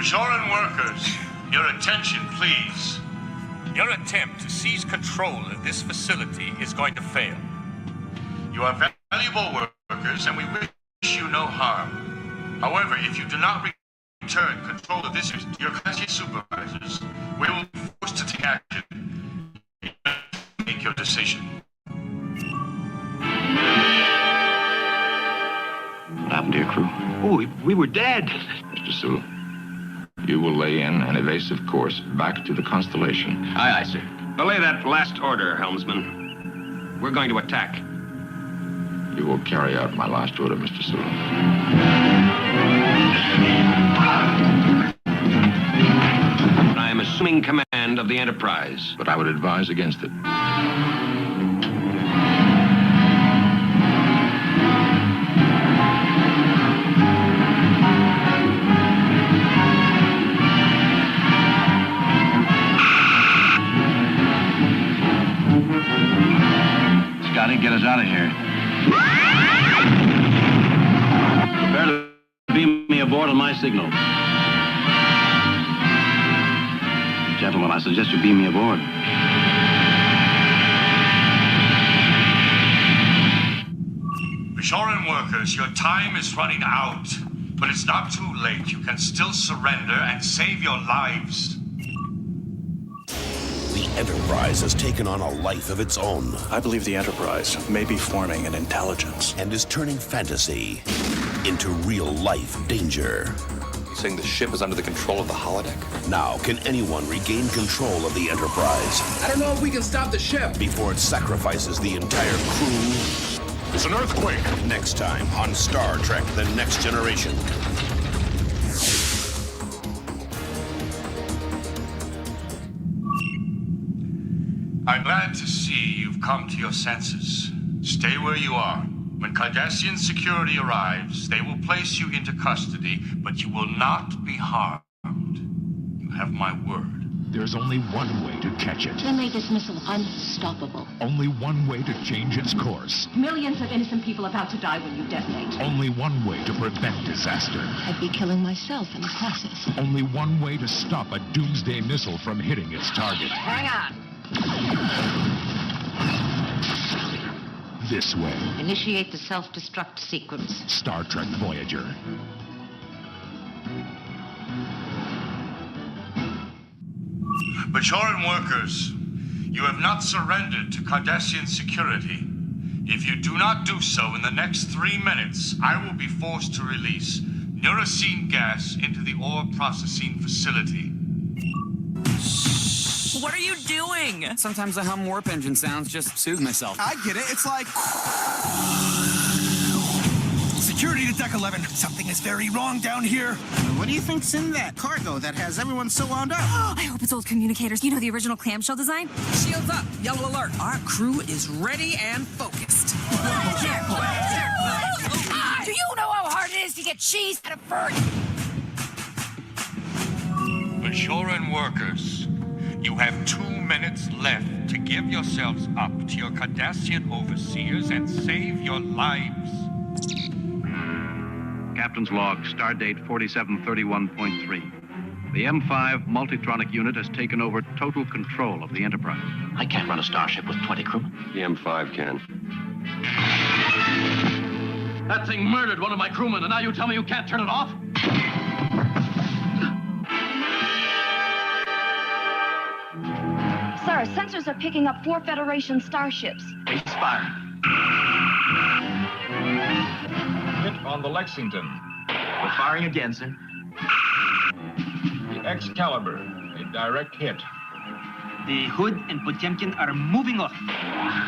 Bajoran workers, your attention, please. Your attempt to seize control of this facility is going to fail. You are valuable workers, and we wish you no harm. However, if you do not return control of this to your classy supervisors, we will be forced to take action. Make your decision. What happened to your crew? Oh, we were dead. Mr. Sewell, you will lay in an evasive course back to the Constellation. Aye, aye, sir. Belay that last order, helmsman. We're going to attack. You will carry out my last order, Mr. Sewell. I am assuming command of the Enterprise. But I would advise against it. Scotty, get us out of here. Prepare to beam me aboard on my signal. Gentlemen, I suggest you beam me aboard. Bajoran workers, your time is running out. But it's not too late. You can still surrender and save your lives. The Enterprise has taken on a life of its own. I believe the Enterprise may be forming an intelligence. And is turning fantasy into real-life danger. You're saying the ship is under the control of the holodeck? Now, can anyone regain control of the Enterprise? I don't know if we can stop the ship. Before it sacrifices the entire crew? It's an earthquake. Next time on Star Trek: The Next Generation. I'm glad to see you've come to your senses. Stay where you are. When Cardassian security arrives, they will place you into custody, but you will not be harmed. You have my word. There's only one way to catch it. They made this missile unstoppable. Only one way to change its course. Millions of innocent people about to die when you detonate. Only one way to prevent disaster. I'd be killing myself in the process. Only one way to stop a doomsday missile from hitting its target. Hang on. This way. Initiate the self-destruct sequence. Star Trek Voyager. Bajoran workers, you have not surrendered to Cardassian security. If you do not do so in the next 3 minutes, I will be forced to release neurocene gas into the ore processing facility. What are you doing? Sometimes I hum warp engine sounds just to soothe myself. I get it. It's like... Security to Deck 11. Something is very wrong down here. What do you think's in that cargo that has everyone so wound up? I hope it's old communicators. You know the original clamshell design? Shields up. Yellow alert. Our crew is ready and focused. Do you know how hard it is to get cheese out of bird? Bajoran workers, you have 2 minutes left to give yourselves up to your Cardassian overseers and save your lives. Captain's log, stardate 4731.3. The M5 Multitronic unit has taken over total control of the Enterprise. I can't run a starship with 20 crewmen. The M5 can. That thing murdered one of my crewmen, and now you tell me you can't turn it off? Sir, sensors are picking up 4 Federation starships. Cease fire. Hit on the Lexington. We're firing again, sir. The Excalibur, a direct hit. The Hood and Potemkin are moving off.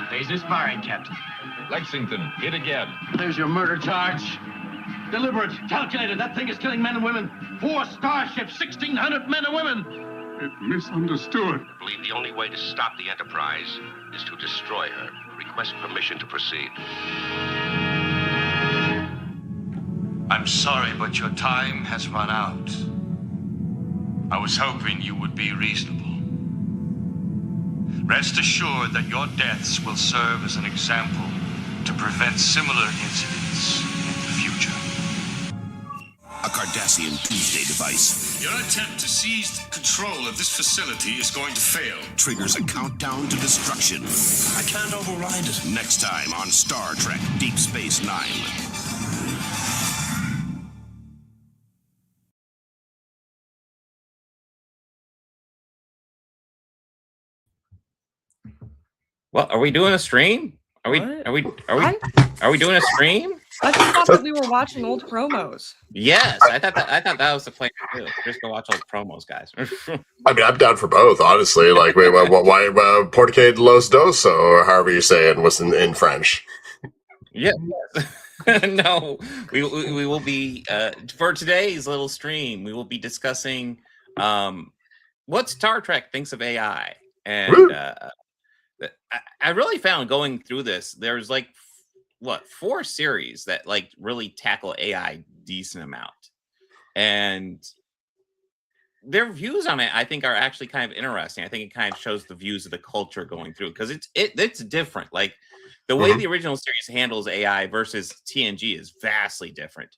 Lasers firing, Captain. Lexington, hit again. There's your murder charge. Deliberate, calculated. That thing is killing men and women. 4 starships, 1,600 men and women. It misunderstood. I believe the only way to stop the Enterprise is to destroy her. Request permission to proceed. I'm sorry, but your time has run out. I was hoping you would be reasonable. Rest assured that your deaths will serve as an example to prevent similar incidents in the future. A Cardassian Tuesday device. Your attempt to seize control of this facility is going to fail. Triggers a countdown to destruction. I can't override it. Next time on Star Trek Deep Space Nine. Well, are we doing a stream? Are we doing a stream? I thought that we were watching old promos. Yes, I thought that was the plan to do. Just go watch old promos, guys. I mean, I'm down for both, honestly. Like, wait, why Porque de los Dos, or however you say it, was in French. Yeah. No, we will be for today's little stream. We will be discussing what Star Trek thinks of AI, and I really found going through this. There's like 4 series that like really tackle AI decent amount, and their views on it, I think, are actually kind of interesting. I think it kind of shows the views of the culture going through, because it's different. Like the way the original series handles AI versus TNG is vastly different.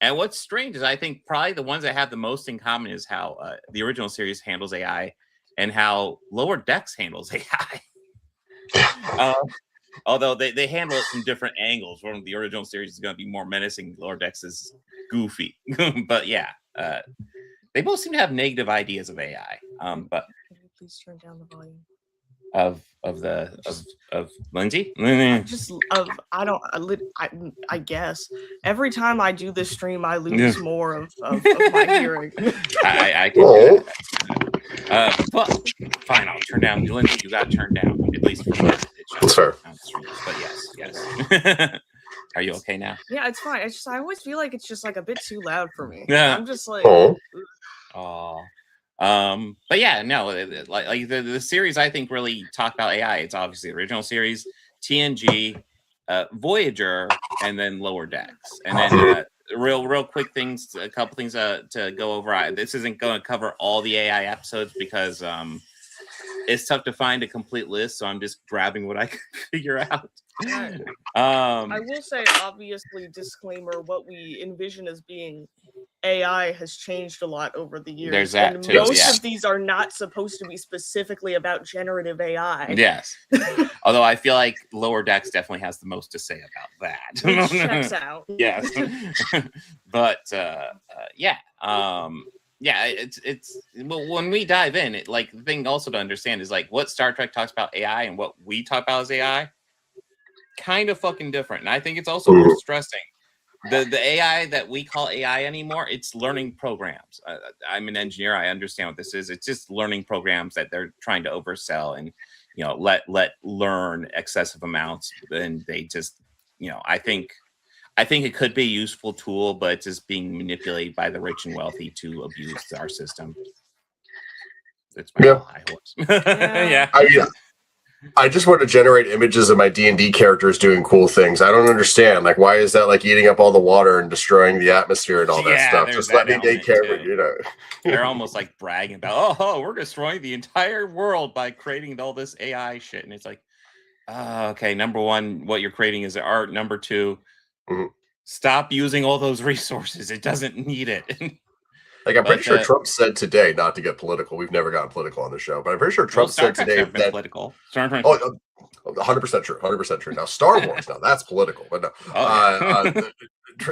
And what's strange is I think probably the ones that have the most in common is how the original series handles AI and how Lower Decks handles AI. Although they handle it from different angles. One of the original series is going to be more menacing. Lower Decks is goofy. But yeah, they both seem to have negative ideas of AI. But Please turn down the volume of Lindsay. I guess every time I do this stream, I lose more of my hearing. I can do that. But fine, I'll turn down. Lindsay, you got to turn down, at least for this. That's fair. But yes. Are you okay now? Yeah, it's fine. It's just I always feel like it's just like a bit too loud for me. Yeah. I'm just like, but yeah, no, like the series I think really talk about AI. It's obviously the original series, TNG, Voyager, and then Lower Decks, and then real quick things, a couple things to go over. This isn't going to cover all the AI episodes because it's tough to find a complete list, so I'm just grabbing what I can figure out. I will say, obviously, disclaimer: what we envision as being AI has changed a lot over the years. There's that and too. Most of these are not supposed to be specifically about generative AI. Yes, although I feel like Lower Decks definitely has the most to say about that. Which checks out. Yes, but yeah. Yeah, it's well, when we dive in, it like the thing also to understand is like what Star Trek talks about AI and what we talk about as AI, kind of fucking different. And I think it's also worth stressing the AI that we call AI anymore. It's learning programs. I'm an engineer. I understand what this is. It's just learning programs that they're trying to oversell and let learn excessive amounts, and they just I think it could be a useful tool, but it's just being manipulated by the rich and wealthy to abuse our system. It's my high horse. Yeah. I just want to generate images of my D&D characters doing cool things. I don't understand. Like, why is that like eating up all the water and destroying the atmosphere and all that stuff? Just let me take care of it, They're almost like bragging about, oh, we're destroying the entire world by creating all this AI shit. And it's like, okay, number one, what you're creating is art. Number two, stop using all those resources. It doesn't need it. Like, I'm pretty sure Trump said today, not to get political. We've never gotten political on the show, but I'm pretty sure Trump said today that political. 100% true. 100% true. Now, Star Wars, now that's political, but no.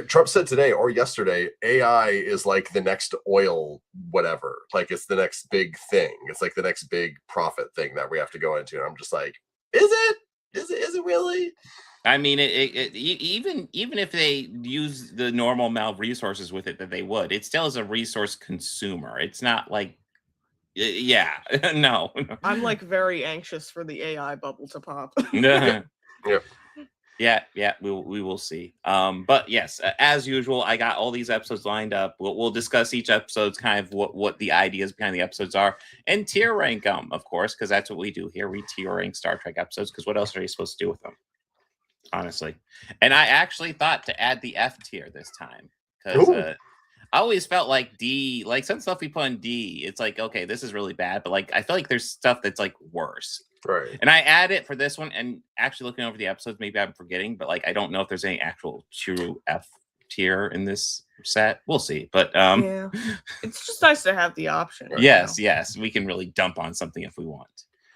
Trump said today or yesterday, AI is like the next oil, whatever. Like, it's the next big thing. It's like the next big profit thing that we have to go into. And I'm just like, is it? Is it really? I mean, even if they use the normal amount of resources with it that they would, it still is a resource consumer. It's not like, no. I'm like very anxious for the AI bubble to pop. Yeah, we will see. But yes, as usual, I got all these episodes lined up. We'll discuss each episode's kind of what the ideas behind the episodes are, and tier rank them, of course, because that's what we do here. We tier rank Star Trek episodes, because what else are you supposed to do with them? Honestly. And I actually thought to add the F tier this time, because I always felt like D, like some stuff we put on D, it's like, okay, this is really bad, but like I feel like there's stuff that's like worse. Right. And I add it for this one, and actually looking over the episodes, maybe I'm forgetting, but like I don't know if there's any actual true F tier in this set. We'll see, but yeah, it's just nice to have the option. Yes, we can really dump on something if we want.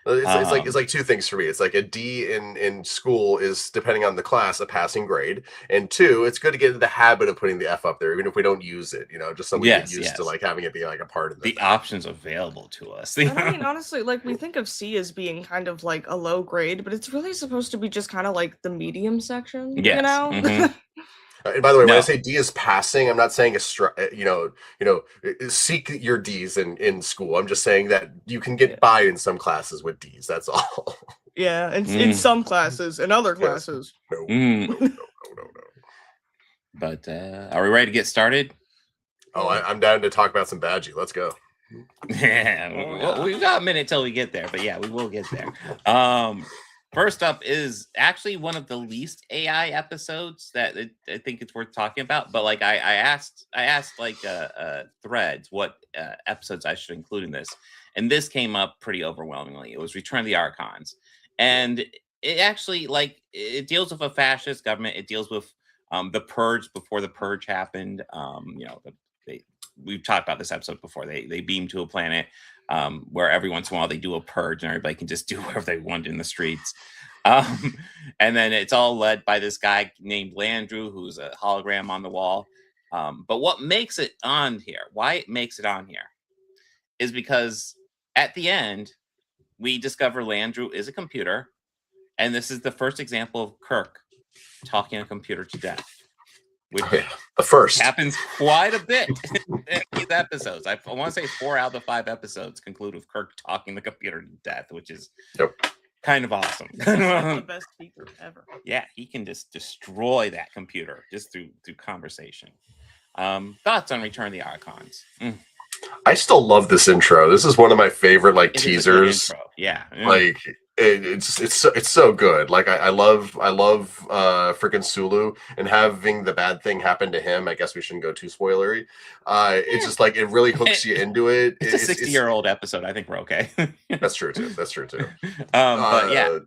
It's like two things for me. It's like a D in school is, depending on the class, a passing grade, and two, it's good to get into the habit of putting the F up there, even if we don't use it. Just so we get used to like having it be like a part of the options available to us. And I mean, honestly, like we think of C as being kind of like a low grade, but it's really supposed to be just kind of like the medium section. Yes. You know. Mm-hmm. And by the way, when I say D is passing, I'm not saying seek your D's in school. I'm just saying that you can get by in some classes with D's. That's all. Yeah, in some classes, in other classes. No. But are we ready to get started? Oh, I'm down to talk about some Badgie. Let's go. Yeah, well, we've got a minute till we get there, but yeah, we will get there. First up is actually one of the least AI episodes that I think it's worth talking about. But like I asked like threads what episodes I should include in this, and this came up pretty overwhelmingly. It was Return of the Archons, and it actually it deals with a fascist government. It deals with the purge before the purge happened. We've talked about this episode before. They beam to a planet where every once in a while they do a purge and everybody can just do whatever they want in the streets. And then it's all led by this guy named Landru, who's a hologram on the wall. But what makes it on here, why it makes it on here, is because at the end, we discover Landru is a computer. And this is the first example of Kirk talking a computer to death. Which the first happens quite a bit in these episodes. I want to say 4 out of the 5 episodes conclude with Kirk talking the computer to death, which is kind of awesome. The best speaker ever. Yeah, he can just destroy that computer just through conversation. Thoughts on Return of the Archons? I still love this intro. This is one of my favorite teasers. Yeah. It's so good. Like I love freaking Sulu, and having the bad thing happen to him. I guess we shouldn't go too spoilery. It's just like it really hooks you into it. It's a 60-year-old episode. I think we're okay. That's true too. But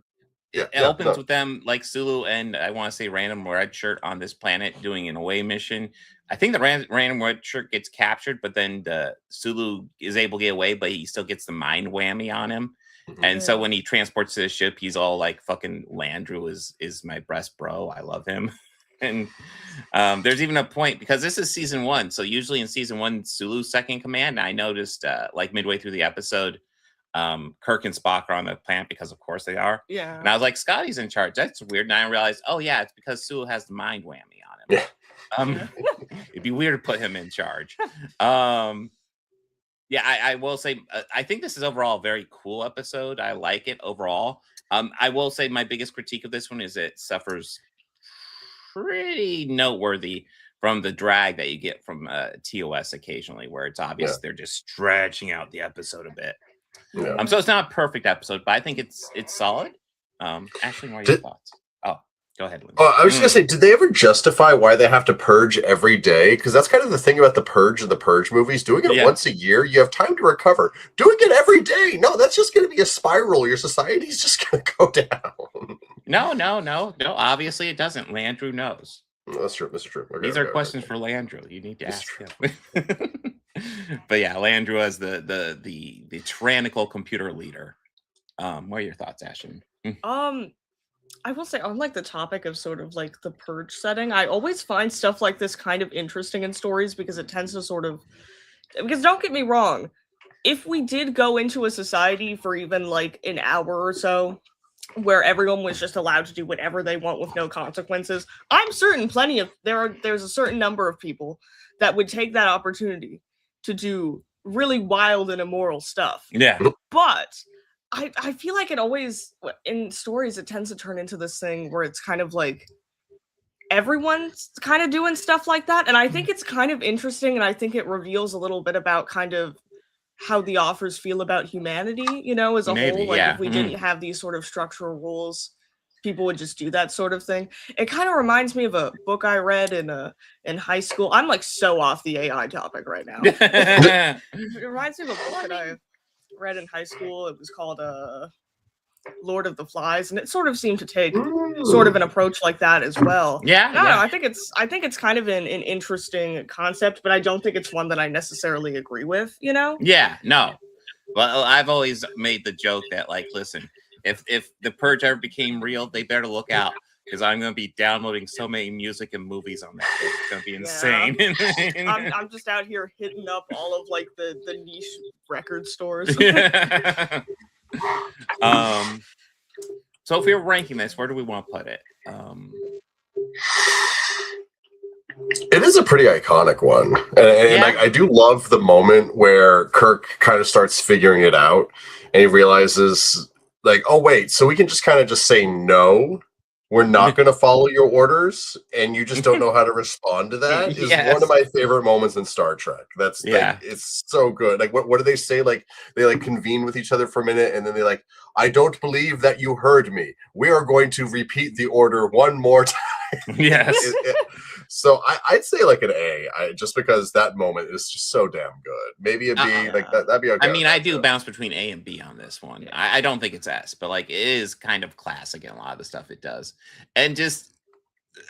it opens with them like Sulu and I want to say Random Red Shirt on this planet doing an away mission. I think the Random Red Shirt gets captured, but then the Sulu is able to get away, but he still gets the mind whammy on him. And so when he transports to the ship, he's all like, fucking Landru is my best bro. I love him. And there's even a point, because this is season 1. So usually in season 1, Sulu's second command. And I noticed like midway through the episode, Kirk and Spock are on the planet because of course they are. Yeah. And I was like, Scotty's in charge. That's weird. And I realized, oh yeah, it's because Sulu has the mind whammy on him. It'd be weird to put him in charge. Yeah, I will say, I think this is overall a very cool episode. I like it overall. I will say my biggest critique of this one is it suffers pretty noteworthy from the drag that you get from TOS occasionally, where it's obvious they're just stretching out the episode a bit. Yeah. So it's not a perfect episode, but I think it's solid. Ashley, what are your thoughts? Oh, go ahead, Lindsay. I was just gonna say, did they ever justify why they have to purge every day? Because that's kind of the thing about the Purge and the Purge movies. Doing it once a year, you have time to recover. Doing it every day, no, that's just going to be a spiral. Your society's just going to go down. No. Obviously, it doesn't. Landru knows. That's true. Okay, These are questions for Landru. You need to ask him. But yeah, Landru as the tyrannical computer leader. What are your thoughts, Ashton? I will say, on like the topic of sort of like the purge setting, I always find stuff like this kind of interesting in stories because it tends to because don't get me wrong, if we did go into a society for even like an hour or so where everyone was just allowed to do whatever they want with no consequences, I'm certain there's a certain number of people that would take that opportunity to do really wild and immoral stuff. Yeah. But I feel like it always, in stories, it tends to turn into this thing where it's kind of like everyone's kind of doing stuff like that. And I think it's kind of interesting, and I think it reveals a little bit about kind of how the authors feel about humanity, as a whole. Like if we didn't have these sort of structural rules, people would just do that sort of thing. It kind of reminds me of a book I read in high school. I'm like so off the AI topic right now. It reminds me of a book that I read in high school. It was called Lord of the Flies, and it sort of seemed to take sort of an approach like that as well. Yeah, I don't know, I think it's kind of an interesting concept, but I don't think it's one that I necessarily agree with. You know? Yeah, no. Well, I've always made the joke that, like, listen, if the Purge ever became real, they better look out, because I'm going to be downloading so many music and movies on that thing. It's going to be insane. I'm just out here hitting up all of like the niche record stores. So if we were ranking this, where do we want to put it? It is a pretty iconic one, and like, I do love the moment where Kirk kind of starts figuring it out, and he realizes, like, oh wait, so we can just kind of just say no, we're not going to follow your orders, and you just don't know how to respond to that. Is one of my favorite moments in Star Trek. That's like, it's so good. Like, what do they say? Like, they like convene with each other for a minute, and then they like, I don't believe that you heard me. We are going to repeat the order one more time. Yes. So I'd say like an A, just because that moment is just so damn good. Maybe a B, like that'd be okay. I mean, I do bounce between A and B on this one. I don't think it's S, but like, it is kind of classic in a lot of the stuff it does. And just,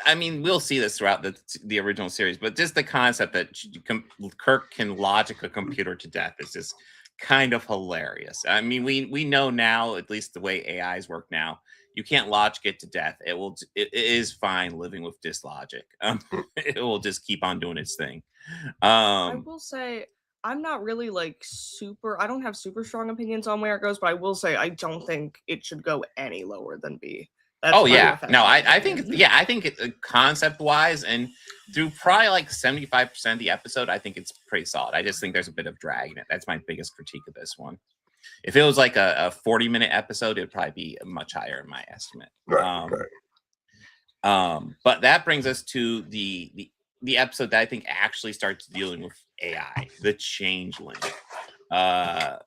I mean, we'll see this throughout the original series, but just the concept that Kirk can logic a computer to death is just kind of hilarious. I mean, we know now, at least the way AIs work now, you can't logic it to death. It is fine living with dislogic. It will just keep on doing its thing. I will say, I'm not really like I don't have super strong opinions on where it goes, but I will say I don't think it should go any lower than B. That's I think concept wise and through probably like 75% of the episode, I think it's pretty solid. I just think there's a bit of drag in it. That's my biggest critique of this one. If it was like a 40-minute episode, it'd probably be much higher in my estimate. But that brings us to the episode that I think actually starts dealing with AI, the Changeling. I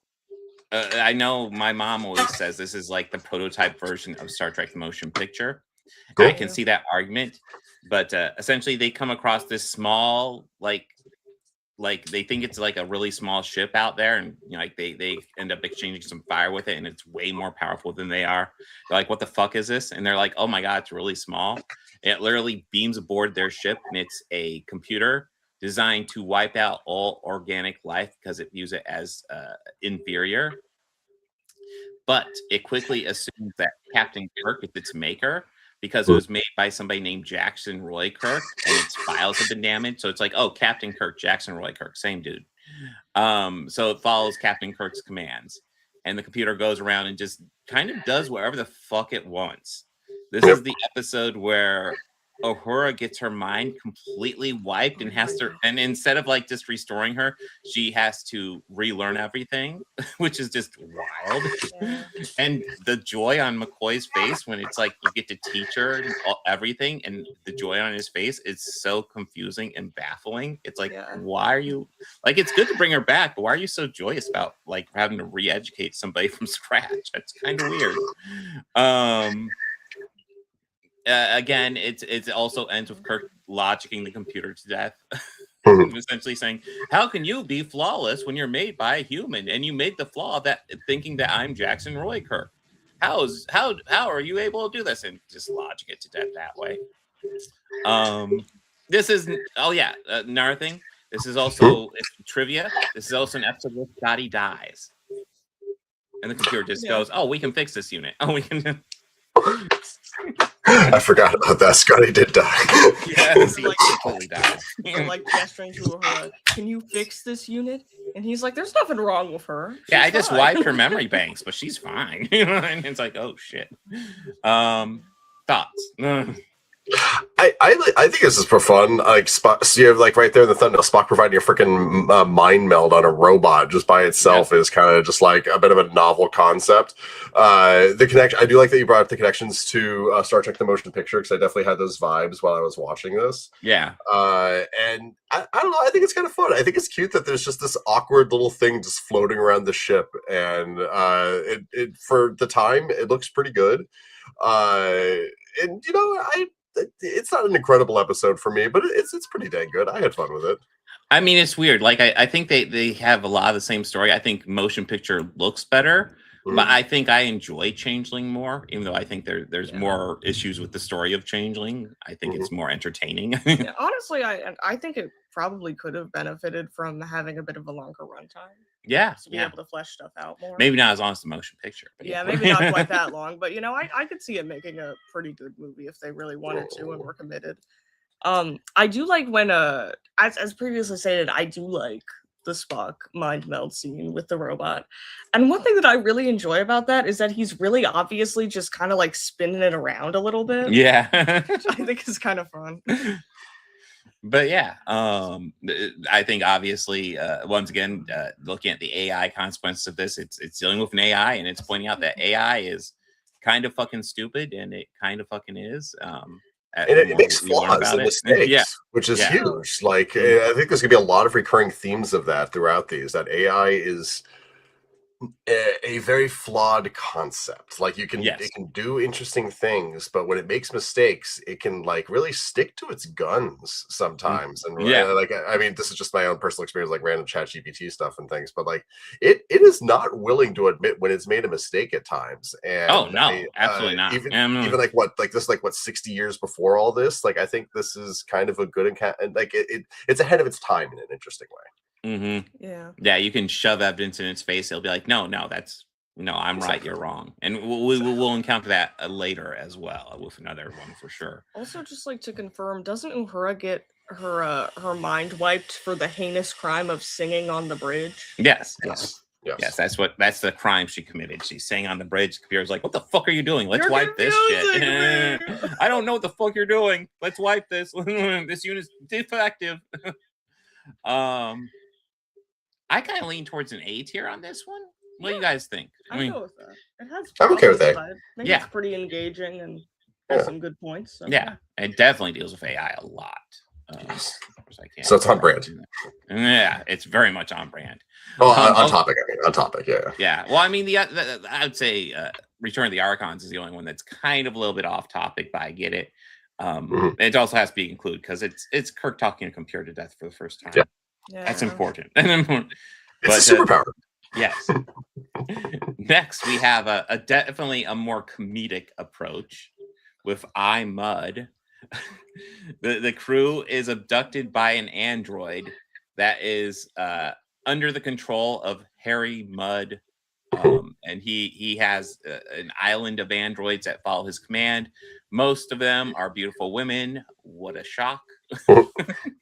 know my mom always says this is like the prototype version of Star Trek the Motion Picture. Cool. I can see that argument, but essentially they come across this small, like they think it's like a really small ship out there, and you know, like they end up exchanging some fire with it, and it's way more powerful than they are. They're like, what the fuck is this? And they're like, oh my god, it's really small. It literally beams aboard their ship, and it's a computer designed to wipe out all organic life because it views it as inferior. But it quickly assumes that Captain Kirk is its maker, because it was made by somebody named Jackson Roy Kirk, and its files have been damaged. So it's like, oh, Captain Kirk, Jackson Roy Kirk, same dude. So it follows Captain Kirk's commands, and the computer goes around and just kind of does whatever the fuck it wants. This is the episode where Uhura gets her mind completely wiped and and instead of like just restoring her, she has to relearn everything, which is just wild. And the joy on McCoy's face when it's like you get to teach her everything, and the joy on his face is so confusing and baffling. It's like, why are you like, it's good to bring her back, but why are you so joyous about like having to re-educate somebody from scratch? That's kind of weird. Again, it also ends with Kirk logicking the computer to death, essentially saying, "How can you be flawless when you're made by a human, and you made the flaw that thinking that I'm Jackson Roy Kirk? How are you able to do this?" And just logic it to death that way. This is another thing. This is also trivia. This is also an episode where Scotty dies, and the computer just goes, "Oh, we can fix this unit. Oh, we can." I forgot about that. Scotty did die. Yes, he totally died. Like gesturing to her, can you fix this unit? And he's like, "There's nothing wrong with her. She's I just fine." wiped her memory banks, but she's fine." And it's like, oh shit. Thoughts? I think this is for fun. Like Spock, so you have like right there in the thumbnail, Spock providing a freaking mind meld on a robot just by itself is kind of just like a bit of a novel concept. The connection, I do like that you brought up the connections to Star Trek: The Motion Picture, because I definitely had those vibes while I was watching this. Yeah. And I don't know. I think it's kind of fun. I think it's cute that there's just this awkward little thing just floating around the ship, and it for the time it looks pretty good. And you know, it's not an incredible episode for me, but it's pretty dang good. I had fun with it. I mean, it's weird. Like I think they have a lot of the same story. I think Motion Picture looks better, But I think I enjoy Changeling more, even though I think there's more issues with the story of Changeling. I think it's more entertaining. Yeah, honestly, I think it probably could have benefited from having a bit of a longer runtime. Yeah, To be able to flesh stuff out more. Maybe not as long as the motion picture. But yeah, maybe not quite that long, but I could see it making a pretty good movie if they really wanted to and were committed. I do like when as previously stated, I do like the Spock mind meld scene with the robot. And one thing that I really enjoy about that is that he's really obviously just kind of like spinning it around a little bit. Yeah. Which I think is kind of fun. But yeah, I think obviously, once again, looking at the AI consequences of this, it's dealing with an AI, and it's pointing out that AI is kind of fucking stupid, and it kind of fucking is. And it makes flaws and mistakes, which is huge. Like, I think there's gonna be a lot of recurring themes of that throughout these. That AI is a very flawed concept. Like, it can do interesting things, but when it makes mistakes, it can like really stick to its guns sometimes. And like, I mean, this is just my own personal experience, like random chat GPT stuff and things, but like it is not willing to admit when it's made a mistake at times. And absolutely not. Even like what 60 years before all this, like I think this is kind of a good and like it's ahead of its time in an interesting way. Yeah, you can shove evidence in its face. It'll be like, no, I'm right, you're wrong. And we'll encounter that later as well with another one for sure. Also, just like to confirm, doesn't Uhura get her mind wiped for the heinous crime of singing on the bridge? Yes. That's the crime she committed. She sang on the bridge. The computer's like, what the fuck are you doing? Let's wipe this shit. I don't know what the fuck you're doing. Let's wipe this. This unit's defective. I kind of lean towards an A tier on this one. What do you guys think? I mean, go with that. It has. I'm okay with A. I think it's pretty engaging and has some good points. So. Yeah, it definitely deals with AI a lot. So it's on brand. Yeah, it's very much on brand. Oh, on topic. I mean, on topic. Yeah. Yeah. Well, I mean, I would say Return of the Archons is the only one that's kind of a little bit off topic, but I get it. It also has to be included because it's Kirk talking a computer to death for the first time. Yeah. That's important. It's a superpower. Yes. Next, we have a definitely a more comedic approach with Mud. The crew is abducted by an android that is under the control of Harry Mudd, and he has an island of androids that follow his command. Most of them are beautiful women. What a shock.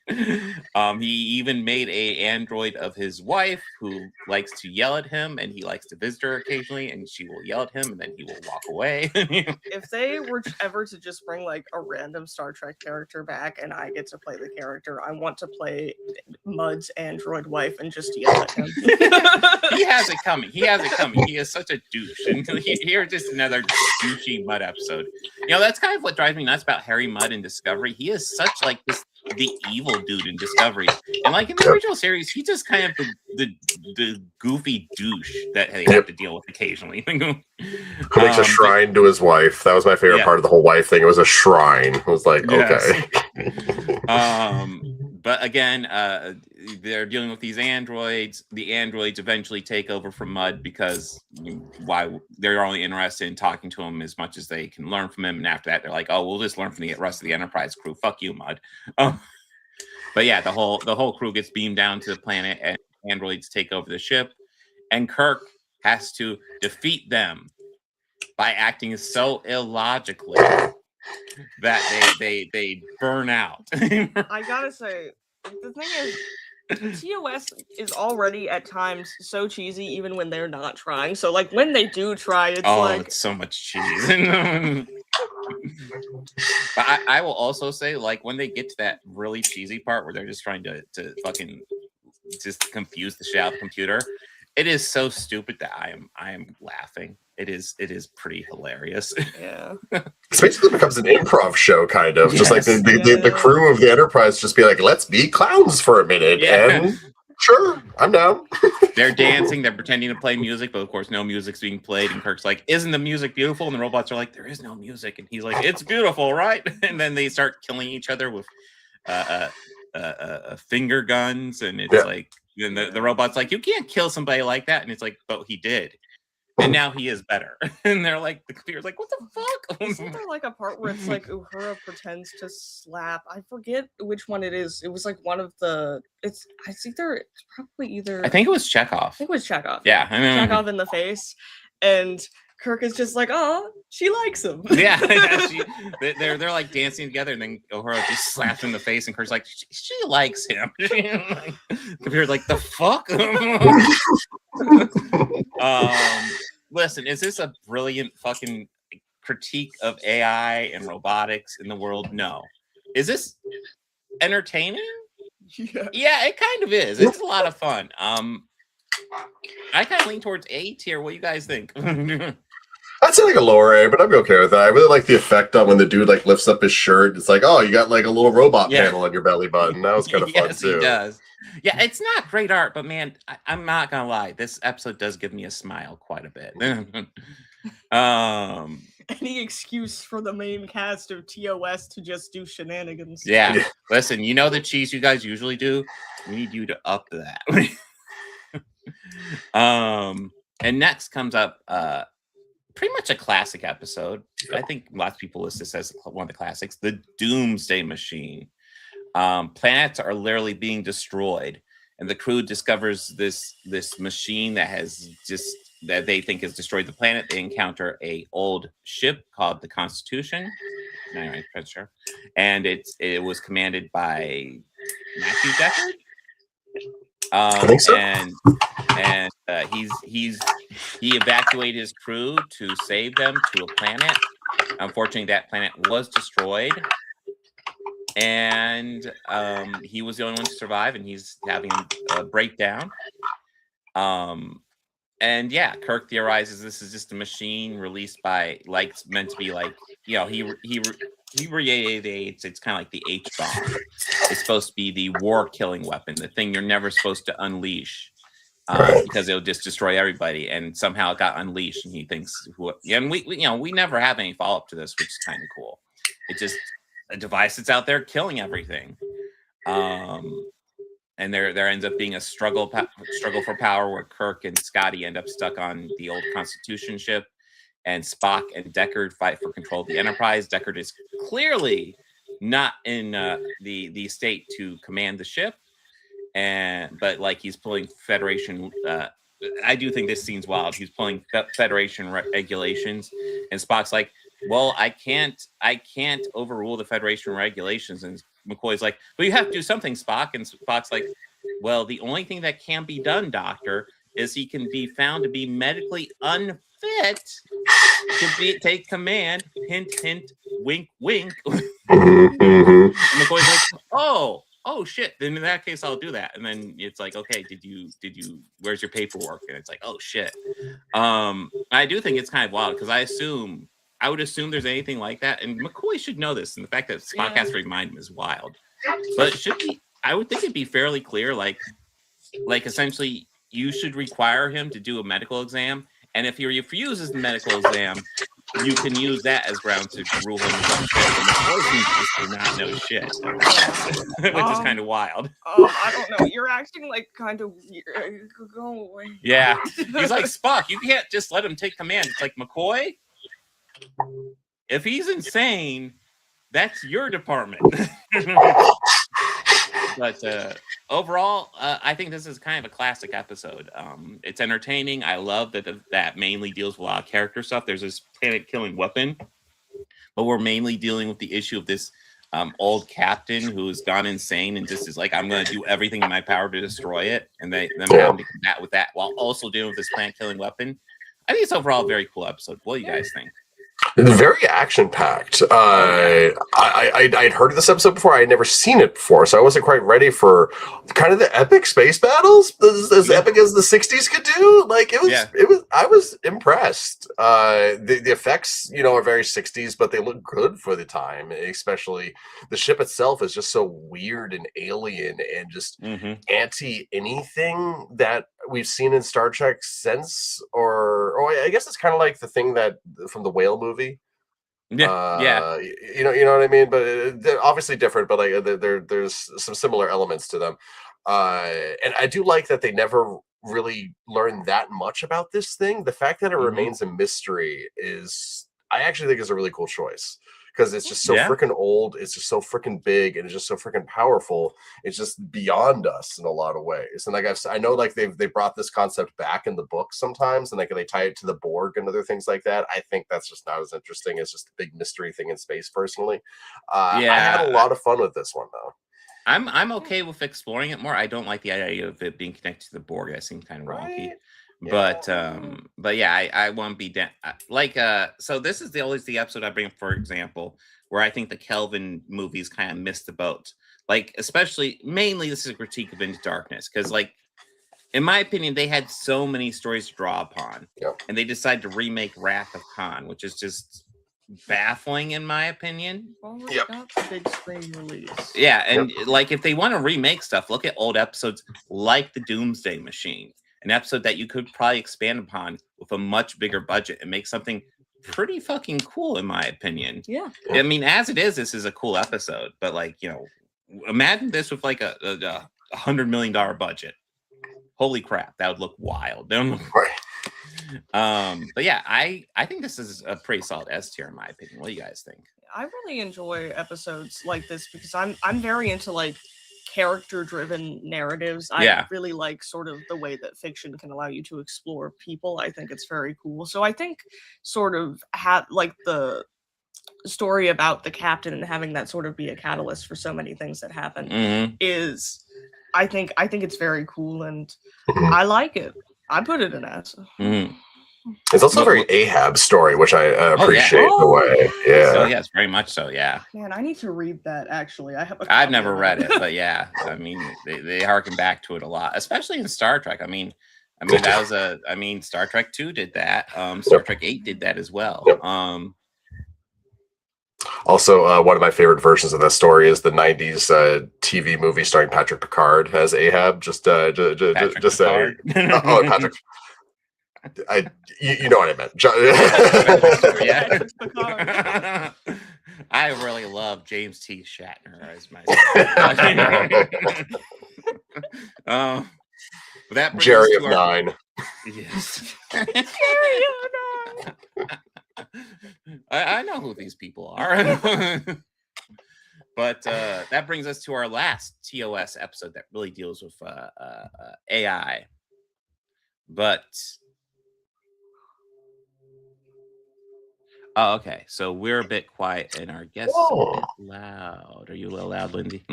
He even made a android of his wife who likes to yell at him, and he likes to visit her occasionally, and she will yell at him, and then he will walk away. If they were ever to just bring like a random Star Trek character back and I get to play the character, I want to play Mudd's android wife and just yell at him. He has it coming. He is such a douche. And here's just another douchey Mudd episode. That's kind of what drives me nuts about Harry Mudd in Discovery. He is such like the evil dude in Discovery, and like in the original series, he's just kind of the goofy douche that they have to deal with occasionally. Who makes a shrine to his wife. That was my favorite part of the whole wife thing. It was a shrine. I was like, okay. But again, they're dealing with these androids. The androids eventually take over from Mudd because they're only interested in talking to him as much as they can learn from him. And after that, they're like, "Oh, we'll just learn from the rest of the Enterprise crew. Fuck you, Mudd." But yeah, the whole crew gets beamed down to the planet, and androids take over the ship. And Kirk has to defeat them by acting so illogically that they burn out. I gotta say, the thing is, TOS is already at times so cheesy, even when they're not trying. So, like, when they do try, it's so much cheese. But I will also say, like, when they get to that really cheesy part where they're just trying to fucking just confuse the shit out of the computer, it is so stupid that I am laughing. It is pretty hilarious. Yeah. It basically becomes an improv show, kind of. Yes. Just like the crew of the Enterprise just be like, let's be clowns for a minute. Yeah. And sure, I'm down. They're dancing, they're pretending to play music, but of course no music's being played. And Kirk's like, isn't the music beautiful? And the robots are like, there is no music. And he's like, it's beautiful, right? And then they start killing each other with finger guns. And it's like, then the robot's like, you can't kill somebody like that. And it's like, but he did. and now he is better. And they're like, the computer's like, what the fuck? Isn't there like a part where it's like Uhura pretends to slap? I forget which one it is. It was like one of the. It's probably either. I think it was Chekhov. I think it was Chekhov. Yeah, Chekhov in the face, and Kirk is just like, oh, she likes him. Yeah, they're like dancing together, and then Uhura just slaps in the face, and Kirk's like, she likes him. Computer's like, the fuck. Listen, is this a brilliant fucking critique of AI and robotics in the world? No. Is this entertaining? Yeah, it kind of is. It's a lot of fun. I kind of lean towards A tier. What do you guys think? I'd say like a lower A, but I'd be okay with that. I really like the effect on when the dude like lifts up his shirt. It's like, oh, you got like a little robot panel on your belly button. That was kind of fun too. He does. Yeah, it's not great art, but man, I'm not gonna lie. This episode does give me a smile quite a bit. Any excuse for the main cast of TOS to just do shenanigans. Yeah. Listen, you know the cheese you guys usually do? We need you to up that. And next comes up pretty much a classic episode. I think lots of people list this as one of the classics, the Doomsday Machine. Planets are literally being destroyed, and the crew discovers this machine that they think has destroyed the planet. They encounter a old ship called the Constitution. Anyway, pretty sure. And it was commanded by Matthew Deckard. I think so. And he evacuated his crew to save them to a planet. Unfortunately, that planet was destroyed, and he was the only one to survive, and he's having a breakdown. And yeah, Kirk theorizes this is just a machine released by, like, meant to be like, you know, he reiterates it's kind of like the H-bomb. It's supposed to be the war-killing weapon, the thing you're never supposed to unleash, because it'll just destroy everybody. And somehow it got unleashed, and he thinks, and we never have any follow-up to this, which is kind of cool. It's just a device that's out there killing everything. And there ends up being a struggle for power where Kirk and Scotty end up stuck on the old Constitution ship, and Spock and Deckard fight for control of the Enterprise. Deckard is clearly not in the state to command the ship, but like he's pulling Federation. I do think this scene's wild. He's pulling Federation regulations, and Spock's like, "Well, I can't overrule the Federation regulations." And McCoy's like, "Well, you have to do something, Spock." And Spock's like, "Well, the only thing that can be done, Doctor, is he can be found to be medically unfit to take command. Hint, hint, wink, wink." And McCoy's like, "Oh, shit. Then in that case, I'll do that." And then it's like, "Okay, did you? Where's your paperwork?" And it's like, "Oh shit." I do think it's kind of wild because I would assume there's anything like that, and McCoy should know this. And the fact that Spock has to remind him is wild. But it should be. I would think it'd be fairly clear, like essentially, you should require him to do a medical exam, and if he refuses the medical exam, you can use that as ground to rule him some shit. And McCoy seems to not know shit, which is kind of wild. I don't know. You're acting like kind of weird. Go away. Yeah, he's like, "Spock, you can't just let him take command." It's like, McCoy, if he's insane, that's your department. But overall, I think this is kind of a classic episode. It's entertaining. I love that mainly deals with a lot of character stuff. There's this planet-killing weapon, but we're mainly dealing with the issue of this old captain who's gone insane and just is like, "I'm going to do everything in my power to destroy it," and them having to combat with that while also dealing with this planet-killing weapon. I think it's overall a very cool episode. What do you guys think? It's very action-packed. I'd heard of this episode before. I had never seen it before, so I wasn't quite ready for kind of the epic space battles, as epic as the '60s could do. Like it was. I was impressed. The effects, are very '60s, but they look good for the time. Especially the ship itself is just so weird and alien and just anti anything that we've seen in Star Trek since. Or I guess it's kind of like the thing that from the Whale movie. You know what I mean, but they're obviously different, but like there's some similar elements to them, and I do like that they never really learn that much about this thing. The fact that it Mhm. remains a mystery is, I actually think, is a really cool choice, because it's just so Yeah. freaking old. It's just so freaking big, and it's just so freaking powerful. It's just beyond us in a lot of ways. And like I know, like they brought this concept back in the book sometimes, and like they tie it to the Borg and other things like that. I think that's just not as interesting. It's just a big mystery thing in space. Personally, I had a lot of fun with this one though. I'm okay with exploring it more. I don't like the idea of it being connected to the Borg. That seems kind of wonky. But yeah, I won't be down. So this is always the episode I bring up, for example, where I think the Kelvin movies kind of missed the boat. Like, especially, mainly this is a critique of Into Darkness, because like, in my opinion, they had so many stories to draw upon, and they decided to remake Wrath of Khan, which is just baffling in my opinion. Got the big screen release. Yeah, and like if they want to remake stuff, look at old episodes like the Doomsday Machine, an episode that you could probably expand upon with a much bigger budget and make something pretty fucking cool, in my opinion. Yeah. I mean, as it is, this is a cool episode, but like, you know, imagine this with like a $100 million budget. Holy crap, that would look wild. But yeah, I think this is a pretty solid S tier in my opinion. What do you guys think? I really enjoy episodes like this because I'm very into like character driven narratives. I really like sort of the way that fiction can allow you to explore people. I think it's very cool. So I think sort of like the story about the captain and having that sort of be a catalyst for so many things that happen is, I think it's very cool, and I like it. I put it in S. It's also a very Ahab story, which I appreciate the way. Yeah. So yes, very much so. Yeah. Man, I need to read that. Actually, I've never read it, but yeah, I mean, they harken back to it a lot, especially in Star Trek. I mean, that was Star Trek 2 did that. Star Trek 8 did that as well. Also, one of my favorite versions of that story is the '90s TV movie starring Patrick Picard as Ahab. Just Patrick. You know what I meant. Yeah. I really love James T. Shatner as my that Jerry of Nine. Yes. Jerry of Nine. I know who these people are. But that brings us to our last TOS episode that really deals with AI. But okay, so we're a bit quiet and our guest is a bit loud. Are you a little loud, Lindsay?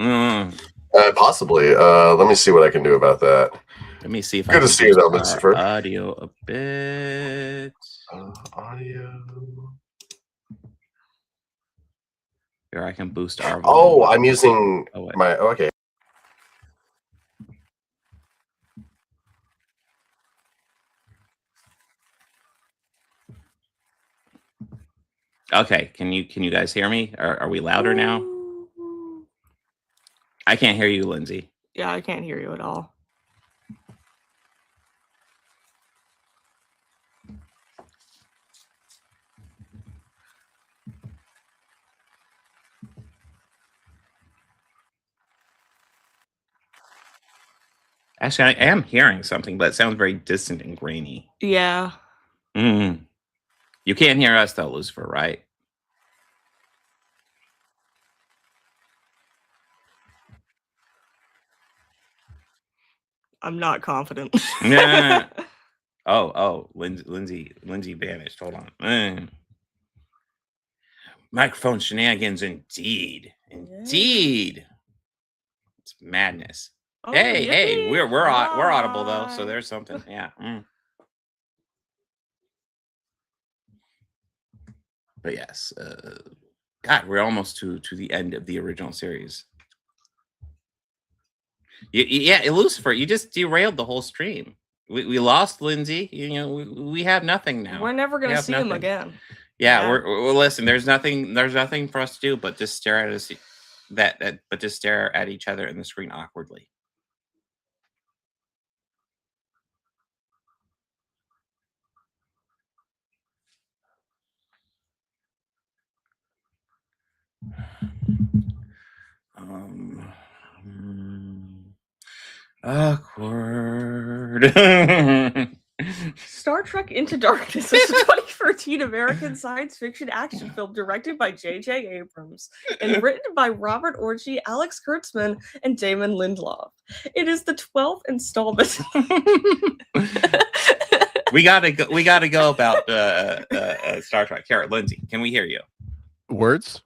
Possibly. Let me see what I can do about that. Let me see if I can see you though, Lucifer. Audio a bit. Audio. Here, I can boost our volume. Oh, I'm using my. Okay. Okay, can you guys hear me? Are we louder now? I can't hear you, Lindsay. Yeah, I can't hear you at all. Actually, I am hearing something, but it sounds very distant and grainy. Yeah. You can't hear us though, Lucifer, right? I'm not confident. Lindsay vanished. Hold on. Microphone shenanigans, indeed. It's madness. Hey, we're audible though, so there's something. Yeah. But yes, God, we're almost to the end of the original series. Yeah, Lucifer, you just derailed the whole stream. We lost Lindsay. You know, we have nothing now. We're never gonna see him again. Yeah, we're listen. There's nothing for us to do but just stare at us. But just stare at each other in the screen awkwardly. Awkward. Star Trek Into Darkness is a 2013 American science fiction action film directed by J.J. Abrams and written by Robert Orci, Alex Kurtzman, and Damon Lindelof. It is the 12th installment. We gotta go about Star Trek. Here, Lindsay, can we hear you? Words?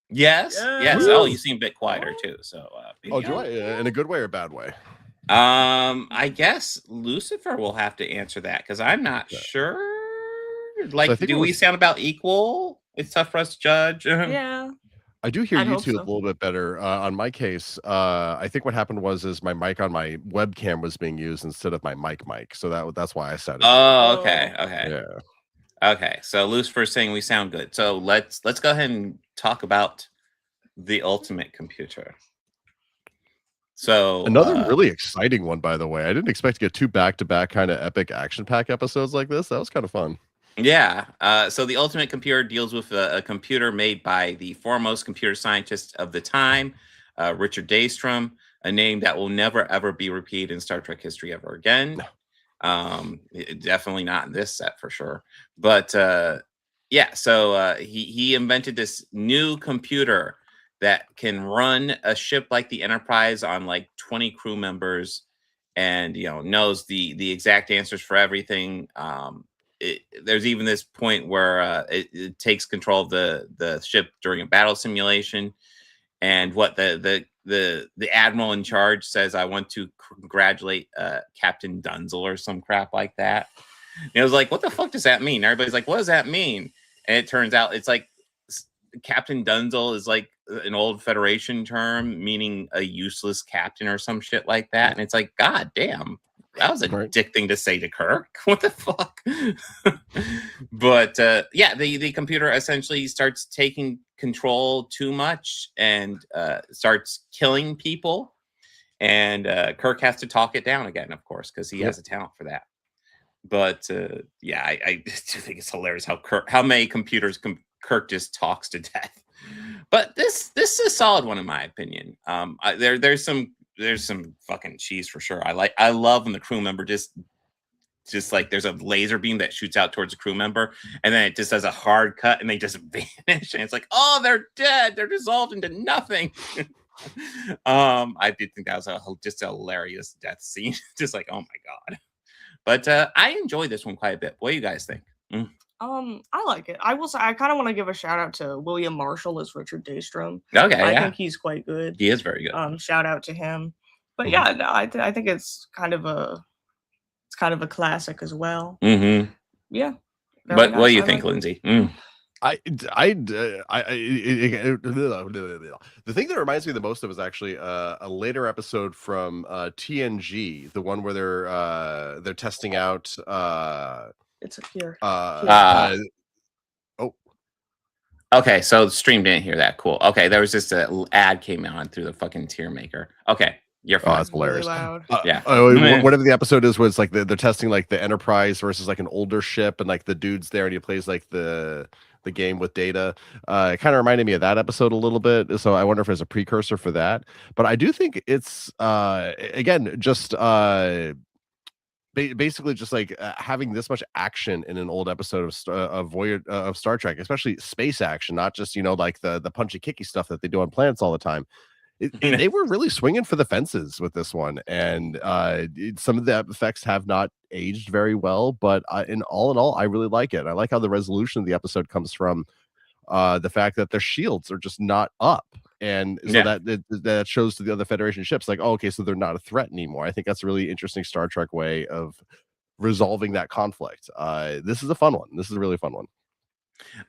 Yes. Yes. Oh, you seem a bit quieter too. So. Do I? In a good way or bad way? I guess Lucifer will have to answer that because I'm not sure. Like, do we sound about equal? It's tough for us to judge. Yeah. I do hear you two a little bit better. On my case, I think what happened is my mic on my webcam was being used instead of my mic. So that's why I said it. Oh, okay. Okay. Yeah. Okay. So Lucifer's saying we sound good. So let's go ahead and talk about the ultimate computer. So another really exciting one, by the way. I didn't expect to get two back-to-back kind of epic action-pack episodes like this. That was kind of fun. Yeah. So the ultimate computer deals with a computer made by the foremost computer scientist of the time, Richard Daystrom, a name that will never ever be repeated in Star Trek history ever again. Definitely not in this set for sure. But yeah, so he invented this new computer that can run a ship like the Enterprise on like 20 crew members, and knows the exact answers for everything. There's even this point where it takes control of the ship during a battle simulation, and what the admiral in charge says, I want to congratulate Captain Dunzel or some crap like that. And it was like, what the fuck does that mean? Everybody's like, what does that mean? And it turns out it's like Captain Dunzel is like an old Federation term meaning a useless captain or some shit like that. And it's like, God damn, that was a dick thing to say to Kirk. What the fuck? But yeah, the computer essentially starts taking control too much and starts killing people. And Kirk has to talk it down again, of course, because he has a talent for that. But yeah, I do think it's hilarious how many computers Kirk just talks to death. But this is a solid one in my opinion. There's some fucking cheese for sure. I love when the crew member just like there's a laser beam that shoots out towards a crew member, and then it just does a hard cut and they just vanish, and it's like, oh, they're dead. They're dissolved into nothing. I did think that was just a hilarious death scene. Just like, oh my god. But I enjoy this one quite a bit. What do you guys think? I like it. I will say I kind of want to give a shout out to William Marshall as Richard Daystrom. Okay, I think he's quite good. He is very good. Shout out to him. But yeah, no, I think it's kind of a classic as well. Mm-hmm. Yeah. But what do you think, Lindsay? The thing that reminds me the most of is actually a later episode from TNG, the one where they're testing out. It's here. Okay, so the stream didn't hear that. Cool. Okay, there was just an ad came on through the fucking tier maker. Okay, you're fine. Oh, that's hilarious. Yeah. Whatever the episode is, was like they're testing like the Enterprise versus like an older ship, and like the dude's there and he plays like the game with Data. It kind of reminded me of that episode a little bit. So I wonder if there's a precursor for that. But I do think it's again just basically just like having this much action in an old episode of Star Trek, especially space action, not just like the punchy kicky stuff that they do on planets all the time. They were really swinging for the fences with this one, and some of the effects have not aged very well, but in all, I really like it. I like how the resolution of the episode comes from the fact that their shields are just not up, and so that shows to the other Federation ships like, oh, okay, so they're not a threat anymore. I think that's a really interesting Star Trek way of resolving that conflict. This is a fun one. This is a really fun one.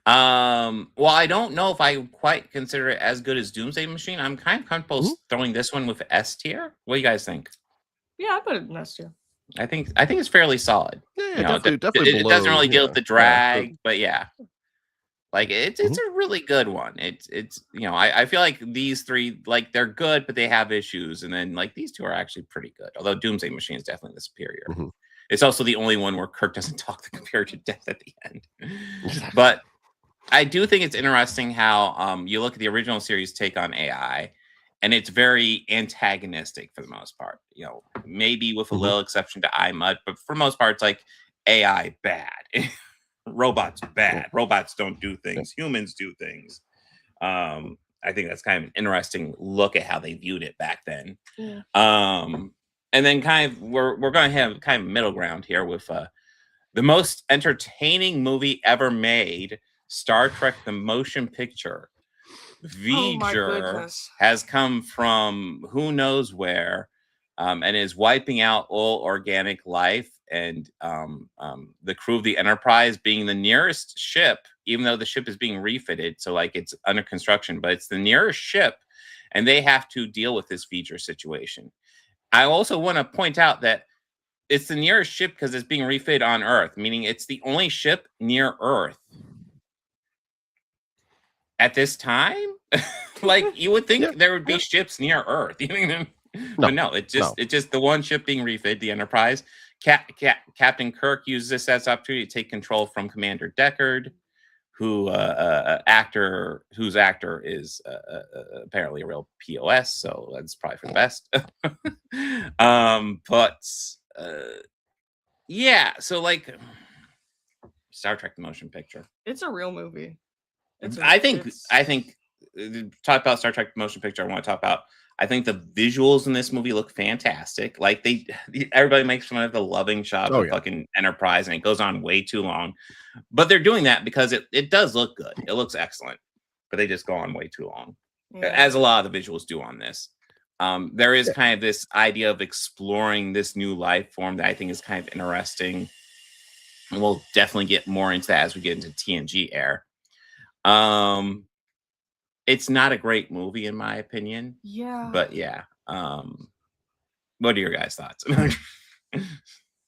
Well, I don't know if I quite consider it as good as Doomsday Machine. I'm kind of comfortable throwing this one with S tier. What do you guys think? Yeah, I put it in S tier. I think it's fairly solid. Yeah, definitely it doesn't really deal with the drag, but yeah. Like it's a really good one. It's I feel like these three, like, they're good, but they have issues, and then like these two are actually pretty good. Although Doomsday Machine is definitely the superior. It's also the only one where Kirk doesn't talk the computer to death at the end. But I do think it's interesting how you look at the original series take on AI, and it's very antagonistic for the most part. You know, maybe with a little exception to iMud, but for the most part, it's like AI bad, robots bad. Robots don't do things. Humans do things. I think that's kind of an interesting look at how they viewed it back then. Yeah. And then kind of we're going to have kind of middle ground here with the most entertaining movie ever made, Star Trek: The Motion Picture. V'ger has come from who knows where, and is wiping out all organic life. And the crew of the Enterprise, being the nearest ship, even though the ship is being refitted, so like it's under construction, but it's the nearest ship, and they have to deal with this V'ger situation. I also want to point out that it's the nearest ship because it's being refitted on Earth, meaning it's the only ship near Earth at this time. Like you would think there would be ships near Earth, but no, it's just the one ship being refitted, the Enterprise. Captain Kirk uses this as opportunity to take control from Commander Deckard, whose actor is apparently a real POS, so that's probably for the best. Yeah, so like Star Trek: The Motion Picture. It's a real movie. I think talk about Star Trek: The Motion Picture. I want to talk about. I think the visuals in this movie look fantastic. Like everybody makes fun of the loving shot of fucking Enterprise, and it goes on way too long. But they're doing that because it does look good. It looks excellent, but they just go on way too long, as a lot of the visuals do on this. There is kind of this idea of exploring this new life form that I think is kind of interesting, and we'll definitely get more into that as we get into TNG air. It's not a great movie in my opinion. Yeah. But yeah. What are your guys' thoughts?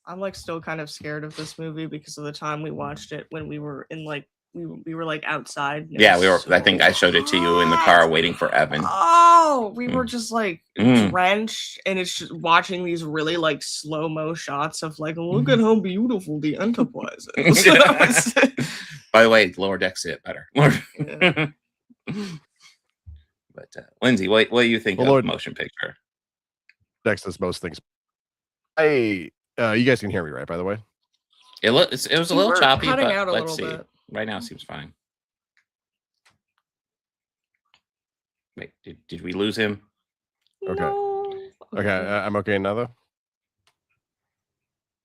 I'm like still kind of scared of this movie because of the time we watched it when we were in like we were like outside. Yeah, we were. I think I showed it to you in the car waiting for Evan. Oh, we were just like drenched, and it's just watching these really like slow-mo shots of like, look at how beautiful the Enterprise is. By the way, lower decks did it better. But Lindsay, what do you think of Motion Picture? Decks does most things. You guys can hear me, right? By the way, it was a little choppy, but let's see. Bit. Right now, it seems fine. Wait, did we lose him? Okay. No. Okay, I'm okay now though.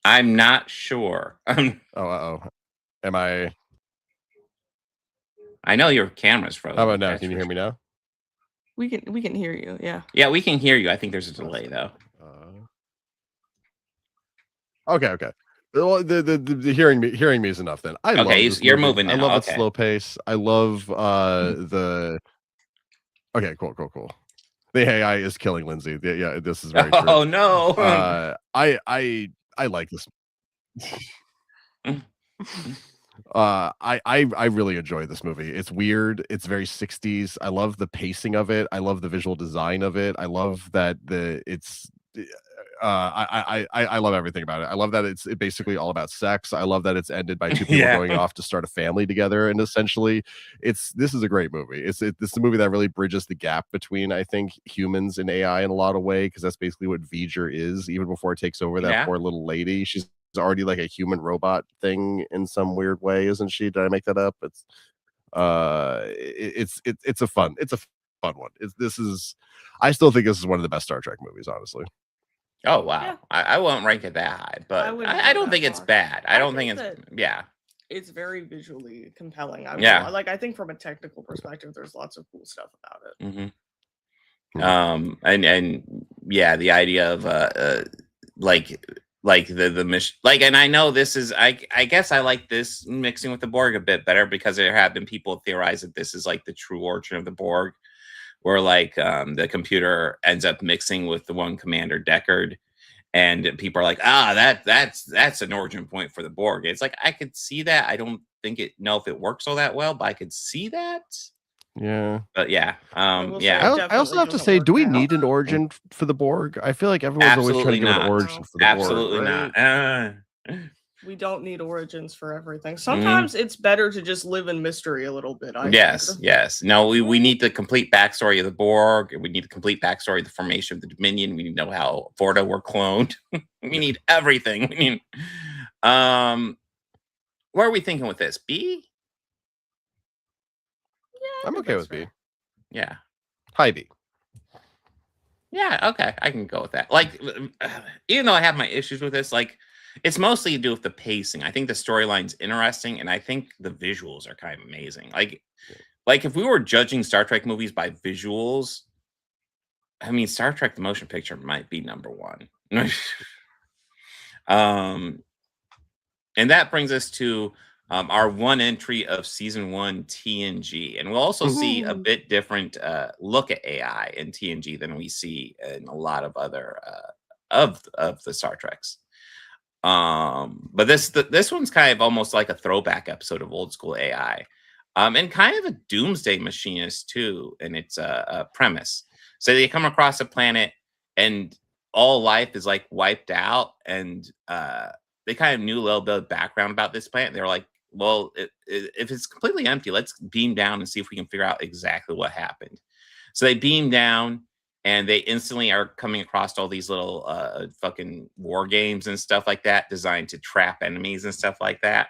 I'm not sure. Am I? I know your camera's frozen. How about now? Can you hear me now? We can hear you. Yeah. Yeah, we can hear you. I think there's a delay though. Okay. Well, the hearing me is enough then. I love this you're movie. moving now. I love its slow pace. I love the. Okay, cool. The AI is killing Lindsay. Yeah, this is very true. Oh no. I like this. I really enjoy this movie. It's weird. It's very 60s. I love the pacing of it. I love the visual design of it. I love that I love everything about it. I love that it's basically all about sex. I love that it's ended by two people going off to start a family together. And essentially this is a great movie. This is a movie that really bridges the gap between, I think, humans and AI in a lot of ways, because that's basically what V'ger is, even before it takes over that poor little lady. She's already like a human robot thing in some weird way, isn't she? Did I make that up? It's a fun one. I still think this is one of the best Star Trek movies, honestly. Oh wow. Yeah. I won't rank it that high, but I don't think it's bad. I don't think it's it's very visually compelling. I think from a technical perspective there's lots of cool stuff about it. And the idea of the mission, and I know this is I guess I like this mixing with the Borg a bit better, because there have been people theorize that this is like the true origin of the Borg, where the computer ends up mixing with the one Commander Deckard, and people are like, that's an origin point for the Borg. It's like I could see that. I don't know if it works all that well, but I could see that. Yeah. But yeah. I also have to say, do we need an origin for the Borg? I feel like everyone's always trying to give an origin for the Absolutely Borg. Absolutely not. We don't need origins for everything. Sometimes it's better to just live in mystery a little bit. I Yes, think. yes. No, we need the complete backstory of the Borg. We need the complete backstory of the formation of the Dominion. We need to know how Vorta were cloned. We need everything. We need. What are we thinking with this? B? Yeah, I'm okay with B. Yeah. High B. Yeah, okay. I can go with that. Like, even though I have my issues with this, like, it's mostly to do with the pacing. I think the storyline's interesting, and I think the visuals are kind of amazing. Like if we were judging Star Trek movies by visuals, I mean, Star Trek: The Motion Picture might be number one. And that brings us to our one entry of season 1 TNG, and we'll also see a bit different look at AI in TNG than we see in a lot of other of the Star Treks. But this one's kind of almost like a throwback episode of old school AI, and kind of a doomsday machinist too in its premise. So they come across a planet and all life is like wiped out, and they kind of knew a little bit of background about this planet. They're like, well, if it's completely empty, let's beam down and see if we can figure out exactly what happened. So they beam down, and they instantly are coming across all these little fucking war games and stuff like that designed to trap enemies and stuff like that.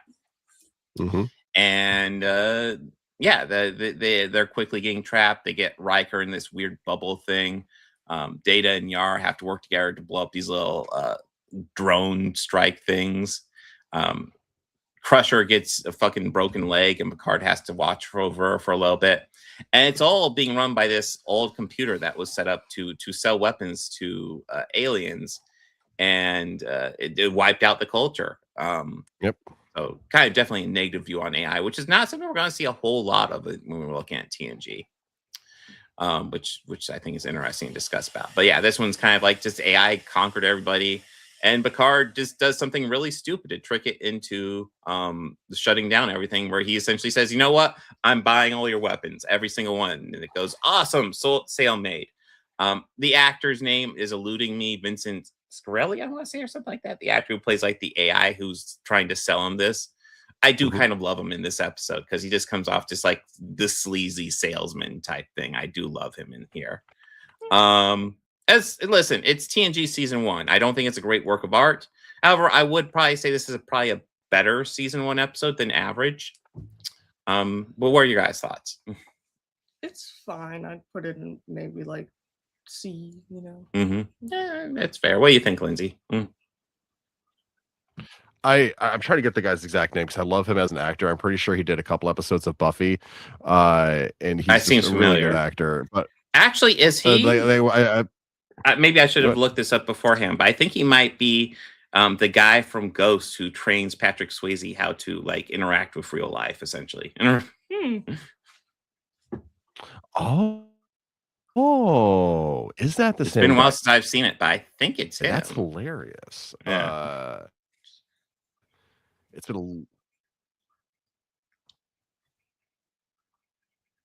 And yeah, they're quickly getting trapped. They get Riker in this weird bubble thing. Data and Yar have to work together to blow up these little drone strike things. Crusher gets a fucking broken leg, and Picard has to watch over her for a little bit. And it's all being run by this old computer that was set up to sell weapons to aliens, and it wiped out the culture. Yep. So kind of definitely a negative view on AI, which is not something we're going to see a whole lot of it when we're looking at TNG. Which I think is interesting to discuss about. But yeah, this one's kind of like just AI conquered everybody, and Picard just does something really stupid to trick it into shutting down everything, where he essentially says, you know what, I'm buying all your weapons, every single one. And it goes, awesome, so sale made. The actor's name is eluding me, Vincent Scarelli, I want to say, or something like that. The actor who plays like the AI who's trying to sell him this. I do kind of love him in this episode because he just comes off just like the sleazy salesman type thing. I do love him in here. Listen, it's TNG season 1. I don't think it's a great work of art. However, I would probably say this is probably a better season 1 episode than average. But what are your guys' thoughts? It's fine. I'd put it in maybe like C, you know. Yeah, that's fair. What do you think, Lindsay? I'm trying to get the guy's exact name because I love him as an actor. I'm pretty sure he did a couple episodes of Buffy, and he's seems a really familiar. good actor. But actually, is he? Maybe I should have looked this up beforehand, but I think he might be the guy from Ghost who trains Patrick Swayze how to like interact with real life, essentially. Oh, is that the It's same? been a while guy? since I've seen it, but I think it's him. That's hilarious. Yeah. It's been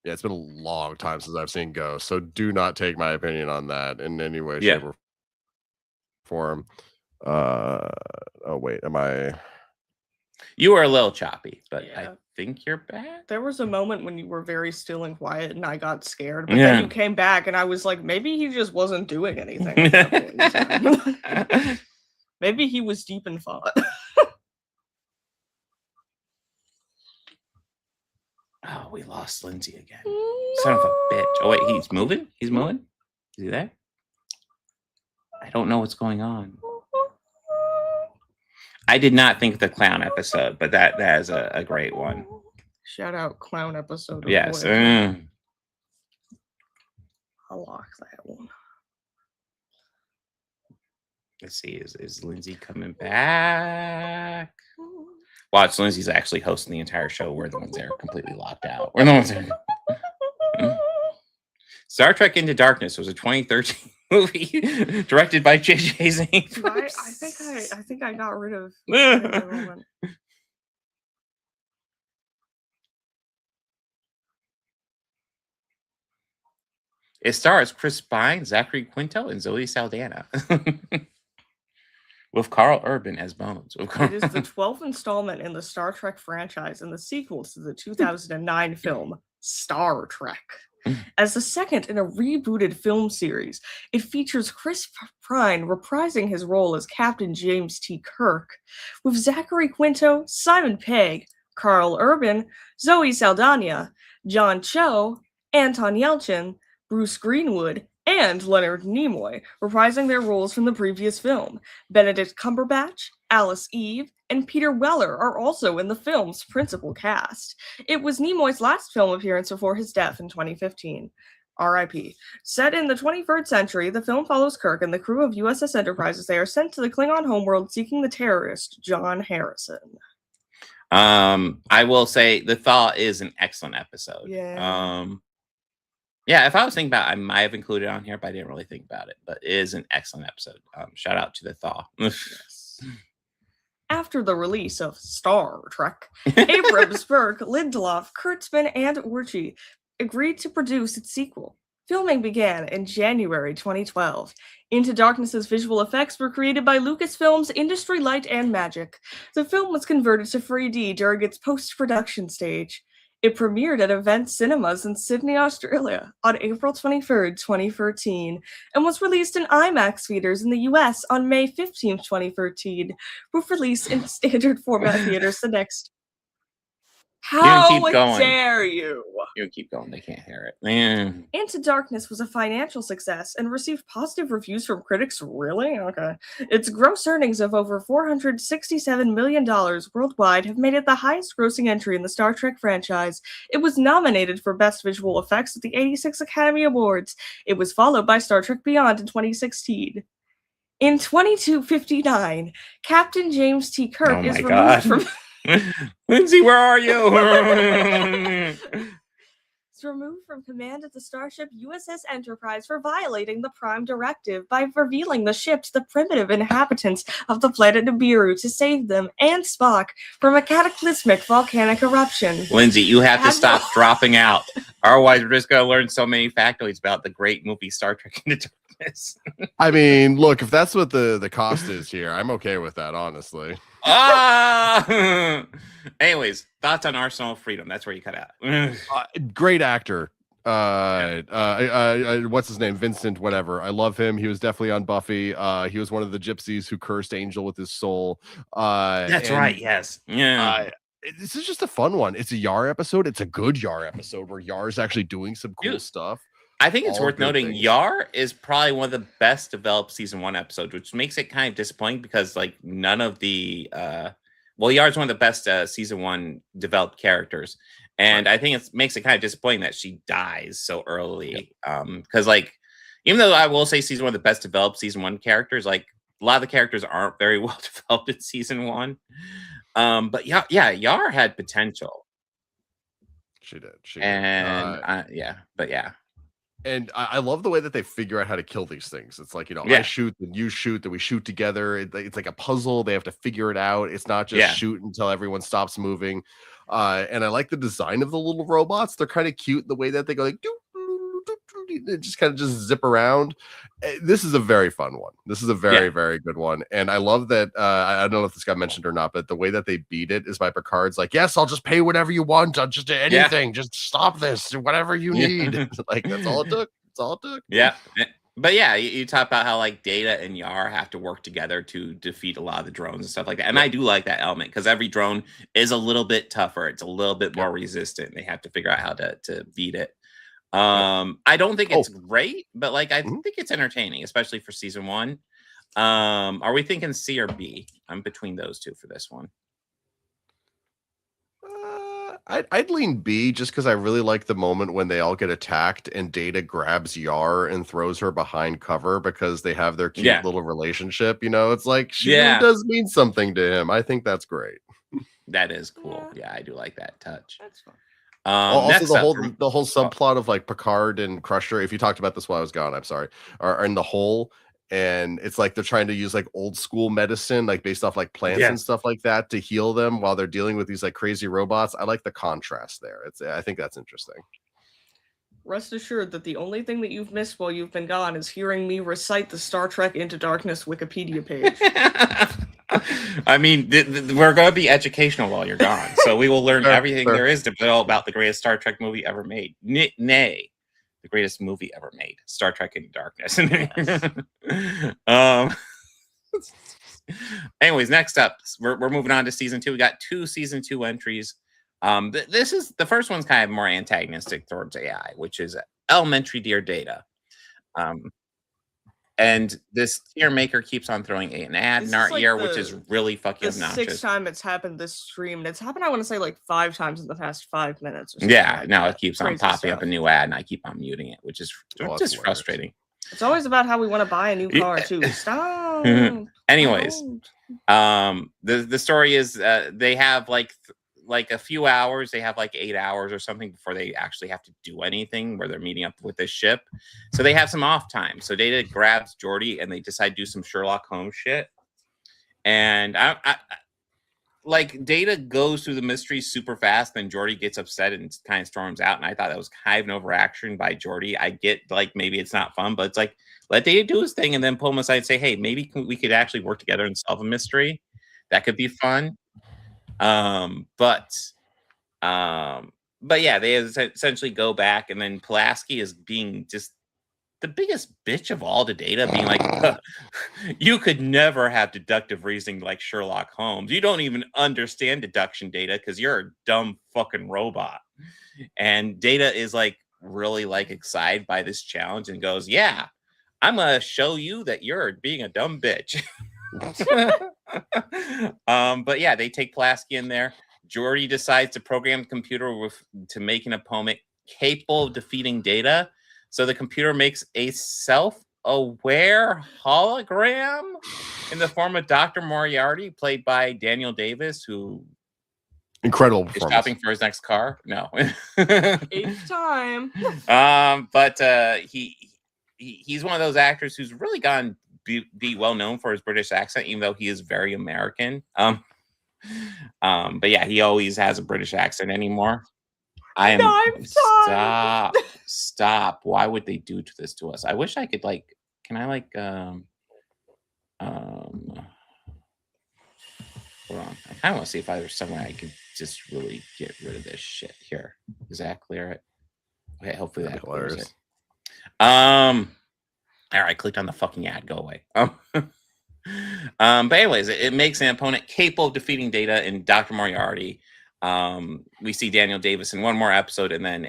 it's been a long time since I've seen Ghost, so do not take my opinion on that in any way, shape, or form. Oh wait, am I? You were a little choppy, but I think you're back. There was a moment when you were very still and quiet, and I got scared. But then you came back, and I was like, maybe he just wasn't doing anything at that point in time. Maybe he was deep in thought. Oh, we lost Lindsay again. Son of a bitch. Oh, wait, he's moving? He's moving? Is he there? I don't know what's going on. I did not think of the clown episode, but that is a great one. Shout out clown episode. Of Yes. I'll lock that one. Let's see. Is Lindsay coming back? Watch, Lindsay's actually hosting the entire show. We're the ones that are completely locked out. We're the ones that are... Star Trek Into Darkness was a 2013 movie directed by J.J. Abrams. I think I got rid of. It stars Chris Pine, Zachary Quinto, and Zoe Saldana. with Carl Urban as Bones. It is the 12th installment in the Star Trek franchise and the sequel to the 2009 film Star Trek. As the second in a rebooted film series, it features Chris Pine reprising his role as Captain James T. Kirk, with Zachary Quinto, Simon Pegg, Carl Urban, Zoe Saldana, John Cho, Anton Yelchin, Bruce Greenwood, and Leonard Nimoy reprising their roles from the previous film. Benedict Cumberbatch, Alice Eve, and Peter Weller are also in the film's principal cast. It was Nimoy's last film appearance before his death in 2015. R.I.P. Set in the 21st century, the film follows Kirk and the crew of USS Enterprise as they are sent to the Klingon homeworld seeking the terrorist John Harrison. I will say The Thaw is an excellent episode. Yeah. Yeah, if I was thinking about it, I might have included it on here, but I didn't really think about it. But it is an excellent episode. Shout out to The Thaw. Yes. After the release of Star Trek, Abrams, Burke, Lindelof, Kurtzman, and Urchi agreed to produce its sequel. Filming began in January 2012. Into Darkness's visual effects were created by Lucasfilm's Industry Light and Magic. The film was converted to 3D during its post-production stage. It premiered at Event Cinemas in Sydney, Australia on April 23rd, 2013, and was released in IMAX theaters in the US on May 15th, 2013, with release in standard format theaters the next. How dare you? You keep going. They can't hear it. Man. Into Darkness was a financial success and received positive reviews from critics. Really? Okay. Its gross earnings of over $467 million worldwide have made it the highest grossing entry in the Star Trek franchise. It was nominated for Best Visual Effects at the 86 Academy Awards. It was followed by Star Trek Beyond in 2016. In 2259, Captain James T. Kirk is removed from... Lindsay, where are you? Is removed from command of the starship USS Enterprise for violating the Prime Directive by revealing the ship to the primitive inhabitants of the planet Nibiru to save them and Spock from a cataclysmic volcanic eruption. Lindsay, you have to stop dropping out. Otherwise, we're just going to learn so many factoids about the great movie Star Trek Into Darkness. I mean, look, if that's what the cost is here, I'm okay with that, honestly. Anyways, thoughts on Arsenal of Freedom? That's where you cut out. Great actor. What's his name? Vincent, whatever. I love him. He was definitely on Buffy. He was one of the gypsies who cursed Angel with his soul. That's right. Yes. Yeah. This is just a fun one. It's a Yar episode. It's a good Yar episode where Yar's actually doing some cool stuff. I think it's worth noting Yar is probably one of the best developed season 1 episodes, which makes it kind of disappointing because like none of the Yar is one of the best season 1 developed characters, and I think it makes it kind of disappointing that she dies so early. Because like even though I will say season 1 the best developed season 1 characters, like a lot of the characters aren't very well developed in season 1. But yeah, Yar had potential. She did. And I love the way that they figure out how to kill these things. It's like, I shoot, then you shoot, then we shoot together. It's like a puzzle. They have to figure it out. It's not just shoot until everyone stops moving. And I like the design of the little robots. They're kind of cute the way that they go like, they just kind of just zip around. This is a very fun one. This is a very, very good one. And I love that. I don't know if this got mentioned or not, but the way that they beat it is by Picard's like, yes, I'll just pay whatever you want. I'll just do anything. Just stop this, whatever you need. Like, that's all it took. That's all it took. Yeah. But yeah, you talk about how like Data and Yar have to work together to defeat a lot of the drones and stuff like that. And I do like that element because every drone is a little bit tougher. It's a little bit more resistant. They have to figure out how to beat it. I don't think it's great, but like I think it's entertaining, especially for season 1. Are we thinking C or B? I'm between those two for this one. I'd lean B just because I really like the moment when they all get attacked and Data grabs Yar and throws her behind cover because they have their cute little relationship. It's like she really does mean something to him. I think that's great. That is cool. Yeah, I do like that touch. That's fun. Also, the whole subplot of like Picard and Crusher. If you talked about this while I was gone, I'm sorry. Are in the hole, and it's like they're trying to use like old school medicine, like based off like plants and stuff like that, to heal them while they're dealing with these like crazy robots. I like the contrast there. I think that's interesting. Rest assured that the only thing that you've missed while you've been gone is hearing me recite the Star Trek Into Darkness Wikipedia page. I mean, we're going to be educational while you're gone, so we will learn everything there is to know about the greatest Star Trek movie ever made. Nay, the greatest movie ever made, Star Trek Into Darkness. Anyways, next up, we're moving on to season 2. We got 2 season 2 entries. This is the first one's kind of more antagonistic towards AI, which is Elementary Dear Data. And this tier maker keeps on throwing an ad in our ear, which is really fucking obnoxious. 6th time it's happened this stream, and it's happened, I want to say, like 5 times in the past 5 minutes. Or yeah, like no, that. it keeps on popping up a new ad, and I keep on muting it, which is just frustrating. It's always about how we want to buy a new car too. Stop. Anyways, the story is they have like a few hours. They have like 8 hours or something before they actually have to do anything, where they're meeting up with this ship. So they have some off time. So Data grabs Geordi and they decide to do some Sherlock Holmes shit. And I like Data goes through the mystery super fast, then Geordi gets upset and kind of storms out. And I thought that was kind of an overaction by Geordi. I get like maybe it's not fun, but it's like let Data do his thing and then pull him aside and say, hey, maybe we could actually work together and solve a mystery. That could be fun. But yeah, they essentially go back, and then Pulaski is being just the biggest bitch of all to Data, being like, you could never have deductive reasoning like Sherlock Holmes. You don't even understand deduction, Data, because you're a dumb fucking robot. And Data is like really like excited by this challenge and goes, yeah, I'm gonna show you that you're being a dumb bitch. But yeah, they take Pulaski in there. Geordi decides to program the computer to make an opponent capable of defeating Data. So the computer makes a self-aware hologram in the form of Dr. Moriarty, played by Daniel Davis, who incredible is performance. shopping for his next car. No, 8th time. But he's one of those actors who's really gone be well known for his British accent, even though he is very American. But yeah, he always has a British accent anymore. Stop. Why would they do this to us? I wish I could like, can I like, hold on. I kind of want to see if there's somewhere I could just really get rid of this shit here. Does that clear it? Okay, hopefully that clears it. All right, clicked on the fucking ad. Go away. But anyways, it makes an opponent capable of defeating Data in Dr. Moriarty. We see Daniel Davis in one more episode, and then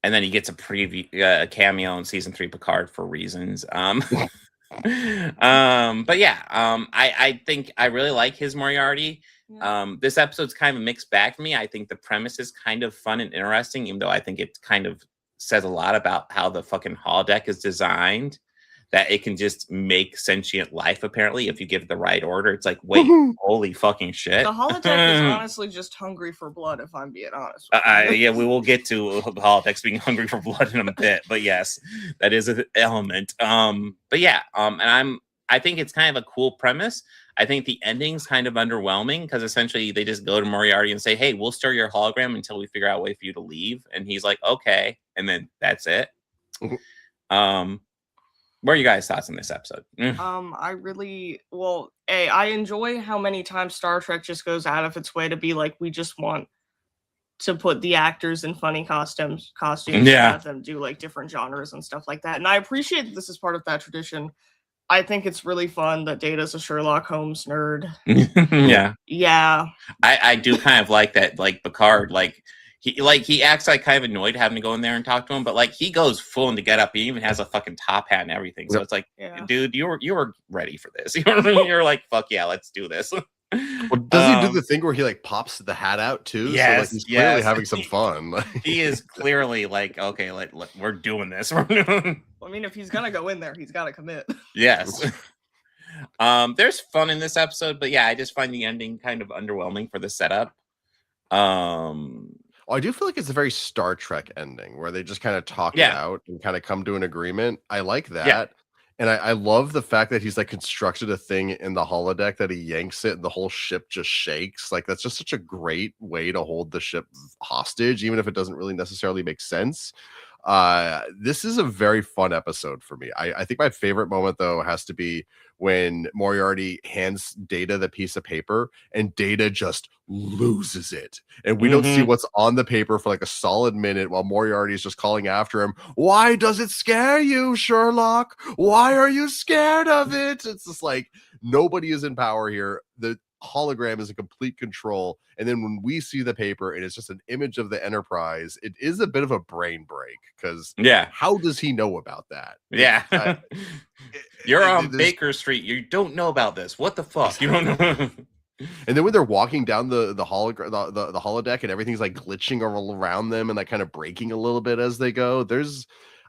and then he gets a preview, cameo in season 3 Picard for reasons. But yeah, I think I really like his Moriarty. This episode's kind of a mixed bag for me. I think the premise is kind of fun and interesting, even though I think it kind of says a lot about how the fucking holodeck is designed, that it can just make sentient life, apparently, if you give it the right order. It's like, wait, holy fucking shit. The holodeck is honestly just hungry for blood, if I'm being honest. Yeah, we will get to holodecks being hungry for blood in a bit, but yes, that is an element. But yeah, and I think it's kind of a cool premise. I think the ending's kind of underwhelming, because essentially they just go to Moriarty and say, hey, we'll stir your hologram until we figure out a way for you to leave. And he's like, okay. And then that's it. What are you guys' thoughts on this episode? I enjoy how many times Star Trek just goes out of its way to be like, we just want to put the actors in funny costumes, and have them do like different genres and stuff like that. And I appreciate that this is part of that tradition. I think it's really fun that Data's a Sherlock Holmes nerd. Yeah. I do kind of like that, like Picard, he acts like kind of annoyed having to go in there and talk to him, but like he goes full into get up. He even has a fucking top hat and everything. So it's like, dude, you were ready for this. You're like, fuck yeah, let's do this. Well, does he do the thing where he like pops the hat out too? Yes, so, like, he's clearly having some fun. He is clearly like, okay, we're doing this. I mean, if he's gonna go in there, he's gotta commit. Yes. There's fun in this episode, but yeah, I just find the ending kind of underwhelming for the setup. I do feel like it's a very Star Trek ending where they just kind of talk it out and kind of come to an agreement. I like that. And I love the fact that he's like constructed a thing in the holodeck that he yanks it and the whole ship just shakes. Like that's just such a great way to hold the ship hostage, even if it doesn't really necessarily make sense. This is a very fun episode for me. I think my favorite moment though has to be when Moriarty hands Data the piece of paper and Data just loses it. And we don't see what's on the paper for like a solid minute while Moriarty is just calling after him. Why does it scare you, Sherlock? Why are you scared of it? It's just like nobody is in power here. The hologram is in complete control. And then when we see the paper and it's just an image of the Enterprise, it is a bit of a brain break because how does he know about that? Yeah. You're on Baker Street. You don't know about this. What the fuck? You don't know. And then when they're walking down the holodeck and everything's like glitching around them and like kind of breaking a little bit as they go,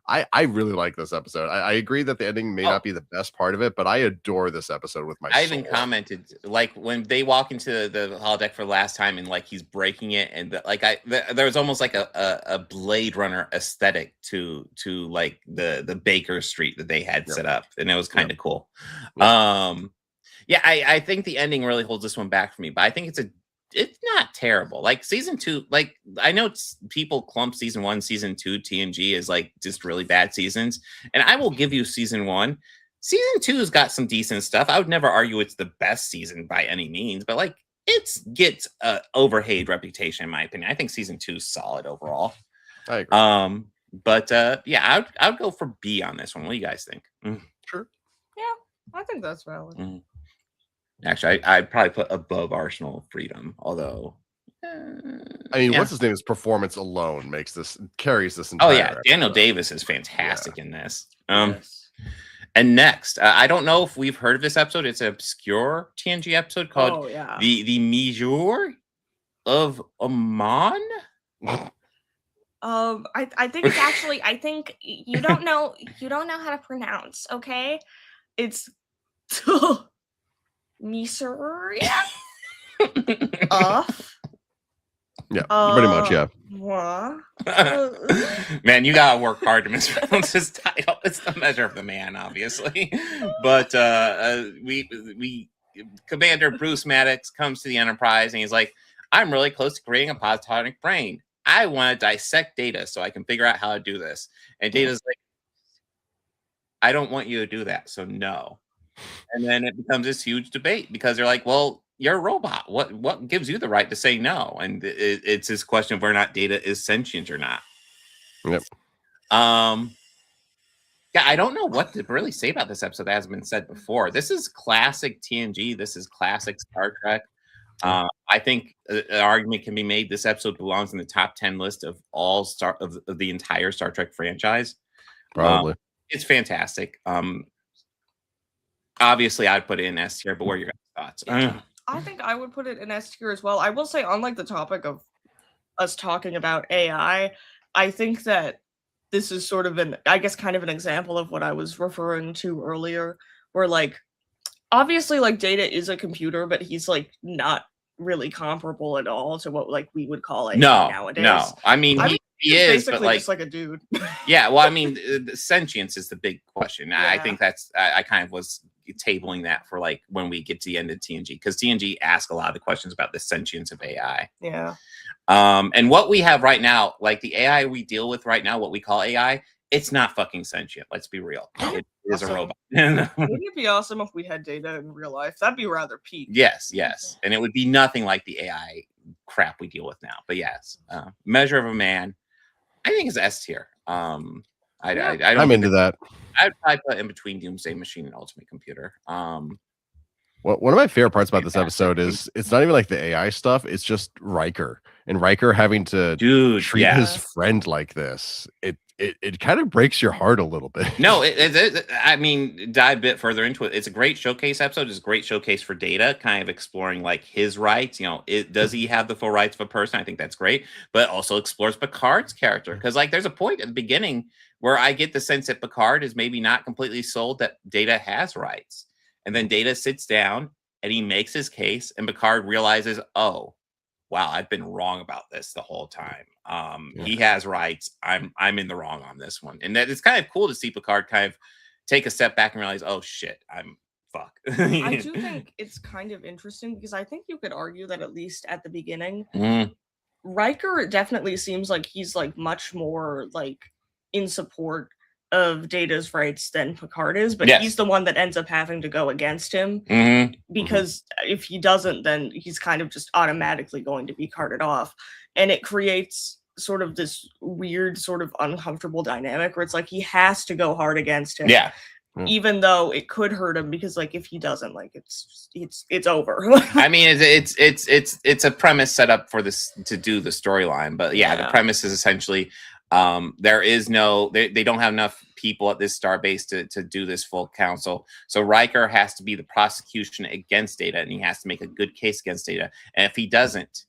I really like this episode. I agree that the ending may not be the best part of it, but I adore this episode with my soul. I even commented like when they walk into the holodeck for the last time and like he's breaking it and there was almost like a Blade Runner aesthetic to like the Baker Street that they had set up, and it was kind of cool. I think the ending really holds this one back for me, but I think it's not terrible. Like season 2, like I know people clump season 1, season 2 TNG is like just really bad seasons, and I will give you season 1. Season 2 has got some decent stuff. I would never argue it's the best season by any means, but like it gets a overhated reputation in my opinion. I think season 2 is solid overall. I agree. But I would go for B on this one. What do you guys think? Sure. Yeah, I think that's valid. Actually, I'd probably put above Arsenal of Freedom, although I mean, what's his name? His performance alone carries this entire episode. Daniel Davis is fantastic in this. And next, I don't know if we've heard of this episode. It's an obscure TNG episode called the Measure of Oman. I think it's actually I think you don't know how to pronounce, okay? It's Missouri. Pretty much, yeah. Man, you gotta work hard to mispronounce his title. It's the Measure of the Man, obviously. But we Commander Bruce Maddox comes to the Enterprise and he's like, I'm really close to creating a positonic brain. I want to dissect Data so I can figure out how to do this. And Data's like, I don't want you to do that, so no. And then it becomes this huge debate because they're like, well, you're a robot. What gives you the right to say no? And it's this question of whether or not Data is sentient or not. Yep. I don't know what to really say about this episode that hasn't been said before. This is classic TNG. This is classic Star Trek. I think an argument can be made this episode belongs in the top 10 list of all of the entire Star Trek franchise. Probably. It's fantastic. Obviously, I'd put it in S tier, but what are your guys' thoughts? I think I would put it in S tier as well. I will say, on like the topic of us talking about AI, I think that this is sort of kind of an example of what I was referring to earlier, where like obviously like Data is a computer, but he's like not really comparable at all to what like we would call AI nowadays. No, I mean he is basically but like just like a dude. Yeah, well, I mean, the sentience is the big question. I think that's I kind of was tabling that for like when we get to the end of TNG, because TNG asks a lot of the questions about the sentience of AI. Yeah. And what we have right now, like the AI we deal with right now, what we call AI, it's not fucking sentient. Let's be real. It is a robot. Wouldn't it be awesome if we had Data in real life? That'd be rather peak. Yes. And it would be nothing like the AI crap we deal with now. But yes, Measure of a Man, I think it's S tier. I'm into that. I'd probably put in between Doomsday Machine and Ultimate Computer. Well, one of my favorite parts about this episode is it's not even like the AI stuff. It's just Riker and Riker having to treat his friend like this. It kind of breaks your heart a little bit. No, I mean, dive a bit further into it. It's a great showcase episode. It's a great showcase for Data, kind of exploring like his rights. You know, does he have the full rights of a person? I think that's great, but it also explores Picard's character, because like there's a point at the beginning where I get the sense that Picard is maybe not completely sold that Data has rights, and then Data sits down and he makes his case, and Picard realizes, oh, wow, I've been wrong about this the whole time. He has rights. I'm in the wrong on this one. And that it's kind of cool to see Picard kind of take a step back and realize, oh shit, I'm fuck. I do think it's kind of interesting because I think you could argue that at least at the beginning, Riker definitely seems like he's like much more like in support of Data's rights than Picard is, but he's the one that ends up having to go against him because if he doesn't, then he's kind of just automatically going to be carted off, and it creates sort of this weird, sort of uncomfortable dynamic where it's like he has to go hard against him. Yeah. Even though it could hurt him, because like if he doesn't, like it's over. I mean, it's a premise set up for this to do the storyline, but yeah, the premise is essentially there is no they don't have enough people at this starbase to do this full council. So Riker has to be the prosecution against Data, and he has to make a good case against Data. And if he doesn't,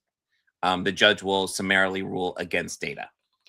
the judge will summarily rule against Data.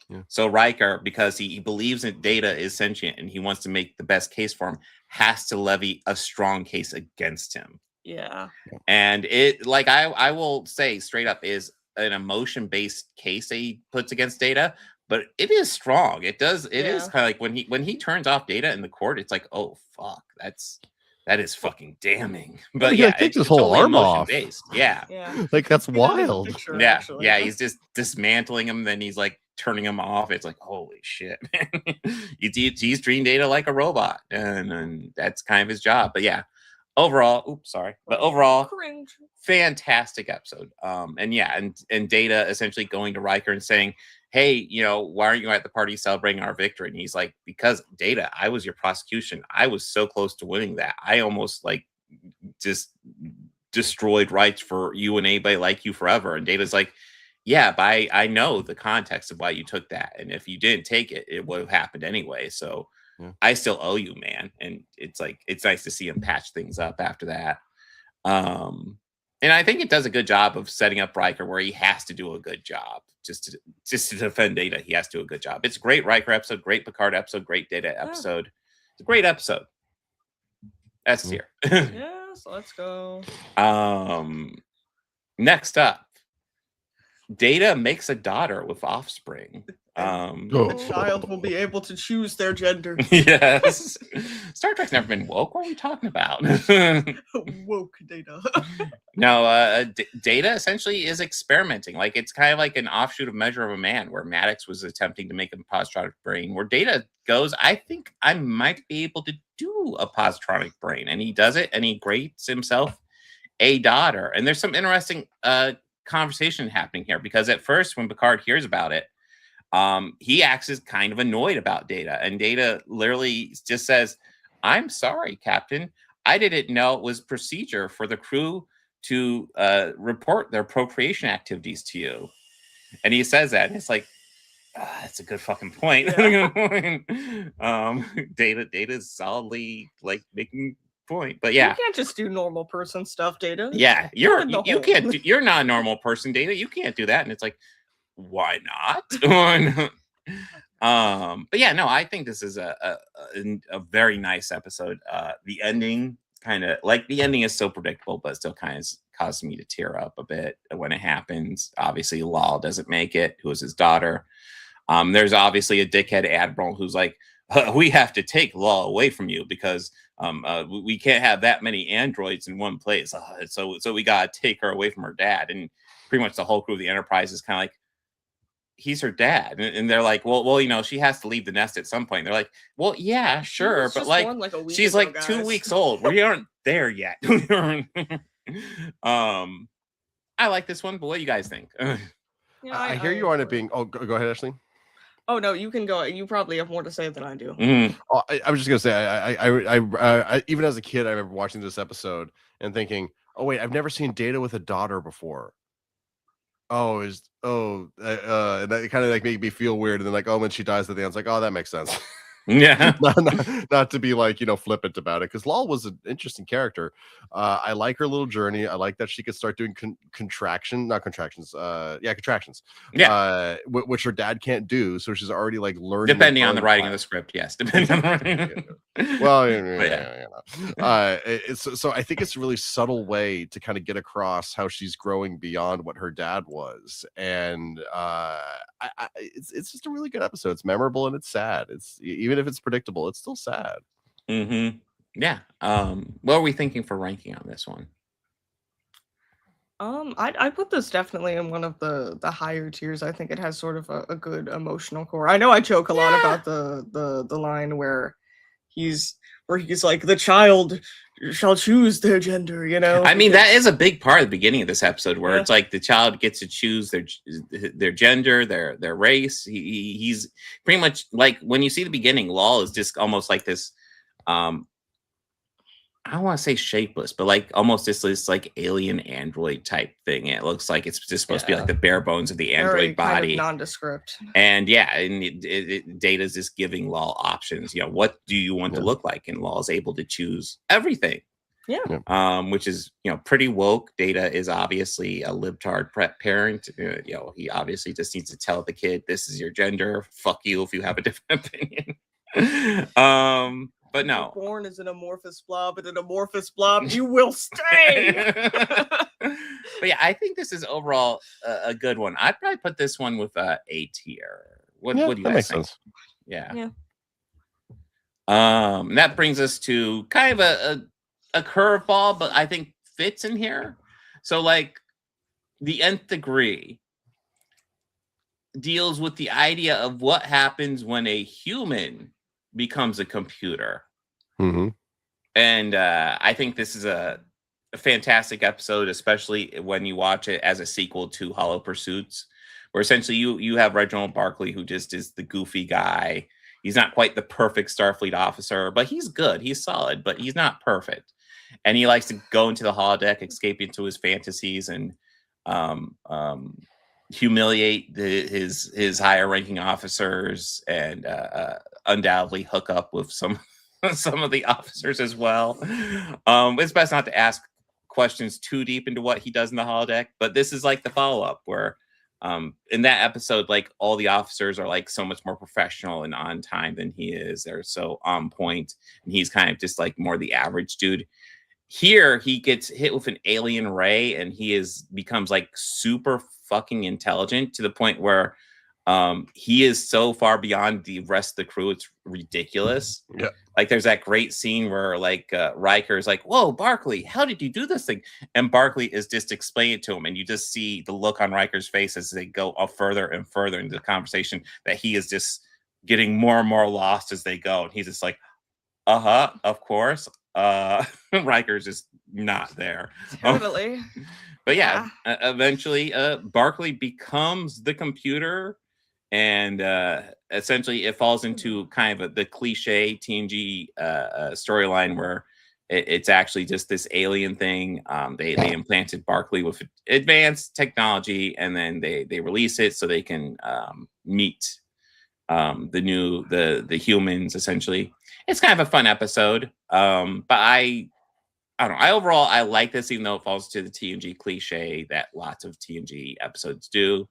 Yeah. So Riker, because he believes that Data is sentient and he wants to make the best case for him, has to levy a strong case against him. Yeah. And it, like I will say straight up, is an emotion-based case that he puts against Data, but it is strong. It is kind of like when he turns off Data in the court, it's like, oh fuck, that is fucking damning. But yeah, takes his whole arm off. Yeah. Like that's wild. Yeah, he's just dismantling him, then he's like turning him off. It's like, holy shit, man. He's treating Data like a robot, and that's kind of his job. But yeah, overall, cringe. Fantastic episode. And Data essentially going to Riker and saying, hey, why aren't you at the party celebrating our victory? And he's like, because Data, I was your prosecution. I was so close to winning that. I almost like just destroyed rights for you and anybody like you forever. And Data's like, yeah, but I know the context of why you took that. And if you didn't take it, it would have happened anyway. So I still owe you, man. And it's like, it's nice to see him patch things up after that. And I think it does a good job of setting up Riker where he has to do a good job just to defend Data. He has to do a good job. It's a great Riker episode, great Picard episode, great Data episode. It's a great episode. That's here. Yes, let's go. Next up, Data makes a daughter with offspring. The child will be able to choose their gender. Yes. Star Trek's never been woke. What are we talking about? Woke Data. No, Data essentially is experimenting. Like it's kind of like an offshoot of Measure of a Man, where Maddox was attempting to make a positronic brain. Where Data goes, I think I might be able to do a positronic brain, and he does it, and he creates himself a daughter. And there's some interesting conversation happening here, because at first when Picard hears about it, he acts as kind of annoyed about Data, and Data literally just says, I'm sorry, Captain. I didn't know it was procedure for the crew to report their procreation activities to you. And he says that, and it's like, that's a good fucking point. Yeah. Data's solidly like making point, but yeah, you can't just do normal person stuff, Data. Yeah, you can't do, you're not a normal person, Data. You can't do that. And it's like, why not? But yeah, no, I think this is a very nice episode. The ending the ending is so predictable, but still kind of caused me to tear up a bit when it happens. Obviously, Lal doesn't make it, who is his daughter. There's obviously a dickhead admiral who's like, we have to take Lal away from you because we can't have that many androids in one place. So we gotta take her away from her dad. And pretty much the whole crew of the Enterprise is kind of like, he's her dad. And they're like, well, she has to leave the nest at some point. They're like, well, yeah, sure, but like she's like guys. 2 weeks old. We aren't there yet. I like this one, but what do you guys think? I hear you on it being. Oh, go ahead, Ashley. Oh no, you can go. You probably have more to say than I do. Oh, I was just gonna say, I even as a kid, I remember watching this episode and thinking, oh wait, I've never seen Data with a daughter before. And that kind of like made me feel weird. And then like, oh, when she dies at the end, it's like, oh, that makes sense. Yeah. not to be like, flippant about it, because Lal was an interesting character. I like her little journey. I like that she could start doing contractions. Yeah. Which her dad can't do, so she's already like learning. Depending on the writing of the script, yes. Depending on the writing. Well, so I think it's a really subtle way to kind of get across how she's growing beyond what her dad was, and it's just a really good episode. It's memorable and it's sad. It's even if it's predictable, it's still sad. Yeah. What are we thinking for ranking on this one? I put this definitely in one of the higher tiers. I think it has sort of a good emotional core. I know I joke a lot about the line where he's like, the child shall choose their gender, you know. I mean, that is a big part of the beginning of this episode, where Yeah. it's like the child gets to choose their gender, their race. He's pretty much like, when you see the beginning, Law is just almost like this. I don't want to say shapeless, but like almost this like alien android type thing. It looks like it's just supposed to be like the bare bones of the android Very body. kind of nondescript. And yeah, and Data's just giving Law options. You know, what do you want to look like? And Law is able to choose everything. Yeah. Which is, you know, pretty woke. Data is obviously a libtard parent. You know, he obviously just needs to tell the kid, this is your gender. Fuck you if you have a different opinion. But no. You're born as an amorphous blob, and an amorphous blob you will stay. But yeah, I think this is overall a good one. I'd probably put this one with A tier. What do you guys think? Sense. Yeah. That brings us to kind of a curveball, but I think fits in here. So like, the Nth Degree deals with the idea of what happens when a human becomes a computer. And I think this is a fantastic episode, especially when you watch it as a sequel to Hollow Pursuits, where essentially you have Reginald Barkley, who just is the goofy guy. He's not quite the perfect Starfleet officer, but he's good. He's solid, but he's not perfect. And he likes to go into the holodeck, escape into his fantasies, and humiliate his higher ranking officers, and undoubtedly hook up with some of the officers as well. It's best not to ask questions too deep into what he does in the holodeck, but this is like the follow-up where in that episode, like, all the officers are like so much more professional and on time than he is. They're so on point, and he's kind of just like more the average dude. Here he gets hit with an alien ray, and he becomes like super fucking intelligent, to the point where he is so far beyond the rest of the crew, it's ridiculous. Yeah. Like, there's that great scene where like Riker is like, "Whoa, Barkley, how did you do this thing?" And Barkley is just explaining it to him, and you just see the look on Riker's face as they go further and further into the conversation, that he is just getting more and more lost as they go, and he's just like, of course. Riker's just not there. Totally. But yeah, eventually Barkley becomes the computer, and essentially it falls into kind of the cliche TNG storyline where it's actually just this alien thing. They implanted Barkley with advanced technology, and then they release it so they can meet the humans, essentially. It's kind of a fun episode. But I don't know. I like this, even though it falls to the TNG cliche that lots of TNG episodes do.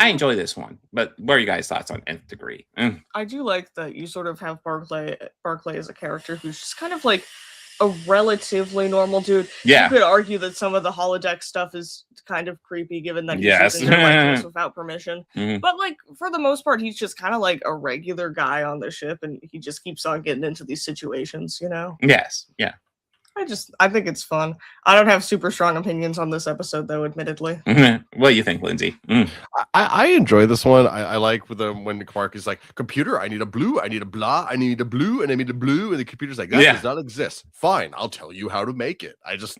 I enjoy this one. But what are you guys' thoughts on Nth Degree? I do like that you sort of have Barclay as a character who's just kind of like a relatively normal dude. Yeah. You could argue that some of the holodeck stuff is kind of creepy, given that he's using their likeness without permission. But like, for the most part, he's just kind of like a regular guy on the ship, and he just keeps on getting into these situations, you know? Yes. Yeah. I think it's fun. I don't have super strong opinions on this episode, though, admittedly. What do you think, Lindsay? I enjoy this one. I like when Quark is like, "Computer, I need a blue, I need a blah, I need a blue, and I need a blue," and the computer's like, "That does not exist." "Fine, I'll tell you how to make it." It's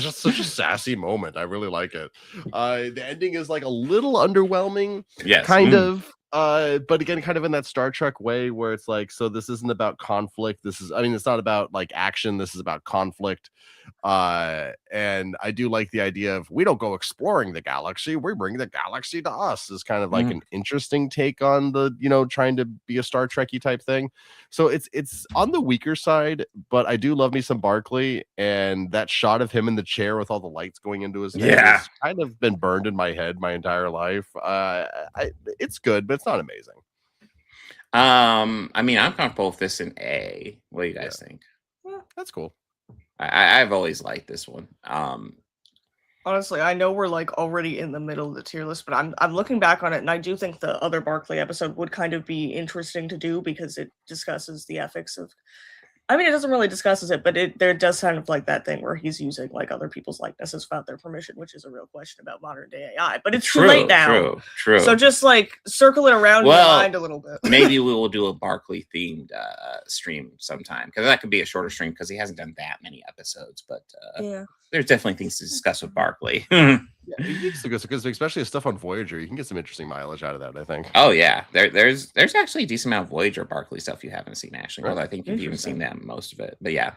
just such a sassy moment. I really like it. The ending is like a little underwhelming. Yes. Kind of. But again, kind of in that Star Trek way, where it's like, so this isn't about conflict. It's not about like action. This is about conflict. And I do like the idea of, we don't go exploring the galaxy, we bring the galaxy to us, is kind of like an interesting take on the, trying to be a Star Trekky type thing. So it's on the weaker side, but I do love me some Barkley, and that shot of him in the chair with all the lights going into his head has kind of been burned in my head my entire life. It's good, but it's not amazing. I mean, I'm comfortable with this in A. What do you guys think? Yeah, that's cool. I've always liked this one. Honestly, I know we're like already in the middle of the tier list, but I'm looking back on it, and I do think the other Barclay episode would kind of be interesting to do because it discusses the ethics of. I mean, it doesn't really discusses it, but there does kind of like that thing where he's using like other people's likenesses without their permission, which is a real question about modern day AI. But it's too late now. True. So just like circle it around your mind a little bit. Maybe we will do a Barclay themed stream sometime, because that could be a shorter stream because he hasn't done that many episodes. But yeah, there's definitely things to discuss with Barclay. Yeah, because especially stuff on Voyager, you can get some interesting mileage out of that, I think. Oh yeah, there's actually a decent amount of Voyager Barclay stuff you haven't seen actually. Although I think you've even seen that most of it. But yeah,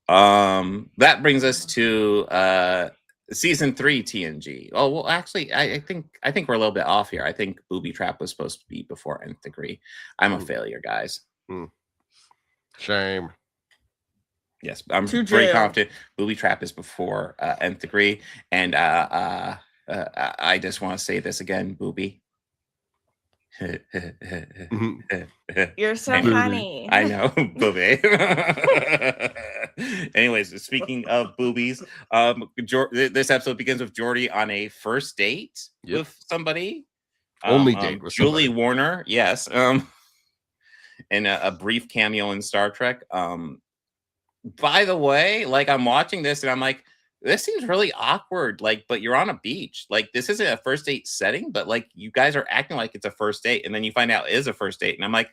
that brings us to season 3 TNG. Oh well, actually, I think we're a little bit off here. I think Booby Trap was supposed to be before Nth Degree. I'm a failure, guys. Shame. Yes, I'm very confident Booby Trap is before Nth Degree, and I just want to say this again, Booby. You're so funny. I know, Booby. Anyways, speaking of boobies, this episode begins with Geordi on a first date with somebody. Only date with Julie Warner, yes. And a brief cameo in Star Trek. By the way, like I'm watching this and I'm like, this seems really awkward. Like, but you're on a beach. Like, this isn't a first date setting, but like you guys are acting like it's a first date, and then you find out it is a first date, and I'm like,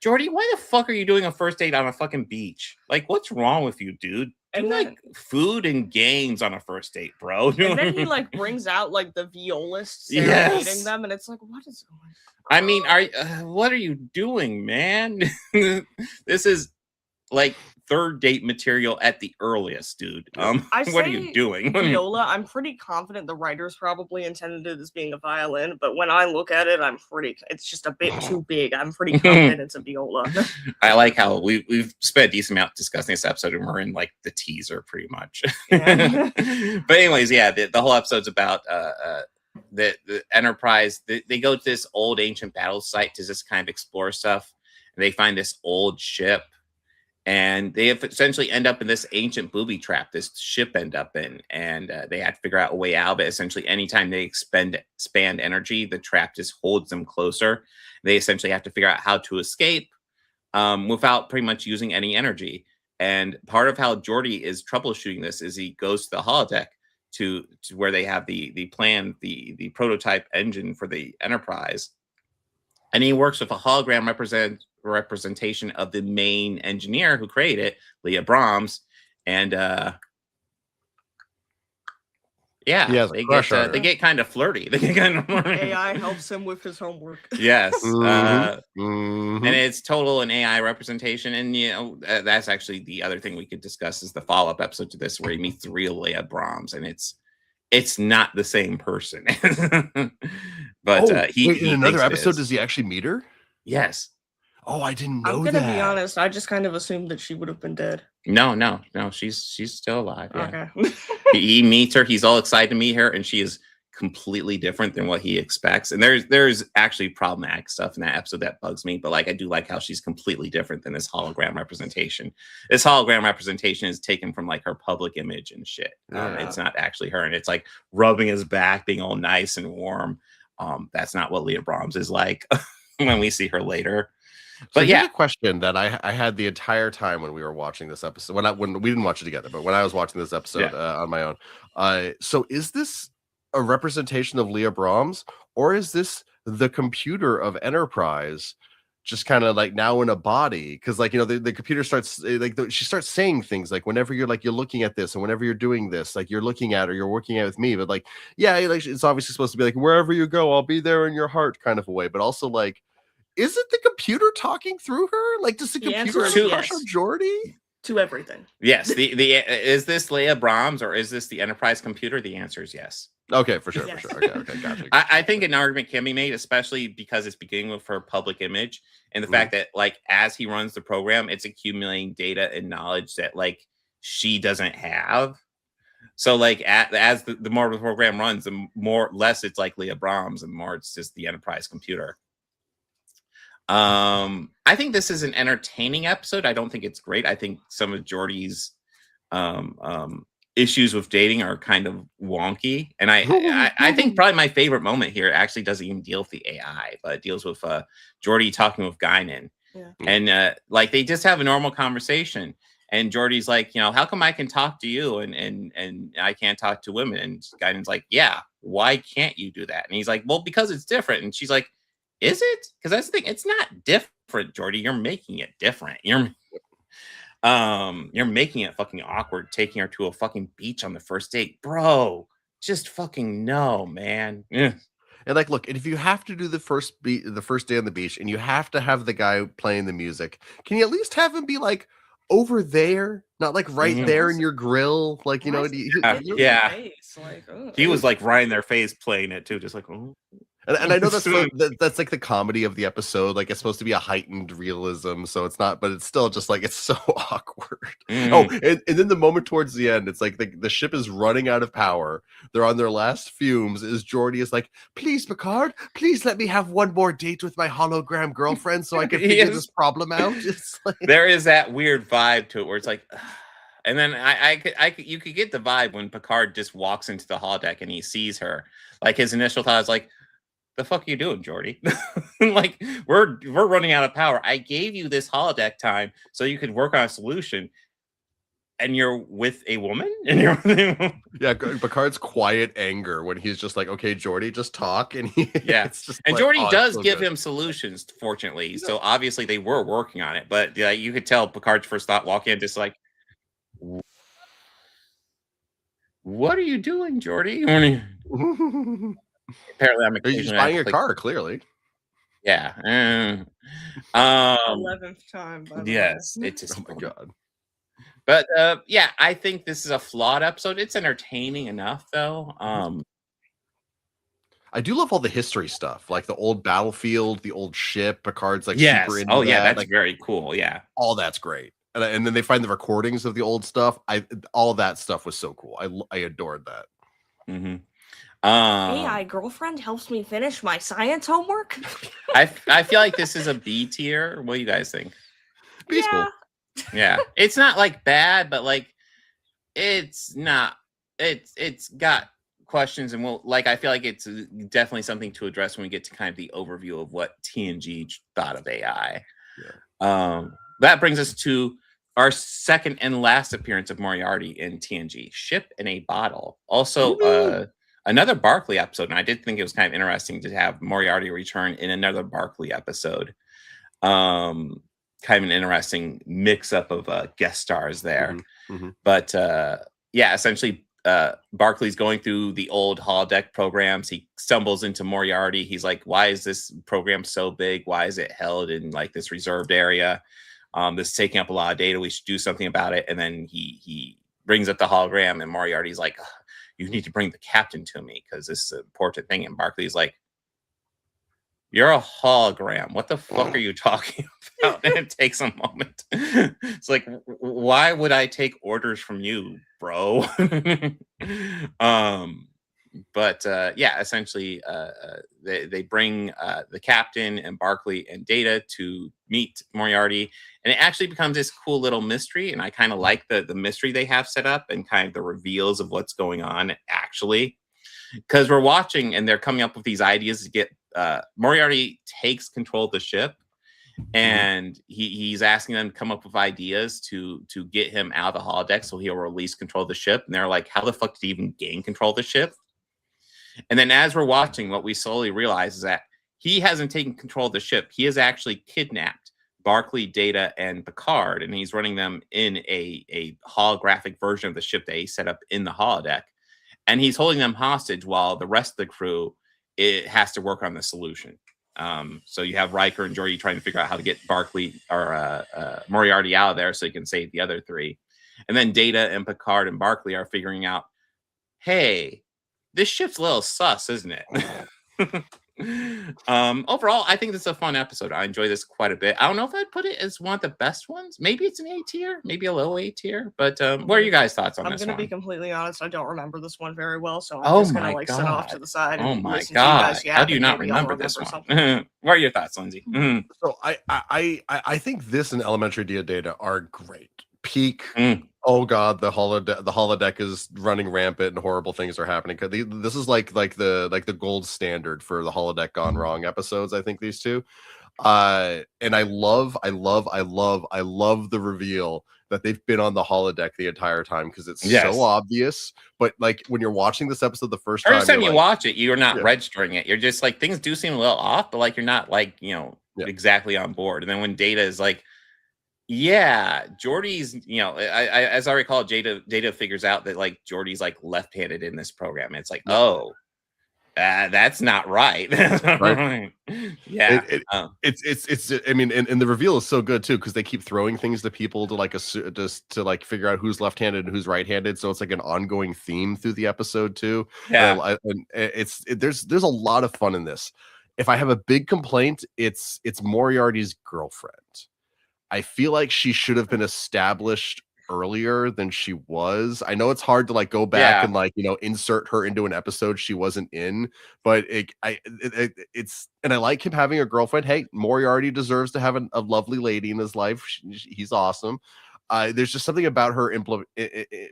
Geordi, why the fuck are you doing a first date on a fucking beach? Like, what's wrong with you, dude? Do like food and games on a first date, bro. And then he like brings out like the violists serenading them, and it's like, what is going on? I mean, what are you doing, man? This is like third date material at the earliest, dude. What are you doing? Viola, I'm pretty confident the writers probably intended it as being a violin, but when I look at it, it's just a bit too big. I'm pretty confident it's a viola. I like how we've spent a decent amount discussing this episode, and we're in like the teaser pretty much. Yeah. But anyways, yeah, the whole episode's about the Enterprise. They go to this old ancient battle site to just kind of explore stuff, and they find this old ship. And they essentially end up in this ancient booby trap this ship end up in. And they have to figure out a way out. But essentially, anytime they expend energy, the trap just holds them closer. They essentially have to figure out how to escape without pretty much using any energy. And part of how Geordi is troubleshooting this is he goes to the holodeck to where they have the plan, the prototype engine for the Enterprise. And he works with a hologram representation of the main engineer who created it, Leah Brahms, and they get kind of flirty. They get kind of AI helps him with his homework. Yes, and it's total an AI representation, and you know that's actually the other thing we could discuss is the follow-up episode to this where he meets the real Leah Brahms, and it's not the same person. But in another episode, does he actually meet her? Yes. Oh, I didn't know that. I'm gonna be honest. I just kind of assumed that she would have been dead. No. She's still alive. Yeah. Okay. he meets her. He's all excited to meet her, and she is completely different than what he expects. And there's actually problematic stuff in that episode that bugs me. But like I do like how she's completely different than this hologram representation. This hologram representation is taken from like her public image and shit. It's not actually her, and it's like rubbing his back, being all nice and warm. That's not what Leah Brahms is like when we see her later. But here's a question that I had the entire time when we were watching this episode. When we didn't watch it together, but when I was watching this episode on my own. So is this a representation of Leah Brahms, or is this the computer of Enterprise just kind of like now in a body? Because like, you know, the computer starts she starts saying things like whenever you're looking at this and whenever you're doing this, like you're looking at or you're working out with me. But like, yeah, like it's obviously supposed to be like wherever you go, I'll be there in your heart kind of a way. But also like, is it the computer talking through her? Like, does the computer crush on Geordi? To everything. Yes. Is this Leah Brahms or is this the Enterprise computer? The answer is yes. Okay, for sure. Okay, gotcha. I think an argument can be made, especially because it's beginning with her public image and the fact that, like, as he runs the program, it's accumulating data and knowledge that, like, she doesn't have. So, like, as the more the program runs, the less it's like Leah Brahms, and more it's just the Enterprise computer. I think this is an entertaining episode. I don't think it's great. I think some of Geordi's issues with dating are kind of wonky, and I think probably my favorite moment here actually doesn't even deal with the AI, but it deals with Geordi talking with Guinan, and like they just have a normal conversation, and Geordi's like, how come I can talk to you and I can't talk to women? And Guinan's like, yeah, why can't you do that? And he's like, well, because it's different. And she's like, is it? Because that's the thing, it's not different, Geordi. You're making it different. You're making it fucking awkward taking her to a fucking beach on the first date, bro. Just fucking no, man. Yeah. And like, look, if you have to do the first day on the beach, and you have to have the guy playing the music, can you at least have him be like over there, not like right there in your grill, like yeah. Like, he was like right in their face playing it too, just like, oh. And I know that's like the comedy of the episode. Like, it's supposed to be a heightened realism, so it's not, but it's still just like, it's so awkward. Oh, and then the moment towards the end, it's like the ship is running out of power. They're on their last fumes. As Geordi is like, please, Picard, please let me have one more date with my hologram girlfriend so I can figure this problem out. It's like... There is that weird vibe to it where it's like, and then you could get the vibe when Picard just walks into the holodeck and he sees her. Like, his initial thought is like, the fuck are you doing, Geordi? Like, we're running out of power. I gave you this holodeck time so you could work on a solution, and you're with a woman? And you're yeah, Picard's quiet anger when he's just like, okay, Geordi, just talk. And it's just and like, Geordi does give him solutions, fortunately. Yeah. So obviously they were working on it, but you could tell Picard's first thought walking in, just like, what are you doing, Geordi? Apparently, I'm just buying your car. Clearly, yeah. 11th time. Yes, it's just, oh my god. But yeah, I think this is a flawed episode. It's entertaining enough, though. I do love all the history stuff, like the old battlefield, the old ship. Picard's like super into yeah, that's like, very cool. Yeah, all that's great. And then they find the recordings of the old stuff. All that stuff was so cool. I adored that. Mm-hmm. AI girlfriend helps me finish my science homework. I feel like this is a B tier. What do you guys think? B's cool. Yeah, it's not like bad, but like it's not. It's got questions, and I feel like it's definitely something to address when we get to kind of the overview of what TNG thought of AI. Yeah. That brings us to our second and last appearance of Moriarty in TNG, Ship in a Bottle. Also, another Barclay episode, and I did think it was kind of interesting to have Moriarty return in another Barclay episode. Kind of an interesting mix-up of guest stars there. Mm-hmm. But yeah, essentially, Barclay's going through the old holodeck programs. He stumbles into Moriarty. He's like, why is this program so big? Why is it held in like this reserved area? This is taking up a lot of data. We should do something about it. And then he brings up the hologram, and Moriarty's like, you need to bring the captain to me because this is an important thing. And Barclay's like, you're a hologram. What the fuck are you talking about? And it takes a moment. It's like, why would I take orders from you, bro? But yeah, essentially, they bring the captain and Barclay and Data to meet Moriarty, and it actually becomes this cool little mystery. And I kind of like the mystery they have set up and kind of the reveals of what's going on actually, because we're watching and they're coming up with these ideas to get Moriarty takes control of the ship, and he's asking them to come up with ideas to get him out of the holodeck so he'll release control of the ship. And they're like, how the fuck did he even gain control of the ship? And then as we're watching, what we slowly realize is that he hasn't taken control of the ship. He has actually kidnapped Barclay, Data, and Picard, and he's running them in a holographic version of the ship that he set up in the holodeck. And he's holding them hostage while the rest of the crew has to work on the solution. So you have Riker and Geordi trying to figure out how to get Barclay or Moriarty out of there so he can save the other three. And then Data and Picard and Barclay are figuring out, hey, this ship's a little sus, isn't it? Overall, I think this is a fun episode. I enjoy this quite a bit. I don't know if I'd put it as one of the best ones. Maybe it's an A tier, maybe a low A tier. But what are you guys' thoughts on this one? I'm going to be completely honest. I don't remember this one very well, so I'm just going to like sit off to the side. Oh and my listen god! To you guys. How do you not remember this one? What are your thoughts, Lindsay? So I think this and Elementary Data are great. Peak Oh God, the holodeck is running rampant and horrible things are happening. This is like the gold standard for the holodeck gone wrong episodes. I think these two, and I love the reveal that they've been on the holodeck the entire time because it's so obvious. But like when you're watching this episode the first time you watch it, you're not Yeah. registering it. You're just like things do seem a little off, but like you're not like exactly on board. And then when Data is like, yeah, Geordi's, as I recall, Data figures out that like Geordi's like left-handed in this program. It's like, oh, that's not right. Right. Yeah. It's I mean, and the reveal is so good too because they keep throwing things to people to like just to like figure out who's left-handed and who's right-handed. So it's like an ongoing theme through the episode too. Yeah. And there's a lot of fun in this. If I have a big complaint, it's Moriarty's girlfriend. I feel like she should have been established earlier than she was. I know it's hard to like go back and like insert her into an episode she wasn't in, but it's and I like him having a girlfriend. Hey, Moriarty deserves to have a lovely lady in his life. He's awesome. There's just something about her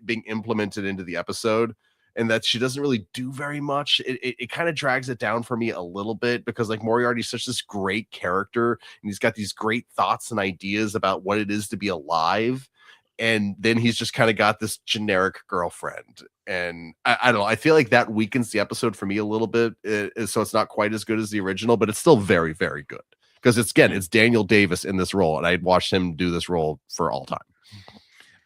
being implemented into the episode. And that she doesn't really do very much. It kind of drags it down for me a little bit because like Moriarty's such this great character and he's got these great thoughts and ideas about what it is to be alive. And then he's just kind of got this generic girlfriend. And I don't know. I feel like that weakens the episode for me a little bit. So it's not quite as good as the original, but it's still very, very good. Because it's Daniel Davis in this role. And I'd watched him do this role for all time.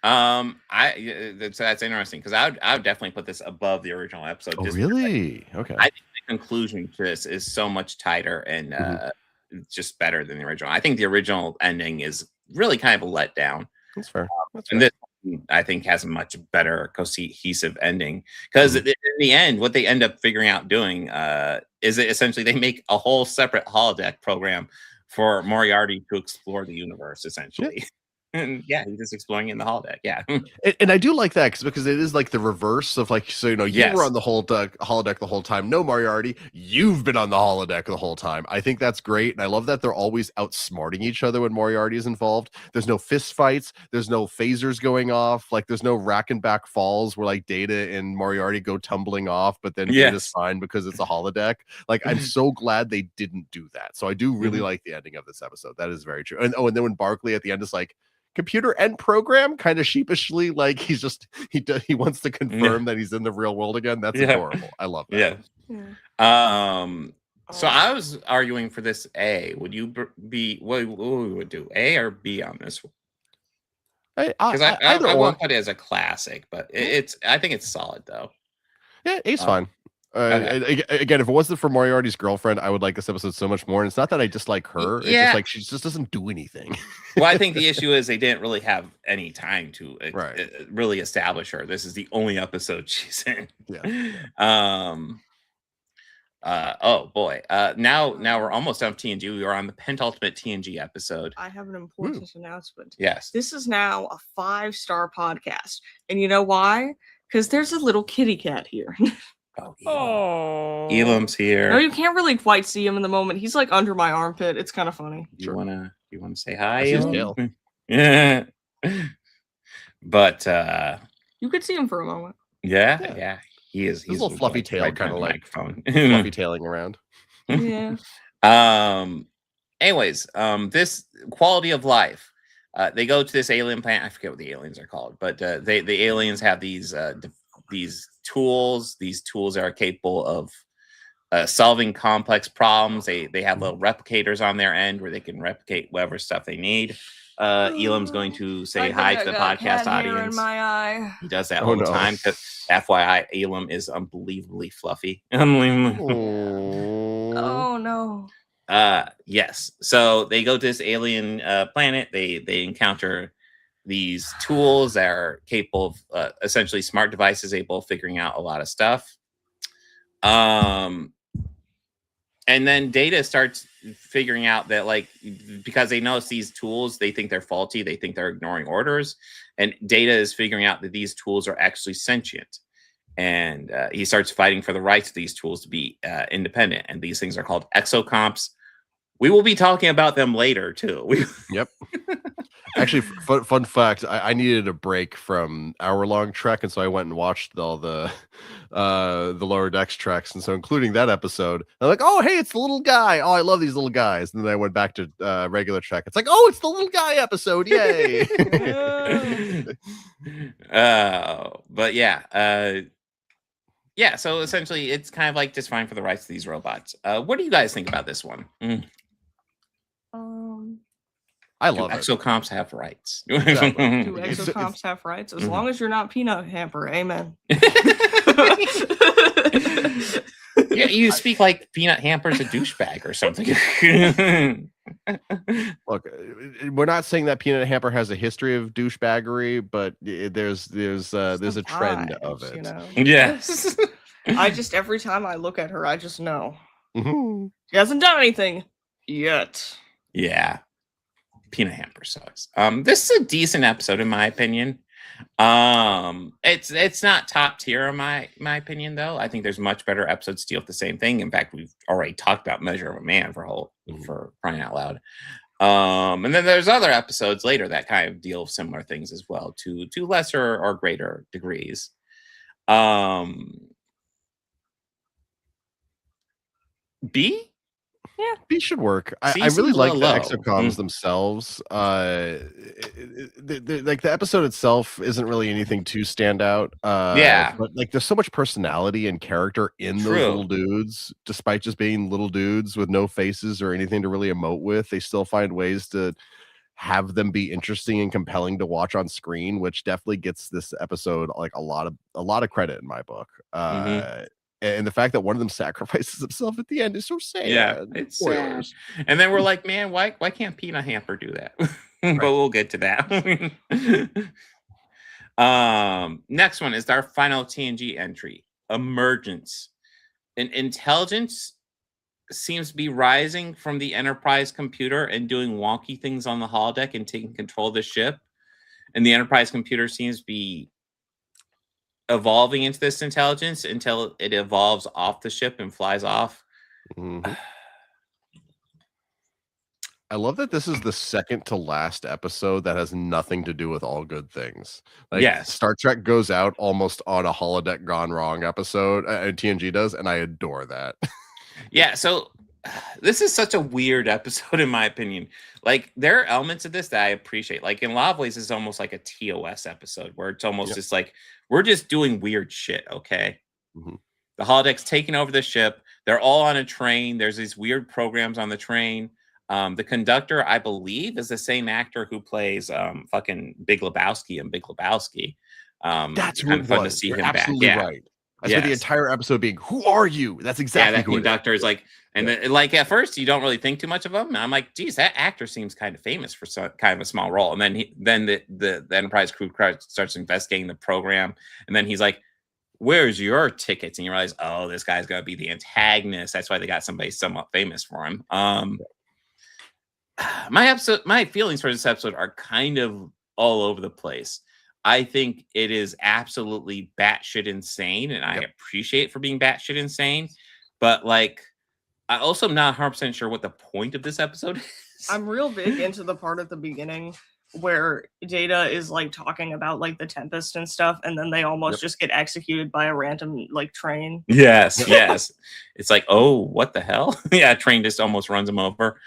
That's interesting because I would definitely put this above the original episode. Oh, really? Okay. I think the conclusion to this is so much tighter and just better than the original. I think the original ending is really kind of a letdown. That's fair. And this, I think, has a much better cohesive ending because in the end, what they end up figuring out doing is essentially they make a whole separate holodeck program for Moriarty to explore the universe, essentially. And yeah, he's just exploring in the holodeck. Yeah. And I do like that because it is like the reverse of like, so, you were on the holodeck the whole time. No, Moriarty, you've been on the holodeck the whole time. I think that's great. And I love that they're always outsmarting each other when Moriarty is involved. There's no fist fights. There's no phasers going off. Like there's no rack and back falls where like Data and Moriarty go tumbling off, but then Data's fine because it's a holodeck. Like I'm so glad they didn't do that. So I do really like the ending of this episode. That is very true. And then when Barkley at the end is like, computer and program, kind of sheepishly, like he wants to confirm that he's in the real world again. That's adorable. I love that. So I was arguing for this A. Would you be what we would do, A or B on this one? Because I won't put it as a classic, but I think it's solid though. Yeah, A's fine. Again, if it wasn't for Moriarty's girlfriend, I would like this episode so much more. And it's not that I dislike her; it's just like she just doesn't do anything. Well, I think the issue is they didn't really have any time to really establish her. This is the only episode she's in. Oh boy. Now we're almost done with TNG. We are on the penultimate TNG episode. I have an important announcement. Yes. This is now a 5-star podcast, and you know why? Because there's a little kitty cat here. Oh, Elam's here. No, you can't really quite see him in the moment. He's like under my armpit. It's kind of funny. You wanna say hi? Elam? Yeah. But you could see him for a moment. Yeah. He is. He's a little fluffy tail, right kind of like fluffy tailing around. Yeah. Anyways, this quality of life. They go to this alien planet. I forget what the aliens are called, but the aliens have these tools. These tools are capable of solving complex problems. They have little replicators on their end where they can replicate whatever stuff they need. Elam's going to say hi to the podcast audience. In my eye. He does that all the time. FYI, Elam is unbelievably fluffy. Unbelievably. Oh no. Yes. So they go to this alien planet. They encounter these tools that are capable of essentially smart devices able of figuring out a lot of stuff. And then Data starts figuring out that, like, because they notice these tools, they think they're faulty. They think they're ignoring orders. And Data is figuring out that these tools are actually sentient. And he starts fighting for the rights of these tools to be independent. And these things are called exocomps. We will be talking about them later too. Yep. Actually, fun fact: I needed a break from hour-long Trek, and so I went and watched all the Lower Decks treks, and so including that episode. I'm like, oh hey, it's the little guy. Oh, I love these little guys. And then I went back to regular Trek. It's like, oh, it's the little guy episode. Yay! But yeah, yeah. So essentially, it's kind of like just fine for the rights of these robots. What do you guys think about this one? I love it. Exocomps have rights. Exactly. Do exocomps have rights? As long as you're not Peanut Hamper, amen. Yeah, you speak like Peanut Hamper's a douchebag or something. Look, we're not saying that Peanut Hamper has a history of douchebaggery, but there's a trend of it. You know? Yes. I just every time I look at her, I just know Mm-hmm. she hasn't done anything yet. Yeah. Peanut Hamper sucks. This is a decent episode in my opinion. It's not top tier in my opinion though. I think there's much better episodes to deal with the same thing. In fact, we've already talked about Measure of a Man for crying out loud. And then there's other episodes later that kind of deal with similar things as well to lesser or greater degrees. B? Yeah, B should work. I C really seems a like the little low. exocomms themselves. Like the episode itself isn't really anything to stand out. Yeah. But like there's so much personality and character in those True. little dudes, despite just being little dudes with no faces or anything to really emote with. They still find ways to have them be interesting and compelling to watch on screen, which definitely gets this episode like a lot of credit in my book. And the fact that one of them sacrifices himself at the end is so sad. Yeah, it's sad. And then we're like, man, why can't Peanut Hamper do that? But we'll get to that. Next one is our final TNG entry, Emergence. Intelligence seems to be rising from the Enterprise computer and doing wonky things on the holodeck and taking control of the ship. And the Enterprise computer seems to be evolving into this intelligence until it evolves off the ship and flies off. Mm-hmm. I love that this is the second to last episode that has nothing to do with All Good Things. Like, yes, Star Trek goes out almost on a holodeck gone wrong episode, and TNG does, and I adore that. Yeah, so this is such a weird episode in my opinion. Like there are elements of this that I appreciate. Like in a lot of ways, it's almost like a TOS episode where it's almost just like we're just doing weird shit. Okay, the holodeck's taking over the ship. They're all on a train. There's these weird programs on the train. The conductor, I believe, is the same actor who plays fucking Big Lebowski and Big Lebowski. That's kind of fun to see You're him absolutely back. Yeah. right. I spent the entire episode being, "Who are you?" That's exactly that who conductor is like, and then, like at first you don't really think too much of him. And I'm like, geez, that actor seems kind of famous for kind of a small role. And then the Enterprise crew starts investigating the program, and then he's like, "Where's your tickets?" And you realize, oh, this guy's gonna be the antagonist. That's why they got somebody somewhat famous for him. My feelings for this episode are kind of all over the place. I think it is absolutely batshit insane, and I appreciate it for being batshit insane. But like, I also am not 100% sure what the point of this episode is. I'm real big into the part at the beginning where Data is like talking about like the Tempest and stuff, and then they almost just get executed by a random like train. Yes. It's like, oh, what the hell? Yeah, a train just almost runs them over.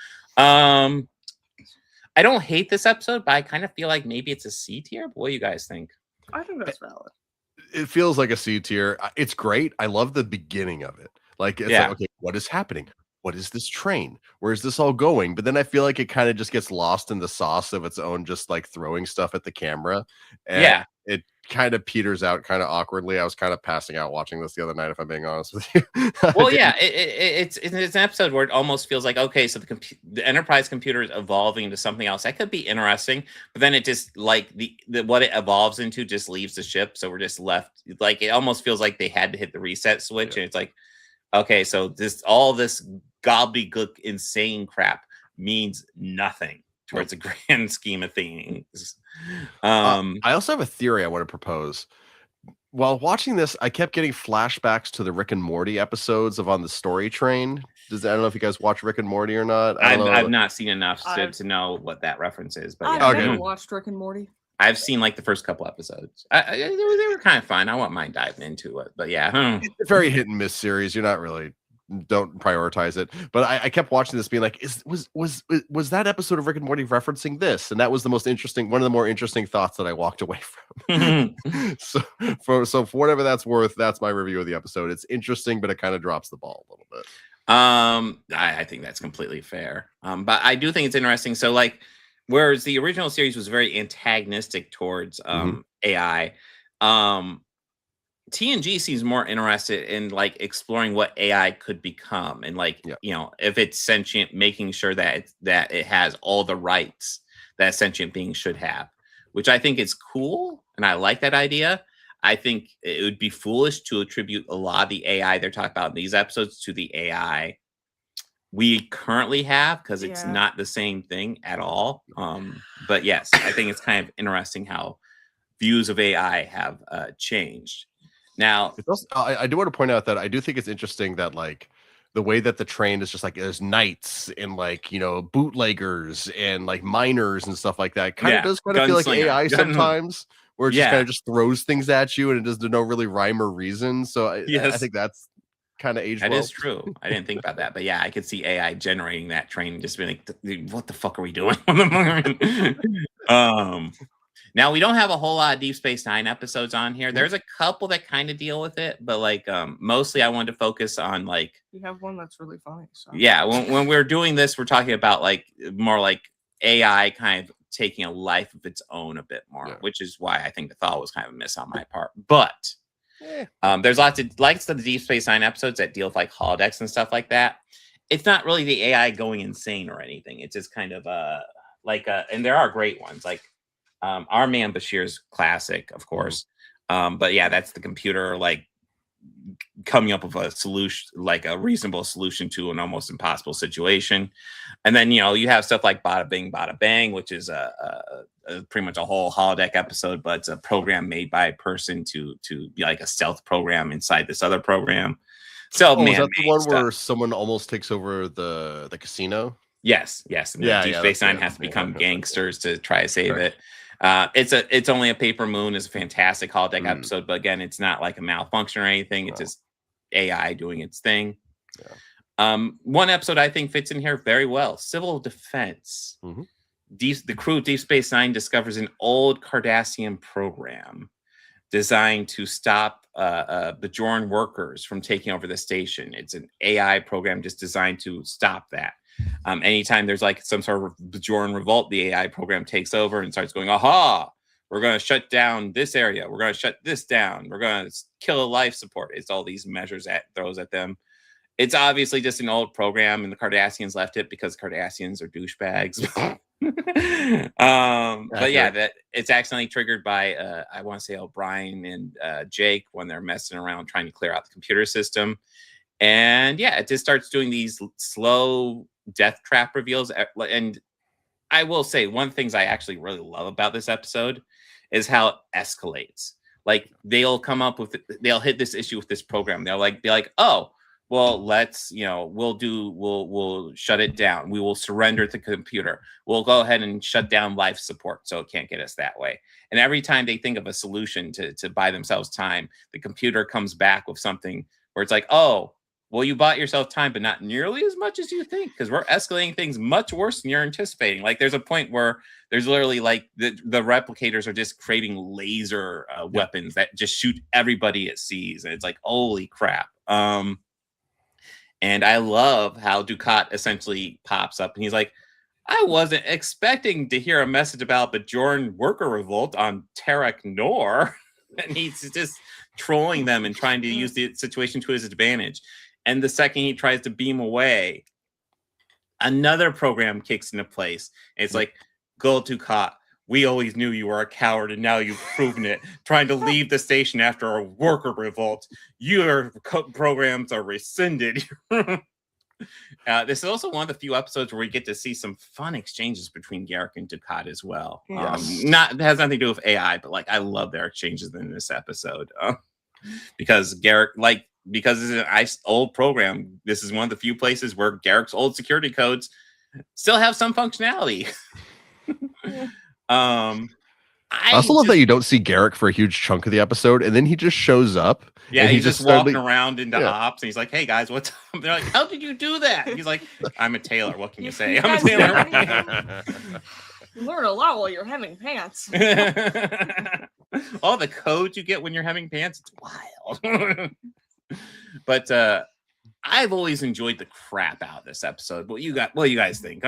I don't hate this episode, but I kind of feel like maybe it's a C tier. What do you guys think? I think that's valid. It feels like a C tier. It's great. I love the beginning of it. Like, it's like, okay, what is happening? What is this train? Where is this all going? But then I feel like it kind of just gets lost in the sauce of its own, just like throwing stuff at the camera. And it kind of peters out kind of awkwardly. I was kind of passing out watching this the other night, if I'm being honest with you. Well, yeah, it's an episode where it almost feels like, okay, so the Enterprise computer is evolving into something else. That could be interesting, but then it just like the what it evolves into just leaves the ship. So we're just left, like it almost feels like they had to hit the reset switch, and it's like, okay, so all this gobbledygook insane crap means nothing towards the grand scheme of things. I also have a theory I want to propose. While watching this, I kept getting flashbacks to the Rick and Morty episodes of On the Story Train. I don't know if you guys watch Rick and Morty or not. I've not seen enough to know what that reference is. But I've never watched Rick and Morty. I've seen like the first couple episodes. They were kind of fun. I won't mind diving into it, but yeah, it's a very hit and miss series. You're not really don't prioritize it. But I kept watching this, being like, was that episode of Rick and Morty referencing this? And that was one of the more interesting thoughts that I walked away from. so for whatever that's worth, that's my review of the episode. It's interesting, but it kind of drops the ball a little bit. I think that's completely fair. But I do think it's interesting. So like, whereas the original series was very antagonistic towards AI, TNG seems more interested in like exploring what AI could become, and like if it's sentient, making sure that it has all the rights that a sentient being should have, which I think is cool, and I like that idea. I think it would be foolish to attribute a lot of the AI they're talking about in these episodes to the AI we currently have, because it's not the same thing at all. But yes, I think it's kind of interesting how views of AI have changed. Now, also, I do want to point out that I do think it's interesting that like the way that the train is just like there's knights and like bootleggers and like miners and stuff like that. Kind of does kind of feel like AI sometimes, where it just kind of just throws things at you and it does no really rhyme or reason. So I think that's kind of aged well. That is true. I didn't think about that, but yeah, I could see AI generating that train and just being like, what the fuck are we doing on the moon? Now we don't have a whole lot of Deep Space Nine episodes on here. There's a couple that kind of deal with it, but like mostly I wanted to focus on like, you have one that's really funny. So. Yeah, when we're doing this, we're talking about like more like AI kind of taking a life of its own a bit more, which is why I think the thought was kind of a miss on my part. But there's lots of the Deep Space Nine episodes that deal with like holodecks and stuff like that. It's not really the AI going insane or anything. It's just kind of and there are great ones like Our Man Bashir's classic, of course. But yeah, that's the computer like coming up with a solution, like a reasonable solution to an almost impossible situation. And then you have stuff like Bada Bing Bada Bang, which is pretty much a whole holodeck episode, but it's a program made by a person to be like a stealth program inside this other program. So is that the one where someone almost takes over the casino? Yes. And Deep Space Nine has to become gangsters to try to save it. It's only a Paper Moon is a fantastic holodeck episode, but again, it's not like a malfunction or anything. It's just AI doing its thing. One episode I think fits in here very well: Civil Defense. The crew of Deep Space Nine discovers an old Cardassian program designed to stop Bajoran workers from taking over the station. It's an AI program just designed to stop that. Anytime there's like some sort of Bajoran revolt, the AI program takes over and starts going, aha, we're going to shut down this area. We're going to shut this down. We're going to kill a life support. It's all these measures that throws at them. It's obviously just an old program, and the Cardassians left it because Cardassians are douchebags. But yeah, that it's accidentally triggered by I want to say O'Brien and Jake when they're messing around trying to clear out the computer system. And yeah, it just starts doing these slow death trap reveals. And I will say one of the things I actually really love about this episode is how it escalates. Like they'll hit this issue with this program. They'll be like, oh, well, let's, we'll shut it down. We will surrender the computer. We'll go ahead and shut down life support so it can't get us that way. And every time they think of a solution to buy themselves time, the computer comes back with something where it's like, oh, well, you bought yourself time, but not nearly as much as you think, because we're escalating things much worse than you're anticipating. Like there's a point where there's literally like the replicators are just creating laser weapons that just shoot everybody it sees. And it's like, holy crap. And I love how Dukat essentially pops up and he's like, I wasn't expecting to hear a message about Bajoran worker revolt on Terek Nor. And he's just trolling them and trying to use the situation to his advantage. And the second he tries to beam away, another program kicks into place. And it's like, go Dukat. We always knew you were a coward, and now you've proven it. Trying to leave the station after a worker revolt. Your programs are rescinded. This is also one of the few episodes where we get to see some fun exchanges between Garrick and Dukat as well. Yes. It has nothing to do with AI, but like I love their exchanges in this episode because Garrick, like because this is an old program, this is one of the few places where Garrick's old security codes still have some functionality. I also love that you don't see Garrick for a huge chunk of the episode, and then he just shows up. Yeah, and he's just walking around into ops, and he's like, "Hey guys, what's up?" They're like, "How did you do that?" He's like, "I'm a tailor. What can you say? I'm a tailor." You learn a lot while you're hemming pants. All the codes you get when you're hemming pants, it's wild. But I've always enjoyed the crap out of this episode. What do you guys think?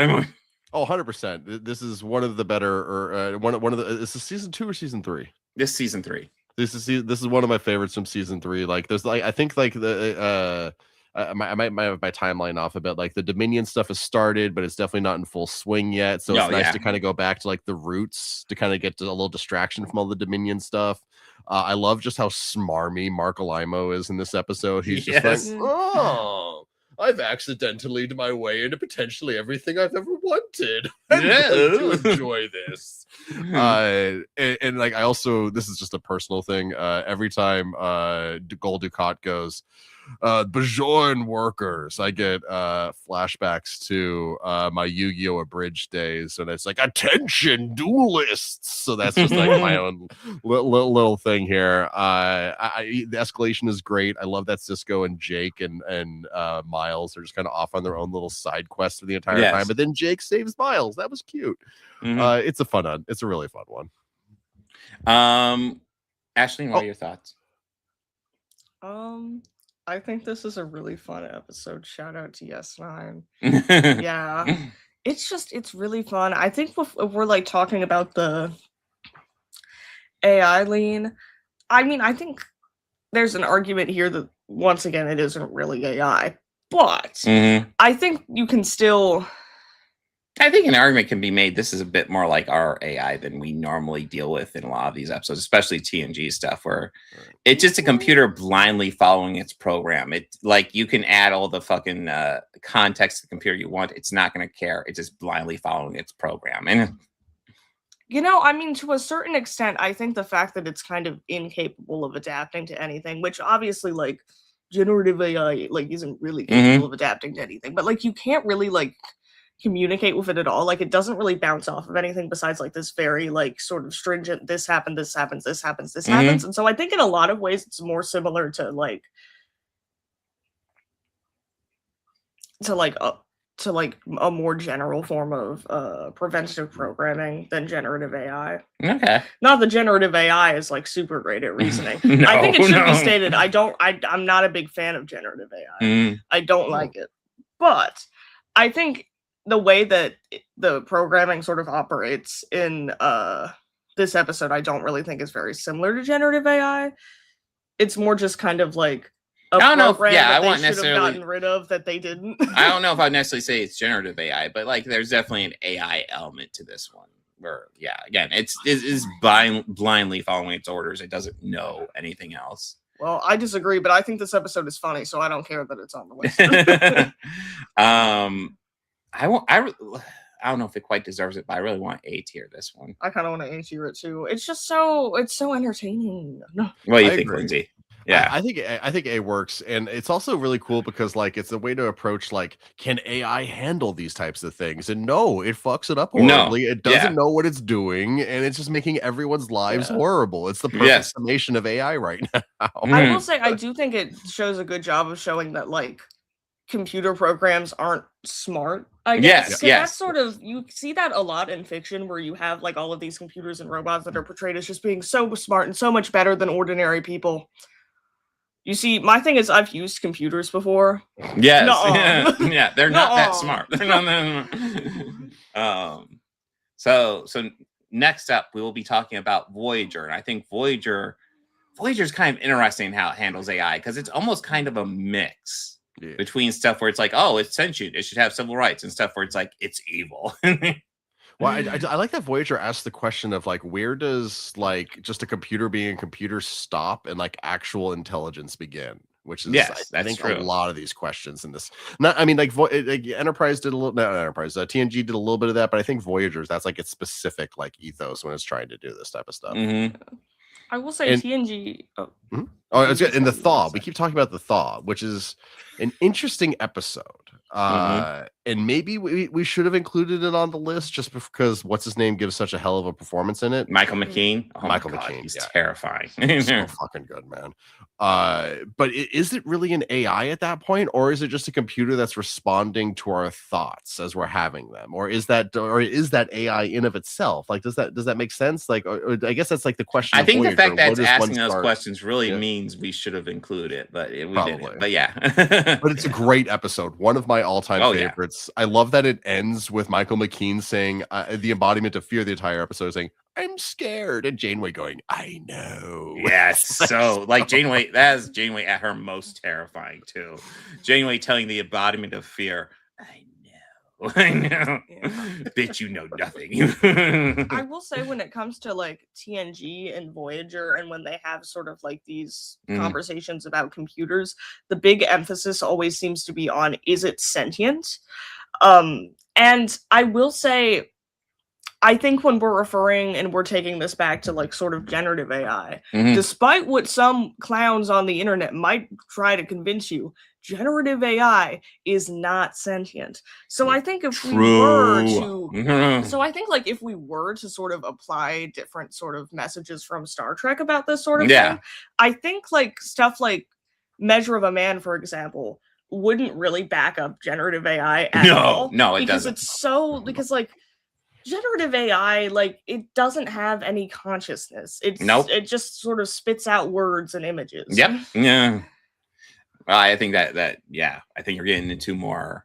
Oh, 100%. This is one of the better, or one of the. Is this season 2 or season 3? This season 3. This is one of my favorites from season 3. Like, there's I think the I might have my timeline off a bit. Like, the Dominion stuff has started, but it's definitely not in full swing yet. So it's nice to kind of go back to like the roots to kind of get to a little distraction from all the Dominion stuff. I love just how smarmy Mark Alimo is in this episode. He's just like, oh, I've accidentally made my way into potentially everything I've ever wanted. I'm going to enjoy this. And like, I also, this is just a personal thing. Every time Gul Dukat goes, Bajoran workers, I get flashbacks to my Yu-Gi-Oh! Abridged days, and it's like, attention duelists. So that's just like my own little thing here. The escalation is great. I love that Cisco and Jake and Miles are just kind of off on their own little side quest for the entire time, but then Jake saves Miles. That was cute. It's a really fun one. Ashley, what are your thoughts? I think this is a really fun episode. Shout out to Yes9. Yeah. It's really fun. I think if we're like talking about the AI lean, I mean, I think there's an argument here that once again it isn't really AI, but I think you can still. I think an argument can be made. This is a bit more like our AI than we normally deal with in a lot of these episodes, especially TNG stuff, where it's just a computer blindly following its program. It like you can add all the fucking context to the computer you want. It's not going to care. It's just blindly following its program. And I mean, to a certain extent, I think the fact that it's kind of incapable of adapting to anything, which obviously like generative AI like isn't really capable of adapting to anything, but like you can't really like communicate with it at all. Like it doesn't really bounce off of anything besides like this very like sort of stringent this happened, this happens, this happens, this happens. And so I think in a lot of ways it's more similar to a more general form of preventative programming than generative AI. Okay. Not that generative AI is like super great at reasoning. I think it should be stated I'm not a big fan of generative AI. I don't like it. But I think the way that the programming sort of operates in this episode, I don't really think is very similar to generative AI. It's more just kind of like a program that they should have gotten rid of that they didn't. I don't know if I'd necessarily say it's generative AI, but like there's definitely an AI element to this one. Where again, it is blindly following its orders. It doesn't know anything else. Well, I disagree, but I think this episode is funny, so I don't care that it's on the list. I don't know if it quite deserves it, but I really want A tier this one. I kind of want to A tier it too. It's just so entertaining. No. What do you think, Lindsay? Yeah, I think A works, and it's also really cool because like it's a way to approach like, can AI handle these types of things? And no, it fucks it up horribly. It doesn't know what it's doing, and it's just making everyone's lives horrible. It's the perfect summation of AI right now. I will say I do think it shows a good job of showing that like computer programs aren't smart. I guess. That's sort of, you see that a lot in fiction where you have like all of these computers and robots that are portrayed as just being so smart and so much better than ordinary people. You see, my thing is I've used computers before. Yes. Yeah, they're not that smart. So next up we will be talking about Voyager. And I think Voyager's kind of interesting how it handles AI, because it's almost kind of a mix between stuff where it's like, oh, it's sentient, it should have civil rights, and stuff where it's like, it's evil. Well, I like that Voyager asked the question of like, where does like just a computer being a computer stop and like actual intelligence begin? Which is, I think, true. A lot of these questions in this. Not, I mean, like Enterprise did a little. Not Enterprise. TNG did a little bit of that, but I think Voyager's that's like its specific like ethos when it's trying to do this type of stuff. I will say TNG. Oh, it's good. In the Thaw, we keep talking about the Thaw, which is an interesting episode. And maybe we should have included it on the list just because what's his name gives such a hell of a performance in it. Michael McKean. Oh Michael my God, McKean, he's yeah. terrifying. So fucking good, man. But is it really an AI at that point, or is it just a computer that's responding to our thoughts as we're having them, or is that AI in of itself? Like, does that make sense? Like, or I guess that's like the question. I think the fact that it's it's asking those questions really means we should have included it, but we didn't. But yeah, but it's a great episode. One of my all-time favorites. I love that it ends with Michael McKean saying the embodiment of fear the entire episode, saying, "I'm scared," and Janeway going, "I know." Yes, so like Janeway, that is Janeway at her most terrifying too. Janeway telling the embodiment of fear, I know, bitch, you know nothing. I will say when it comes to like TNG and Voyager, and when they have sort of like these conversations about computers, the big emphasis always seems to be on, is it sentient? And I will say, I think when we're referring and we're taking this back to like sort of generative AI, despite what some clowns on the internet might try to convince you, generative AI is not sentient. So I think if we were to, so I think like if we were to sort of apply different sort of messages from Star Trek about this sort of thing, I think like stuff like Measure of a Man, for example, wouldn't really back up generative AI at all. No, it because doesn't. It's so, because like generative AI, like it doesn't have any consciousness. It just sort of spits out words and images. Yep. Yeah. Well, I think that I think you're getting into more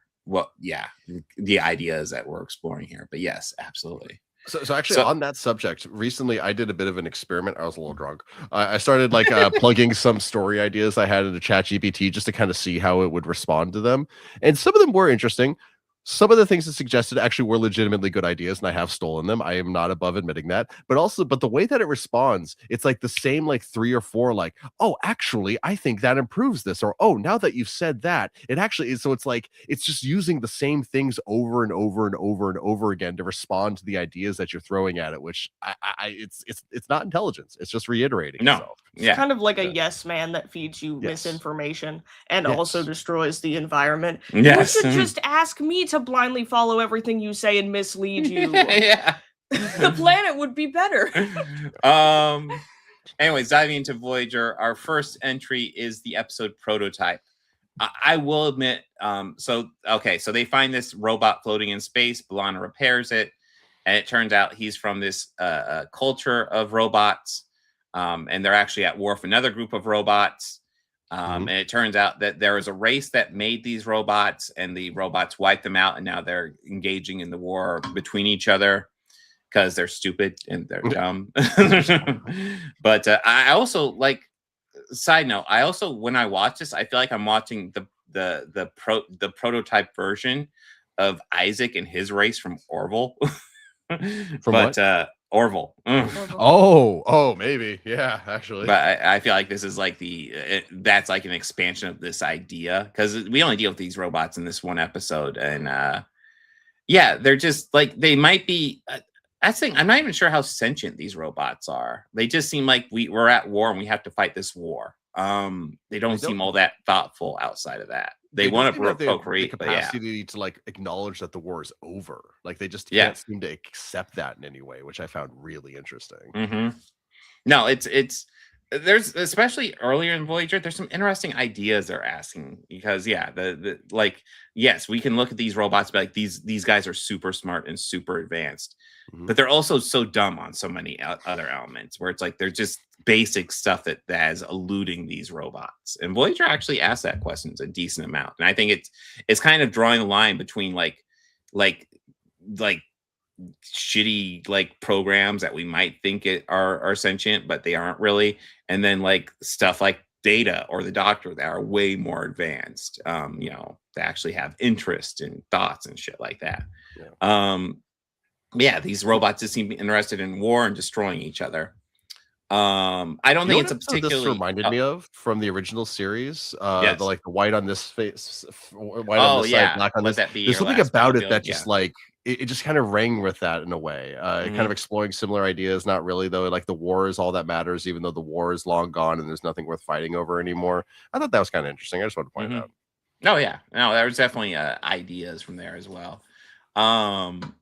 the ideas that we're exploring here. But yes, absolutely. So actually, on that subject, recently I did a bit of an experiment. I was a little drunk. I started like plugging some story ideas I had into ChatGPT just to kind of see how it would respond to them. And some of them were interesting. Some of the things it suggested actually were legitimately good ideas, and I have stolen them. I am not above admitting that. But the way that it responds, it's like the same like 3 or 4, like, oh, actually, I think that improves this, or oh, now that you've said that, it actually is. So it's like it's just using the same things over and over and over and over again to respond to the ideas that you're throwing at it, which it's not intelligence. It's just reiterating. No. itself. It's kind of like a yes man that feeds you misinformation and also destroys the environment. Yes. You should just ask me to blindly follow everything you say and mislead you. The planet would be better. Anyways, diving into Voyager, our first entry is the episode Prototype. I will admit, so they find this robot floating in space. B'Elanna repairs it, and it turns out he's from this culture of robots. And they're actually at war with another group of robots. And it turns out that there is a race that made these robots, and the robots wiped them out, and now they're engaging in the war between each other because they're stupid and they're dumb. But I also, like, side note, I also, when I watch this, I feel like I'm watching the prototype version of Isaac and his race from Orville. Orville. Oh, maybe. Yeah, actually. But I feel like this is like that's like an expansion of this idea, because we only deal with these robots in this one episode. And they're just like, they might be, that's the thing, I'm not even sure how sentient these robots are. They just seem like we're at war and we have to fight this war. They don't seem all that thoughtful outside of that. They want to procreate, the capacity to like acknowledge that the war is over. Like they just can't seem to accept that in any way, which I found really interesting. No, it's there's, especially earlier in Voyager, there's some interesting ideas they're asking, because the like, yes, we can look at these robots, but like these guys are super smart and super advanced, but they're also so dumb on so many other elements, where it's like they're just basic stuff that is eluding these robots. And Voyager actually asks that questions a decent amount, and I think it's kind of drawing a line between like shitty like programs that we might think are sentient, but they aren't really, and then like stuff like Data or the Doctor that are way more advanced, that actually have interest and thoughts and shit like that. These robots just seem interested in war and destroying each other. I don't think it's a particularly. This reminded me of from the original series. The white on this face, white on this side, black on this. There's something about it that just like it just kind of rang with that in a way, kind of exploring similar ideas. Not really though. Like the war is all that matters, even though the war is long gone and there's nothing worth fighting over anymore. I thought that was kind of interesting. I just wanted to point it out. Oh yeah, no, there was definitely ideas from there as well. I'm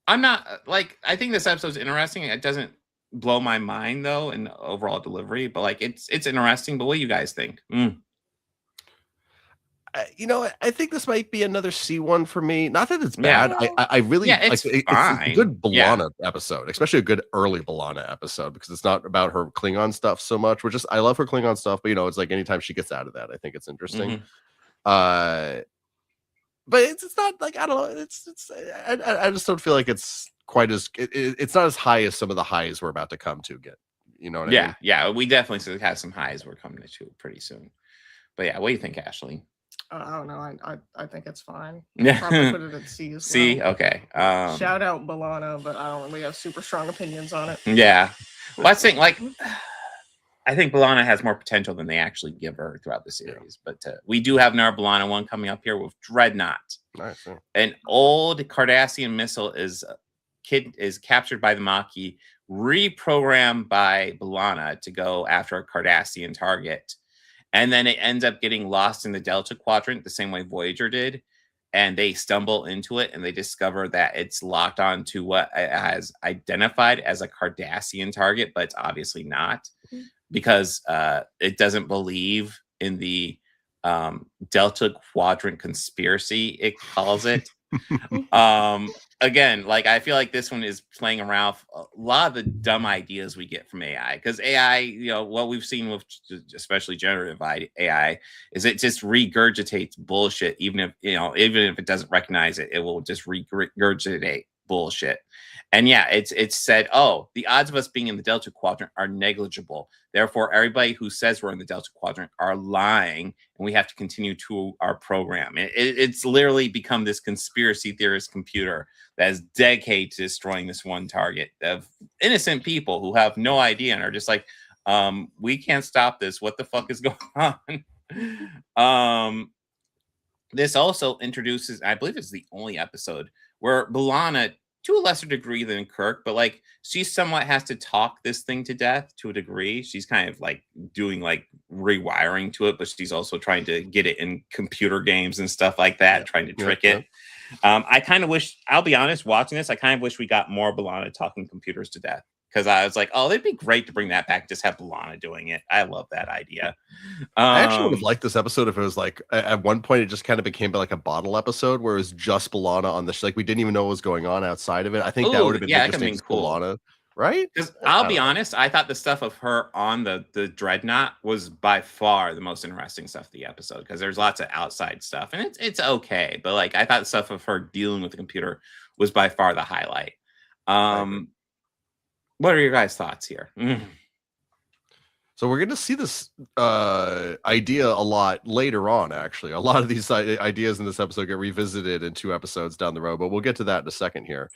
not like I think this episode's interesting. It doesn't blow my mind though in the overall delivery, but like it's interesting. But what do you guys think? You know, I think this might be another C1 for me. Not that it's bad. I really it's like fine. it's a good B'Elanna episode, especially a good early B'Elanna episode, because it's not about her Klingon stuff so much. Which is I love her Klingon stuff, but you know, it's like anytime she gets out of that, I think it's interesting. But it's not like I don't know. I just don't feel like it's quite as it's not as high as some of the highs we're about to come to get. You know what I mean? Yeah, we definitely have some highs we're coming to pretty soon. But yeah, what do you think, Ashley? I don't know. I think it's fine. Yeah. Probably put it at C as well. C, okay. Shout out B'Elanna, but I don't really have super strong opinions on it. Yeah. Well, I think I think B'Elanna has more potential than they actually give her throughout the series. But we do have another B'Elanna one coming up here with Dreadnought. Nice. Yeah. An old Cardassian missile is captured by the Maquis, reprogrammed by B'Elanna to go after a Cardassian target. And then it ends up getting lost in the Delta Quadrant the same way Voyager did. And they stumble into it and they discover that it's locked on to what it has identified as a Cardassian target, but it's obviously not because it doesn't believe in the Delta Quadrant conspiracy, it calls it. Again, like I feel like this one is playing around a lot of the dumb ideas we get from AI, because AI, you know, what we've seen with especially generative AI is it just regurgitates bullshit, even if it doesn't recognize it, it will just regurgitate bullshit. And yeah, it's said, oh, the odds of us being in the Delta Quadrant are negligible. Therefore, everybody who says we're in the Delta Quadrant are lying, and we have to continue to our program. It's literally become this conspiracy theorist computer that is dedicated to destroying this one target of innocent people who have no idea and are just like, we can't stop this. What the fuck is going on? This also introduces, I believe it's the only episode where B'Elanna, to a lesser degree than Kirk, but like she somewhat has to talk this thing to death to a degree. She's kind of like doing like rewiring to it, but she's also trying to get it in computer games and stuff like that, trying to trick it. I kind of wish, I'll be honest, watching this, I kind of wish we got more B'Elanna talking computers to death. Because I was like, oh, it'd be great to bring that back. Just have B'Elanna doing it. I love that idea. I actually would have liked this episode if it was like at one point it just kind of became like a bottle episode where it was just B'Elanna on the like we didn't even know what was going on outside of it. I think that would have been interesting. Cool. B'Elanna, right? Because I'll be honest, I thought the stuff of her on the Dreadnought was by far the most interesting stuff of the episode, because there's lots of outside stuff and it's okay, but like I thought the stuff of her dealing with the computer was by far the highlight. What are your guys' thoughts here? So we're going to see this idea a lot later on, actually. A lot of these ideas in this episode get revisited in 2 episodes down the road, but we'll get to that in a second here.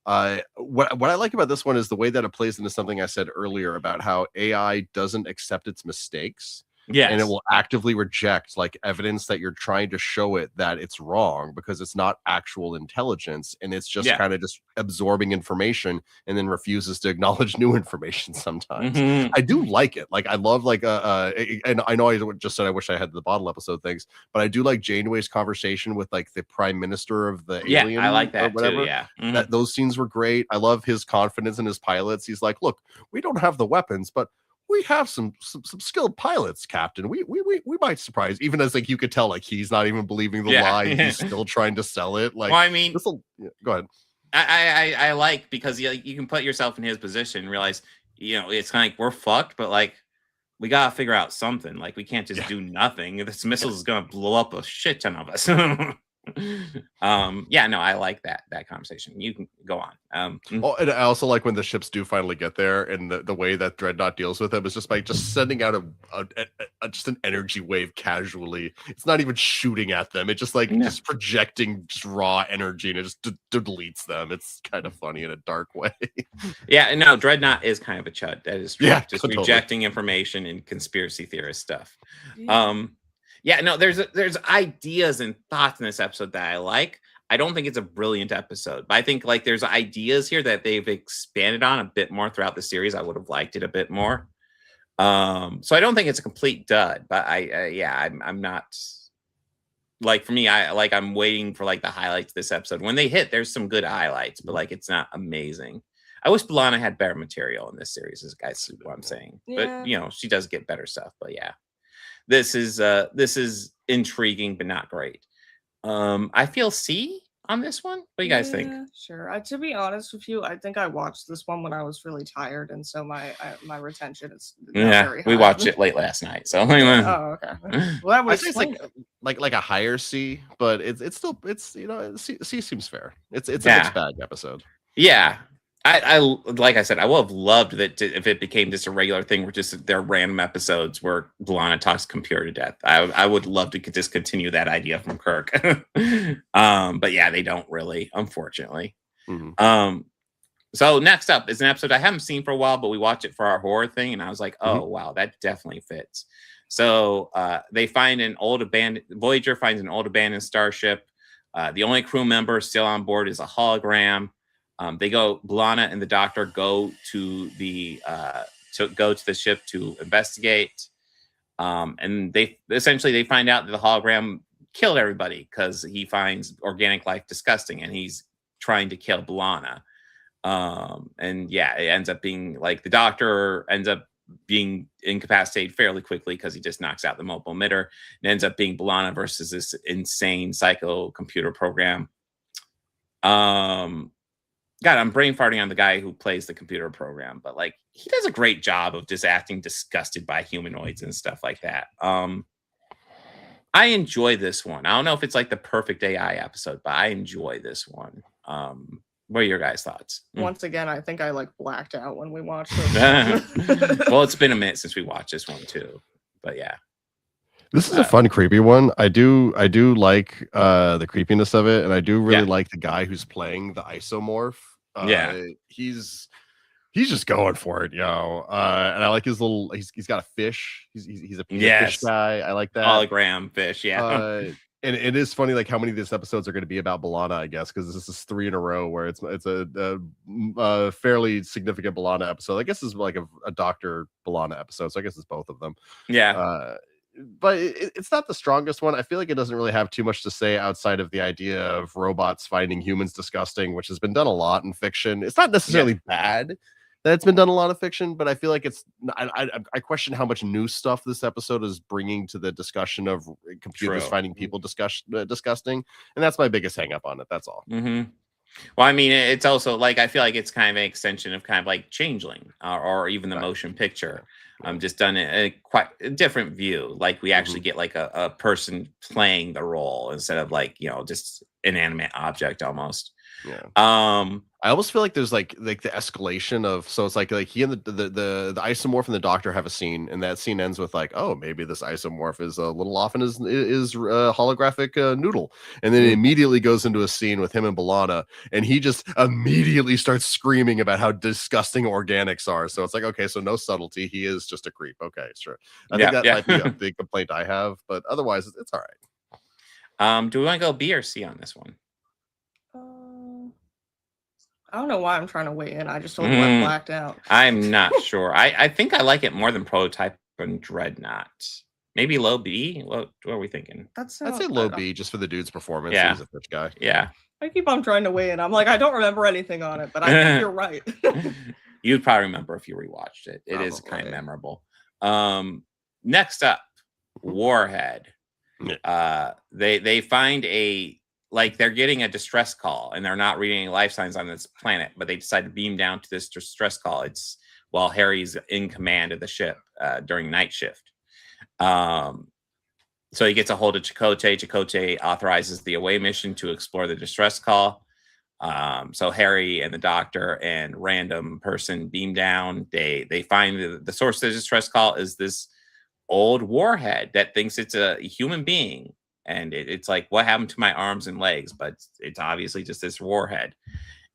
What I like about this one is the way that it plays into something I said earlier about how AI doesn't accept its mistakes. Yes. And it will actively reject like evidence that you're trying to show it that it's wrong, because it's not actual intelligence and it's just kind of just absorbing information and then refuses to acknowledge new information sometimes. I do like it. Like I love like and I know I just said I wish I had the bottle episode things, but I do like Janeway's conversation with like the prime minister of the alien. I like that or whatever. too. Yeah. That those scenes were great. I love his confidence in his pilots. He's like, look, we don't have the weapons, but we have some skilled pilots, Captain. We might surprise, even as like you could tell, like he's not even believing the lie. He's still trying to sell it. Like, well, I mean, go ahead. I like, because you can put yourself in his position and realize, you know, it's kind of like we're fucked, but like we gotta figure out something. Like we can't just do nothing. This missile is gonna blow up a shit ton of us. No, I like that conversation. You can go on. And I also like when the ships do finally get there, and the way that Dreadnought deals with them is just by just sending out just an energy wave casually. It's not even shooting at them. It's just like just projecting just raw energy, and it just deletes them. It's kind of funny in a dark way. No, Dreadnought is kind of a chud. That is true. Just totally. Rejecting information and conspiracy theorist stuff. There's ideas and thoughts in this episode that I like. I don't think it's a brilliant episode, but I think like there's ideas here that they've expanded on a bit more throughout the series. I would have liked it a bit more. So I don't think it's a complete dud, but I'm not like, for me, I'm waiting for like the highlights of this episode. When they hit, there's some good highlights, but like it's not amazing. I wish B'Elanna had better material in this series, is guys what I'm saying. Yeah. But she does get better stuff. But yeah, this is intriguing, but not great. I feel C on this one. What do you guys think? Sure. To be honest with you, I think I watched this one when I was really tired, and so my retention is not very high. We watched it late last night, so oh, okay. Well, that was like a higher C, but it's still C seems fair. It's a mixed bag episode. Yeah. I like I said, I would have loved that if it became just a regular thing where just there are random episodes where B'Elanna talks computer to death. I would love to just continue that idea from Kirk. But yeah, they don't really, unfortunately. Mm-hmm. So next up is an episode I haven't seen for a while, but we watched it for our horror thing, and I was like, oh wow, that definitely fits. So they find Voyager finds an old abandoned starship. The only crew member still on board is a hologram. B'Elanna and the Doctor go to the ship to investigate, and they find out that the hologram killed everybody because he finds organic life disgusting, and he's trying to kill B'Elanna. And yeah, it ends up being like the Doctor ends up being incapacitated fairly quickly because he just knocks out the mobile emitter. It ends up being B'Elanna versus this insane psycho computer program. God, I'm brain farting on the guy who plays the computer program, but like he does a great job of just acting disgusted by humanoids and stuff like that. I enjoy this one. I don't know if it's like the perfect AI episode, but I enjoy this one. What are your guys' thoughts? Once again, I think I like blacked out when we watched it. Well, it's been a minute since we watched this one too, but yeah. This is a fun, creepy one. I do like the creepiness of it, and I do really like the guy who's playing the isomorph. He's just going for it, yo. And I like his little. He's got a fish. He's a fish guy. I like that hologram fish. Yeah. And it is funny, like how many of these episodes are going to be about B'Elanna, I guess, because this is 3 in a row where it's a fairly significant B'Elanna episode. I guess it's like a Dr. B'Elanna episode, so I guess it's both of them. Yeah. But it's not the strongest one. I feel like it doesn't really have too much to say outside of the idea of robots finding humans disgusting, which has been done a lot in fiction. It's not necessarily bad that it's been done a lot of fiction, but I feel like I question how much new stuff this episode is bringing to the discussion of computers finding people disgusting, and that's my biggest hang up on it. That's all. Mm-hmm. Well, I mean, it's also like I feel like it's kind of an extension of kind of like Changeling or even the motion picture. Just done a quite a different view. Like we actually get like a person playing the role instead of like just inanimate object almost. Yeah. I almost feel like there's like the escalation of, so it's like he and the isomorph and the Doctor have a scene, and that scene ends with like, oh, maybe this isomorph is a little off in his holographic noodle, and then it immediately goes into a scene with him and B'Elanna, and he just immediately starts screaming about how disgusting organics are. So it's like, okay, so no subtlety, he is just a creep. Okay, sure. I think that might be a big complaint I have, but otherwise it's all right. Do we want to go B or C on this one? I don't know why I'm trying to weigh in. I just totally blacked out. I'm not sure. I think I like it more than Prototype and Dreadnought. Maybe low B. What are we thinking? I'd say low B just for the dude's performance. Yeah. He's a fish guy. Yeah. I keep on trying to weigh in. I'm like, I don't remember anything on it, but I think you're right. You'd probably remember if you rewatched it. It is kind of memorable. Next up, Warhead. They find they're getting a distress call, and they're not reading any life signs on this planet, but they decide to beam down to this distress call. It's while Harry's in command of the ship during night shift. So he gets a hold of Chakotay. Chakotay authorizes the away mission to explore the distress call. So Harry and the Doctor and random person beam down. They find the source of the distress call is this old warhead that thinks it's a human being. And it's like, what happened to my arms and legs? But it's obviously just this warhead.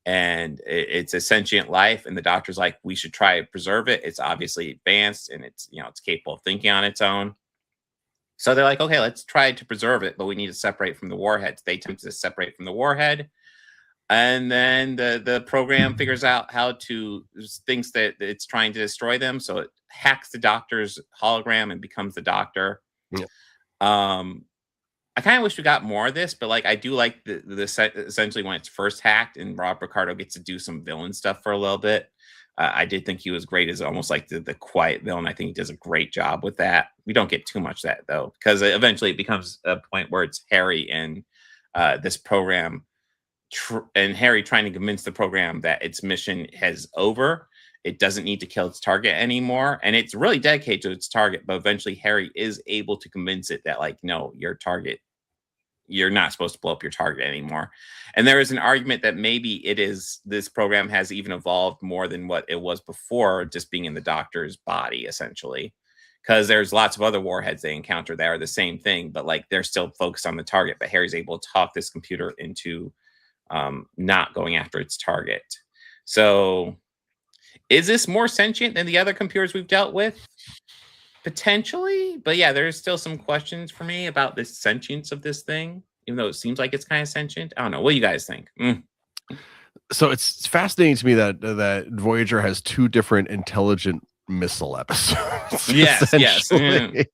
And it's a sentient life. And the Doctor's like, we should try to preserve it. It's obviously advanced, and it's capable of thinking on its own. So they're like, okay, let's try to preserve it, but we need to separate from the warheads. They attempt to separate from the warhead. And then the program figures out how to, thinks that it's trying to destroy them. So it hacks the doctor's hologram and becomes the doctor. Yeah. I kind of wish we got more of this, but like I do like the set essentially when it's first hacked and Rob Ricardo gets to do some villain stuff for a little bit. I did think he was great as almost like the quiet villain. I think he does a great job with that. We don't get too much of that though, because eventually it becomes a point where it's Harry and this program and Harry trying to convince the program that its mission has over. It doesn't need to kill its target anymore. And it's really dedicated to its target. But eventually Harry is able to convince it that like, no, your target, you're not supposed to blow up your target anymore. And there is an argument that maybe it is, this program has even evolved more than what it was before, just being in the doctor's body, essentially. Because there's lots of other warheads they encounter that are the same thing, but like they're still focused on the target. But Harry's able to talk this computer into not going after its target. So is this more sentient than the other computers we've dealt with? Potentially, but yeah, there's still some questions for me about the sentience of this thing, even though it seems like it's kind of sentient. I don't know. What do you guys think? So it's fascinating to me that Voyager has two different intelligent missile episodes. Yes. And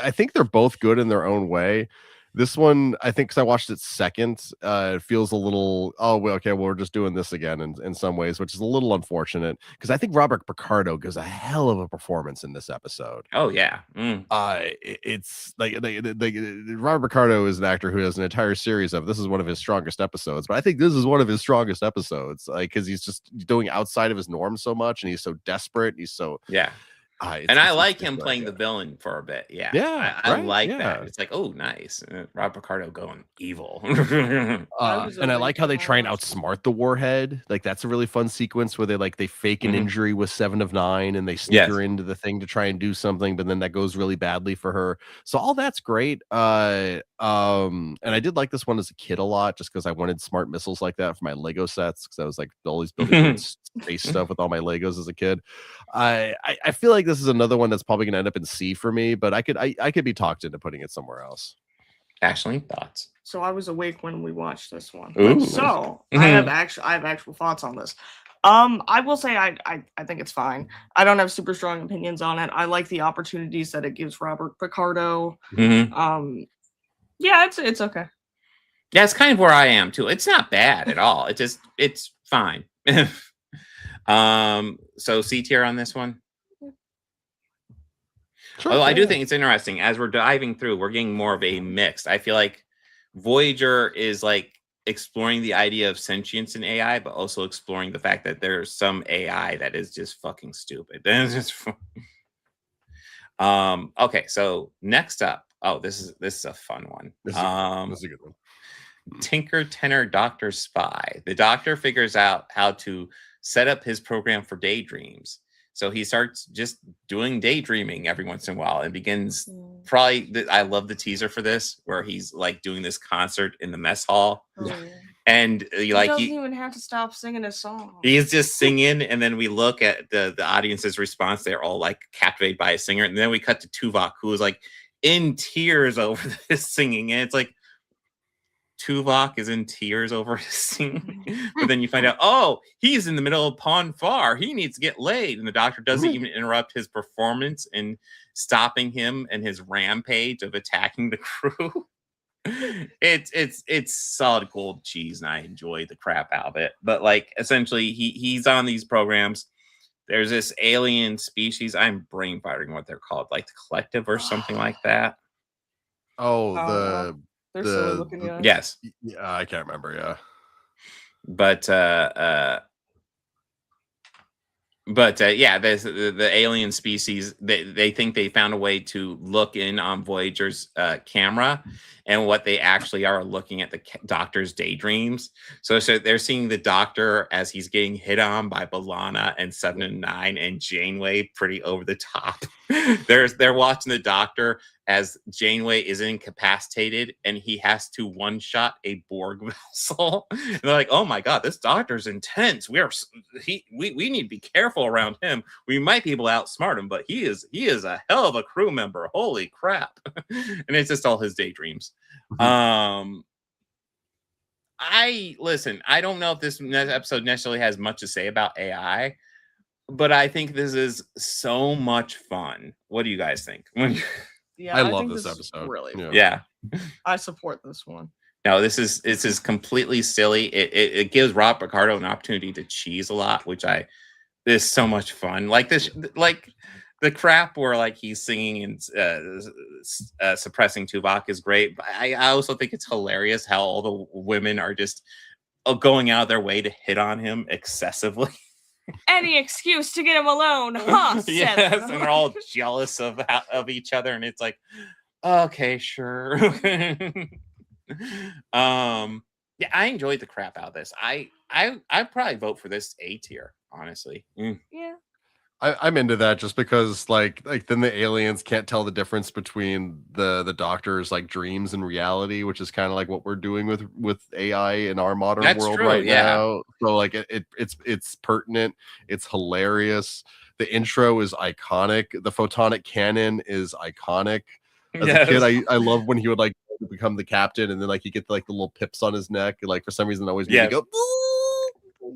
I think they're both good in their own way. This one, I think, because I watched it second, it feels a little, we're just doing this again in some ways, which is a little unfortunate because I think Robert Picardo gives a hell of a performance in this episode. Oh, yeah. It's like Robert Picardo is an actor who has an entire series of, this is one of his strongest episodes, but I think this is one of his strongest episodes, like, because he's just doing outside of his norm so much and he's so desperate. He's so, yeah. And I like him playing the villain for a bit. Yeah. I like that. It's like, oh, nice. Rob Picardo going evil. And I like how they try and outsmart the warhead. Like, that's a really fun sequence where they fake an injury with 7 of 9 and they sneak her into the thing to try and do something, but then that goes really badly for her. So all that's great. And I did like this one as a kid a lot just because I wanted smart missiles like that for my Lego sets, because I was like always building space stuff with all my Legos as a kid. I feel like this is another one that's probably going to end up in C for me, but I could be talked into putting it somewhere else. Ashley, thoughts? So I was awake when we watched this one. Ooh. So I have actual thoughts on this. I will say I think it's fine. I don't have super strong opinions on it. I like the opportunities that it gives Robert Picardo. Yeah, it's okay. Yeah, it's kind of where I am too. It's not bad at all. It's fine. So C tier on this one. Sure, I do think it's interesting as we're diving through, we're getting more of a mix. I feel like Voyager is like exploring the idea of sentience in AI, but also exploring the fact that there's some AI that is just fucking stupid. Okay, so next up, this is a fun one. This is a good one. Tinker, Tenor, Doctor, Spy. The Doctor figures out how to set up his program for daydreams. So he starts just doing daydreaming every once in a while and begins I love the teaser for this, where he's like doing this concert in the mess hall. And he doesn't even have to stop singing a song. He's just singing, and then we look at the audience's response. They're all like captivated by a singer, and then we cut to Tuvok, who is like in tears over this singing, and it's like Tuvok is in tears over his singing. But then you find out, he's in the middle of Pon Farr. He needs to get laid, and the Doctor doesn't even interrupt his performance in stopping him and his rampage of attacking the crew. It's solid gold cheese, and I enjoy the crap out of it. But like, essentially, he's on these programs. There's this alien species. I'm brain farting what they're called, like the Collective or something like that. They're silly looking, yeah. Yes. Yeah, I can't remember. Yeah. But yeah, the alien species, they think they found a way to look in on Voyager's camera, and what they actually are looking at the Doctor's daydreams. So they're seeing the Doctor as he's getting hit on by B'Elanna and 7 and 9 and Janeway pretty over the top. They're watching the Doctor as Janeway is incapacitated and he has to one-shot a Borg vessel. And they're like, oh my god, this doctor's intense. We need to be careful around him. We might be able to outsmart him, but he is a hell of a crew member. Holy crap. And it's just all his daydreams. I don't know if this episode necessarily has much to say about AI, but I think this is so much fun. What do you guys think? Yeah, I love think this episode. Really fun. Yeah. I support this one. No, this is completely silly. It gives Rob Picardo an opportunity to cheese a lot, which is so much fun. Like the crap where like he's singing and suppressing Tuvok is great. But I also think it's hilarious how all the women are just going out of their way to hit on him excessively. Any excuse to get him alone, huh? Yes, and they're all jealous of each other, and it's like, okay, sure. Yeah, I enjoyed the crap out of this. I'd probably vote for this A tier, honestly. Yeah. I'm into that just because like then the aliens can't tell the difference between the doctor's like dreams and reality, which is kind of like what we're doing with AI in our modern world right now. So like it's pertinent, it's hilarious. The intro is iconic. The photonic cannon is iconic. As a kid, I love when he would like become the captain and then like you get like the little pips on his neck and like for some reason always made me go.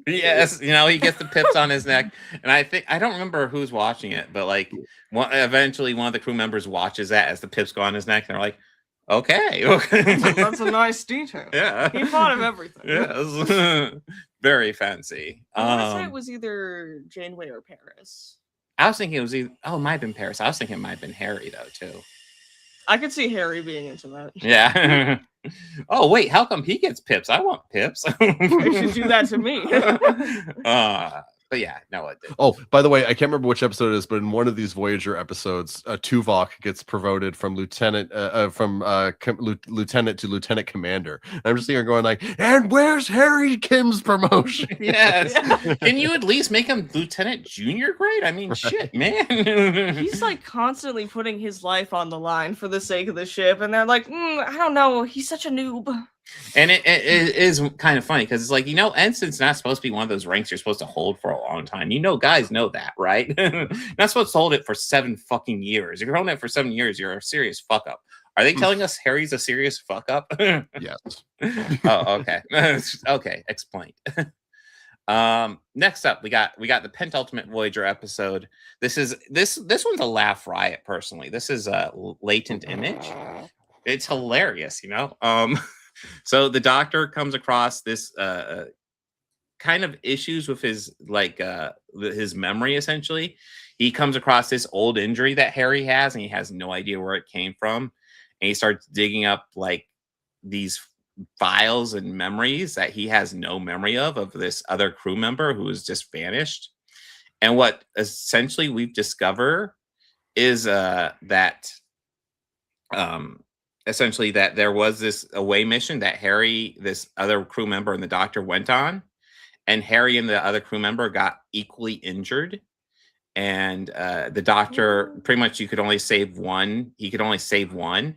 Yes, he gets the pips on his neck, and I don't remember who's watching it, but like eventually one of the crew members watches that as the pips go on his neck, and they're like, "Okay, that's a nice detail." Yeah, he thought of everything. Yes, very fancy. I want to say it was either Janeway or Paris. I was thinking it was either. Oh, it might have been Paris. I was thinking it might have been Harry though too. I could see Harry being into that. Yeah. Oh wait, how come he gets pips? I want pips. You should do that to me. But yeah, no, it did. Oh, by the way, I can't remember which episode it is, but in one of these Voyager episodes, Tuvok gets promoted from lieutenant to lieutenant commander. And I'm just here going like, and where's Harry Kim's promotion? Yes. Can you at least make him lieutenant junior grade? I mean, shit, man. He's like constantly putting his life on the line for the sake of the ship, and they're like, I don't know, he's such a noob. And it is kind of funny because it's like, ensign's not supposed to be one of those ranks you're supposed to hold for a long time. Guys know that, right? Not supposed to hold it for 7 fucking years. If you're holding it for 7 years, you're a serious fuck up. Are they telling us Harry's a serious fuck up? Yes. Oh, okay. Okay, explained. Next up, we got the Pentultimate Voyager episode. This one's a laugh riot. Personally, this is a Latent Image. It's hilarious, So the Doctor comes across this kind of issues with his his memory. Essentially, he comes across this old injury that Harry has, and he has no idea where it came from. And he starts digging up like these files and memories that he has no memory of this other crew member who has just vanished. And what essentially we've discovered is essentially that there was this away mission that Harry, this other crew member, and the Doctor went on, and Harry and the other crew member got equally injured. And the Doctor, pretty much, you could only save one. He could only save one.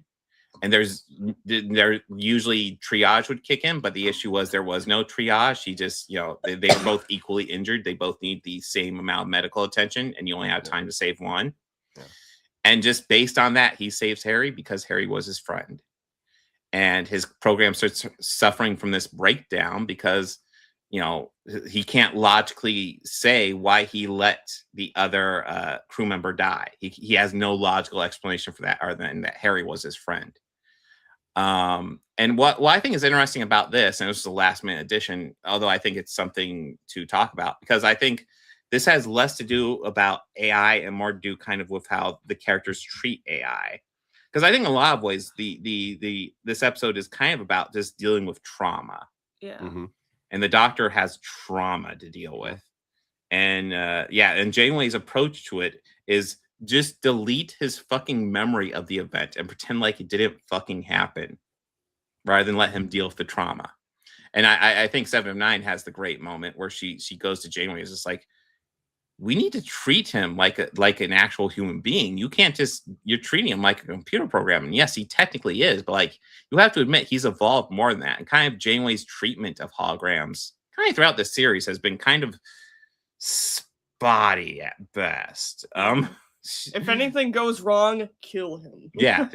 And there usually triage would kick in, but the issue was there was no triage. He just, they were both equally injured. They both need the same amount of medical attention, and you only have time to save one. Yeah. And just based on that, he saves Harry because Harry was his friend. And his program starts suffering from this breakdown because, he can't logically say why he let the other crew member die. He has no logical explanation for that other than that Harry was his friend. And what I think is interesting about this, and this is a last minute addition, although I think it's something to talk about, because I think this has less to do about AI and more to do kind of with how the characters treat AI. Because I think in a lot of ways, this episode is kind of about just dealing with trauma. Yeah. Mm-hmm. And the Doctor has trauma to deal with. And and Janeway's approach to it is just delete his fucking memory of the event and pretend like it didn't fucking happen, rather than let him deal with the trauma. And I think 7 of 9 has the great moment where she goes to Janeway, is just like, we need to treat him like an actual human being. You can't you're treating him like a computer program. And yes, he technically is, but like you have to admit he's evolved more than that. And kind of Janeway's treatment of holograms kind of throughout the series has been kind of spotty at best. If anything goes wrong, kill him. Yeah.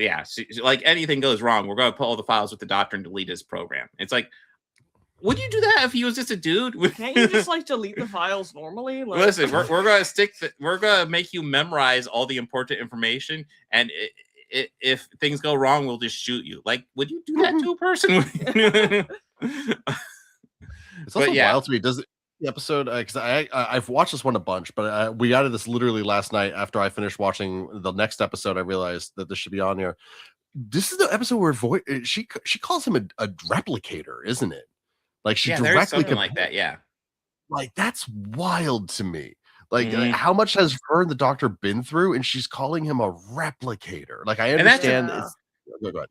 Like anything goes wrong, we're going to put all the files with the doctor and delete his program. It's like, would you do that if he was just a dude? Can't you just like delete the files normally? Like... Listen, we're gonna make you memorize all the important information, and if things go wrong, we'll just shoot you. Like, would you do that to a person? It's also wild to me. Does it? The episode, because I've watched this one a bunch, but we got to this literally last night after I finished watching the next episode. I realized that this should be on here. This is the episode where she calls him a replicator, isn't it? Like she directly something like that, yeah. Like that's wild to me. Like how much has her and the doctor been through, and she's calling him a replicator. Like I understand. Go ahead.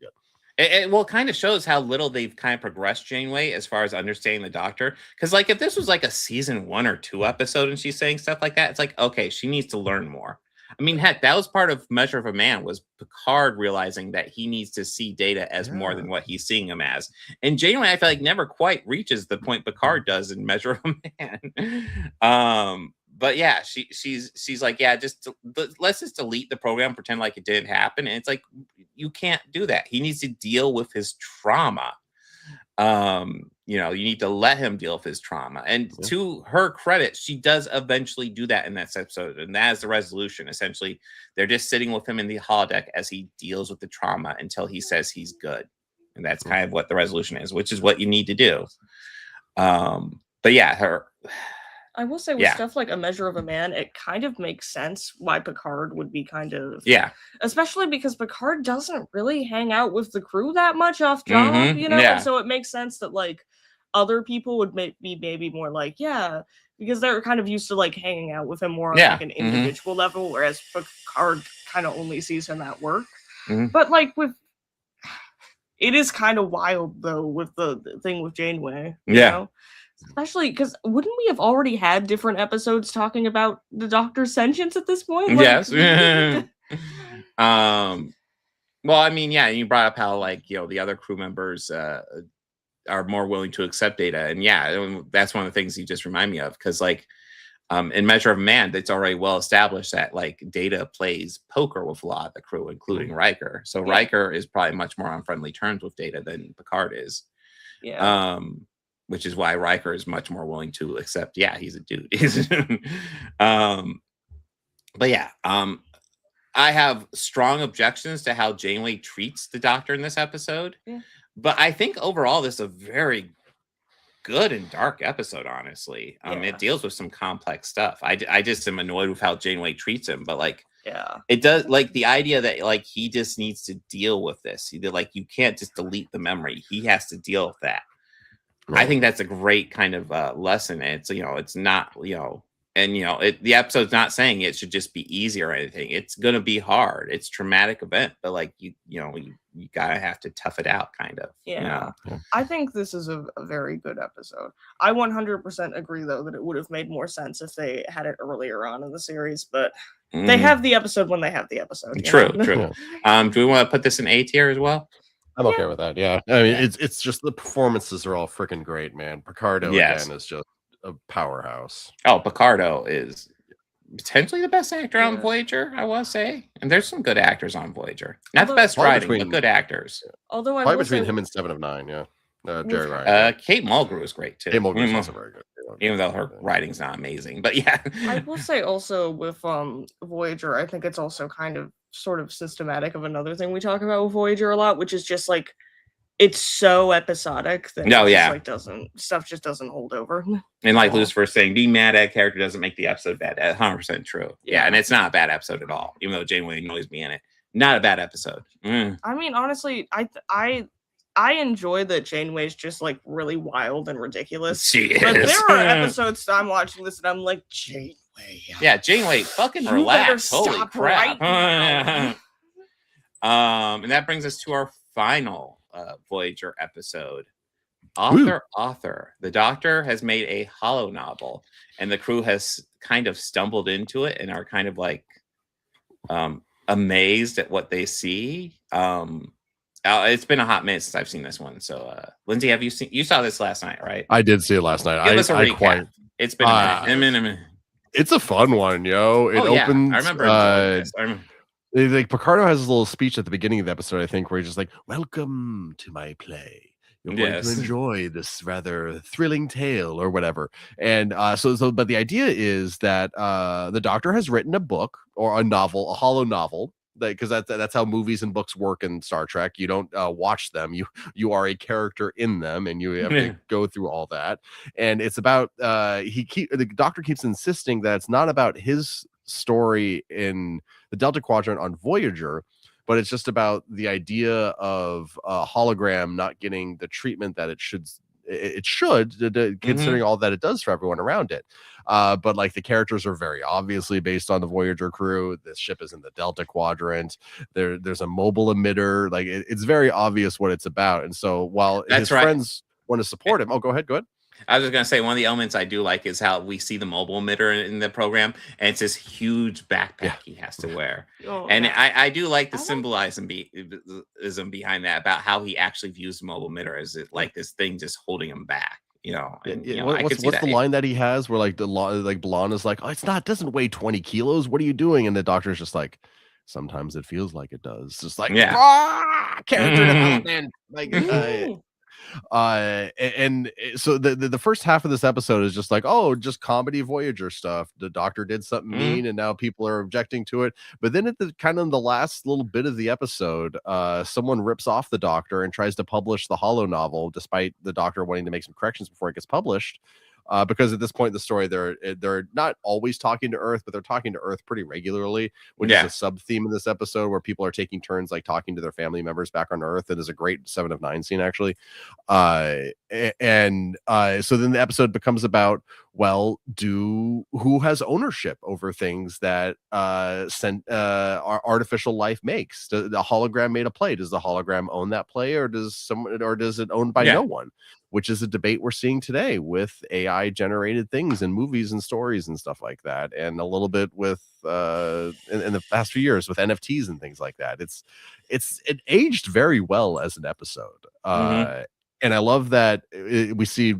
It kind of shows how little they've kind of progressed Janeway as far as understanding the doctor. Because like if this was like a season 1 or 2 episode and she's saying stuff like that, it's like, okay, she needs to learn more. I mean, heck, that was part of Measure of a Man, was Picard realizing that he needs to see Data as more than what he's seeing him as. And Janeway, I feel like, never quite reaches the point Picard does in Measure of a Man. But yeah, she's like, yeah, let's just delete the program, pretend like it didn't happen. And it's like, you can't do that. He needs to deal with his trauma. You need to let him deal with his trauma. And to her credit, she does eventually do that in that episode. And that is the resolution. Essentially, they're just sitting with him in the holodeck as he deals with the trauma until he says he's good. And that's kind of what the resolution is, which is what you need to do. But yeah, I will say with stuff like A Measure of a Man, it kind of makes sense why Picard would be kind of... Yeah. Especially because Picard doesn't really hang out with the crew that much off job, you know? Yeah. And so it makes sense that, like, other people would be maybe more like, yeah, because they're kind of used to, like, hanging out with him more on, like, an individual level, whereas Picard kind of only sees him at work. But, like, it is kind of wild, though, with the thing with Janeway. You know? Especially because wouldn't we have already had different episodes talking about the Doctor's sentience at this point? Like, yes. Well, I mean, yeah, you brought up how the other crew members are more willing to accept Data, and that's one of the things you just remind me of, because in Measure of Man, it's already well established that Data plays poker with a lot of the crew, including Riker. So Riker is probably much more on friendly terms with Data than Picard is. Yeah. Which is why Riker is much more willing to accept, he's a dude. But yeah, I have strong objections to how Janeway treats the Doctor in this episode. Yeah. But I think overall, this is a very good and dark episode, honestly. It deals with some complex stuff. I just am annoyed with how Janeway treats him, but it does, the idea that he just needs to deal with this. You can't just delete the memory. He has to deal with that. I think that's a great kind of lesson. And it's not, the episode's not saying it should just be easy or anything. It's going to be hard. It's a traumatic event, but you gotta have to tough it out, kind of. Yeah. I think this is a very good episode. I 100% agree, though, that it would have made more sense if they had it earlier on in the series, but they have the episode when they have the episode. True. Do we want to put this in A tier as well? I'm okay with that. Yeah, I mean, it's just the performances are all freaking great, man. Picardo again is just a powerhouse. Oh, Picardo is potentially the best actor on Voyager, I want to say, and there's some good actors on Voyager. Not the best writing, but good actors. Although I probably between him and 7 of 9, Jerry Ryan. Kate Mulgrew is great too. Kate Mulgrew is also very good, even though her writing's not amazing. But I will say also with Voyager, I think it's also kind of sort of systematic of another thing we talk about with Voyager a lot, which is just it's so episodic that stuff just doesn't hold over. And Lucifer saying, being mad at a character doesn't make the episode bad. 100% true. Yeah, and it's not a bad episode at all, even though Janeway annoys me in it. Not a bad episode. I mean, honestly, I enjoy that Janeway's just really wild and ridiculous. She is. But there are episodes that I'm watching this and I'm like, Janeway. Yeah, Janeway, fucking relax. Holy crap. Right and that brings us to our final Voyager episode. Author. The Doctor has made a holo novel, and the crew has kind of stumbled into it and are kind of like amazed at what they see. It's been a hot minute since I've seen this one. So, Lindsay, have you seen? You saw this last night, right? I did see it last night. Give us a recap. It's been a minute. It's a fun one, yo. It opens. I remember enjoying this. Like Picardo has his little speech at the beginning of the episode, I think, where he's just like, "Welcome to my play. You're going to enjoy this rather thrilling tale," or whatever. And but the idea is that the Doctor has written a book or a novel, a hollow novel, because that's how movies and books work in Star Trek. You don't watch them; you are a character in them, and you have to go through all that. And it's about the Doctor keeps insisting that it's not about his story in the Delta Quadrant on Voyager, but it's just about the idea of a hologram not getting the treatment that it should considering all that it does for everyone around it. But like the characters are very obviously based on the Voyager crew. This ship is in the Delta Quadrant. There's a mobile emitter. Like it's very obvious what it's about. And so while his friends want to support him, go ahead. I was just going to say, one of the elements I do like is how we see the mobile emitter in the program, and it's this huge backpack he has to wear. And I do like the symbolism behind that, about how he actually views the mobile emitter as like this thing just holding him back. And, what's the line that he has where like Blonde is like, "Oh, it doesn't weigh 20 kilos. What are you doing?" And the Doctor's just like, "Sometimes it feels like it does." Just like, character development. Like, and so the first half of this episode is just like, just comedy Voyager stuff. The Doctor did something mean, and now people are objecting to it. But then at the kind of the last little bit of the episode, someone rips off the Doctor and tries to publish the holo novel, despite the Doctor wanting to make some corrections before it gets published. Because at this point in the story, they're not always talking to Earth, but they're talking to Earth pretty regularly, which is a sub theme in this episode where people are taking turns like talking to their family members back on Earth. It is a great 7 of 9 scene, actually. So then the episode becomes about, who has ownership over things that our artificial life makes? The hologram made a play. Does the hologram own that play, or does it owned by no one? Which is a debate we're seeing today with AI generated things in movies and stories and stuff like that, and a little bit with in the past few years with NFTs and things like that. It aged very well as an episode, and I love that we see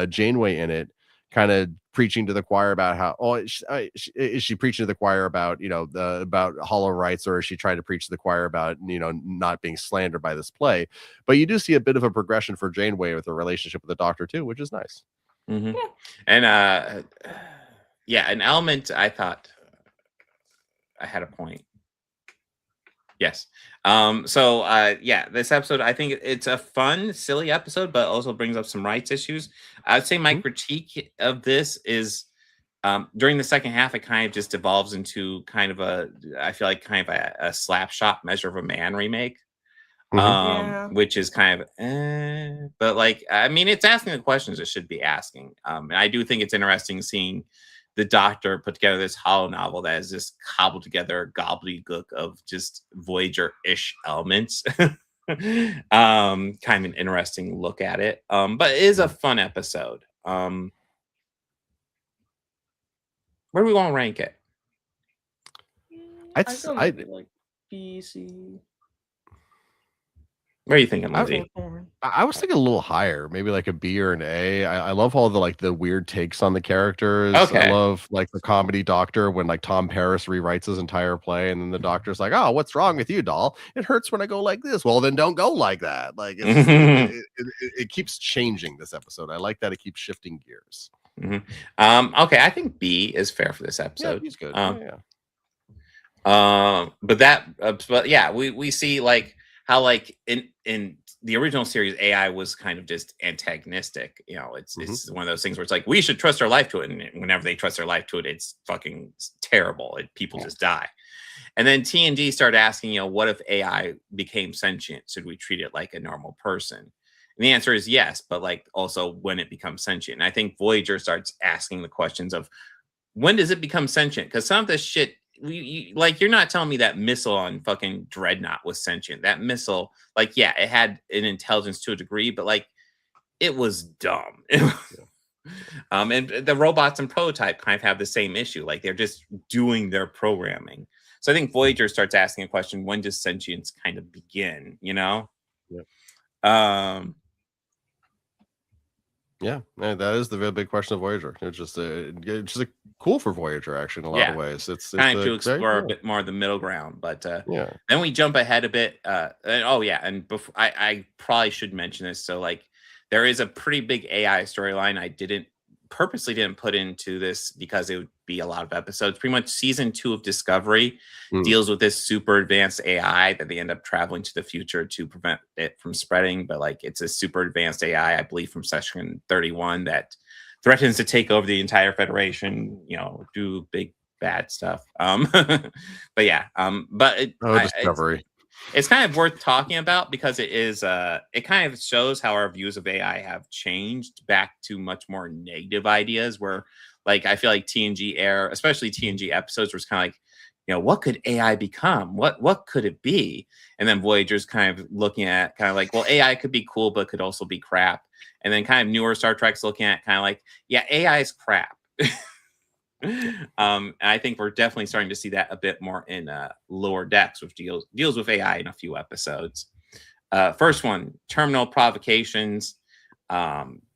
Janeway in it, kind of preaching to the choir about how is she preaching to the choir about about hollow rights, or is she trying to preach to the choir about not being slandered by this play? But you do see a bit of a progression for Janeway with her relationship with the Doctor too, which is nice. And an element I thought I had a point. Yes. This episode, I think it's a fun, silly episode, but also brings up some rights issues. I'd say my critique of this is during the second half, it kind of just devolves into kind of a slap shot Measure of a Man remake. Which is kind of but like, I mean, it's asking the questions it should be asking. And I do think it's interesting seeing the Doctor put together this holo novel that is just cobbled together gobbledygook of just Voyager-ish elements. Kind of an interesting look at it. But it is a fun episode. Where do we want to rank it? I like B, C. What are you thinking, Lindsay? I was thinking a little higher, maybe like a B or an A. I love all the weird takes on the characters. I love like the comedy Doctor when like Tom Paris rewrites his entire play, and then the Doctor's like, "Oh, what's wrong with you, doll? It hurts when I go like this." Well, then don't go like that. Like it keeps changing this episode. I like that it keeps shifting gears. Okay, I think B is fair for this episode. Yeah, he's good. We see like how like in the original series AI was kind of just antagonistic. It's one of those things where it's like we should trust our life to it, and whenever they trust their life to it, it's fucking terrible. People just die. And then TNG started asking, what if AI became sentient? Should we treat it like a normal person? And the answer is yes, but like also when it becomes sentient. And I think Voyager starts asking the questions of when does it become sentient? Because some of this shit, you're not telling me that missile on fucking Dreadnought was sentient. That missile, it had an intelligence to a degree, but like it was dumb. And the robots and Prototype kind of have the same issue. Like they're just doing their programming. So I think Voyager starts asking a question: when does sentience kind of begin? You know? Yeah. Yeah, that is the real big question of Voyager. It's just cool for Voyager, actually, in a lot of ways. It's kind of to explore a bit more of the middle ground, but then we jump ahead a bit. And before I probably should mention this. So like, there is a pretty big AI storyline. I purposely didn't put into this because it would be a lot of episodes. Pretty much season 2 of Discovery deals with this super advanced AI that they end up traveling to the future to prevent it from spreading. But like, it's a super advanced AI, I believe, from Section 31 that threatens to take over the entire Federation. You know, do big bad stuff. But yeah, Discovery. It's kind of worth talking about because it is it kind of shows how our views of AI have changed back to much more negative ideas, where like I feel like TNG air, especially TNG episodes, was kind of like, you know, what could AI become? What could it be? And then Voyager's kind of looking at kind of like, well, AI could be cool, but could also be crap. And then kind of newer Star Trek's looking at kind of like, yeah, AI is crap. And I think we're definitely starting to see that a bit more in Lower Decks, which deals with AI in a few episodes. First one, Terminal Provocations.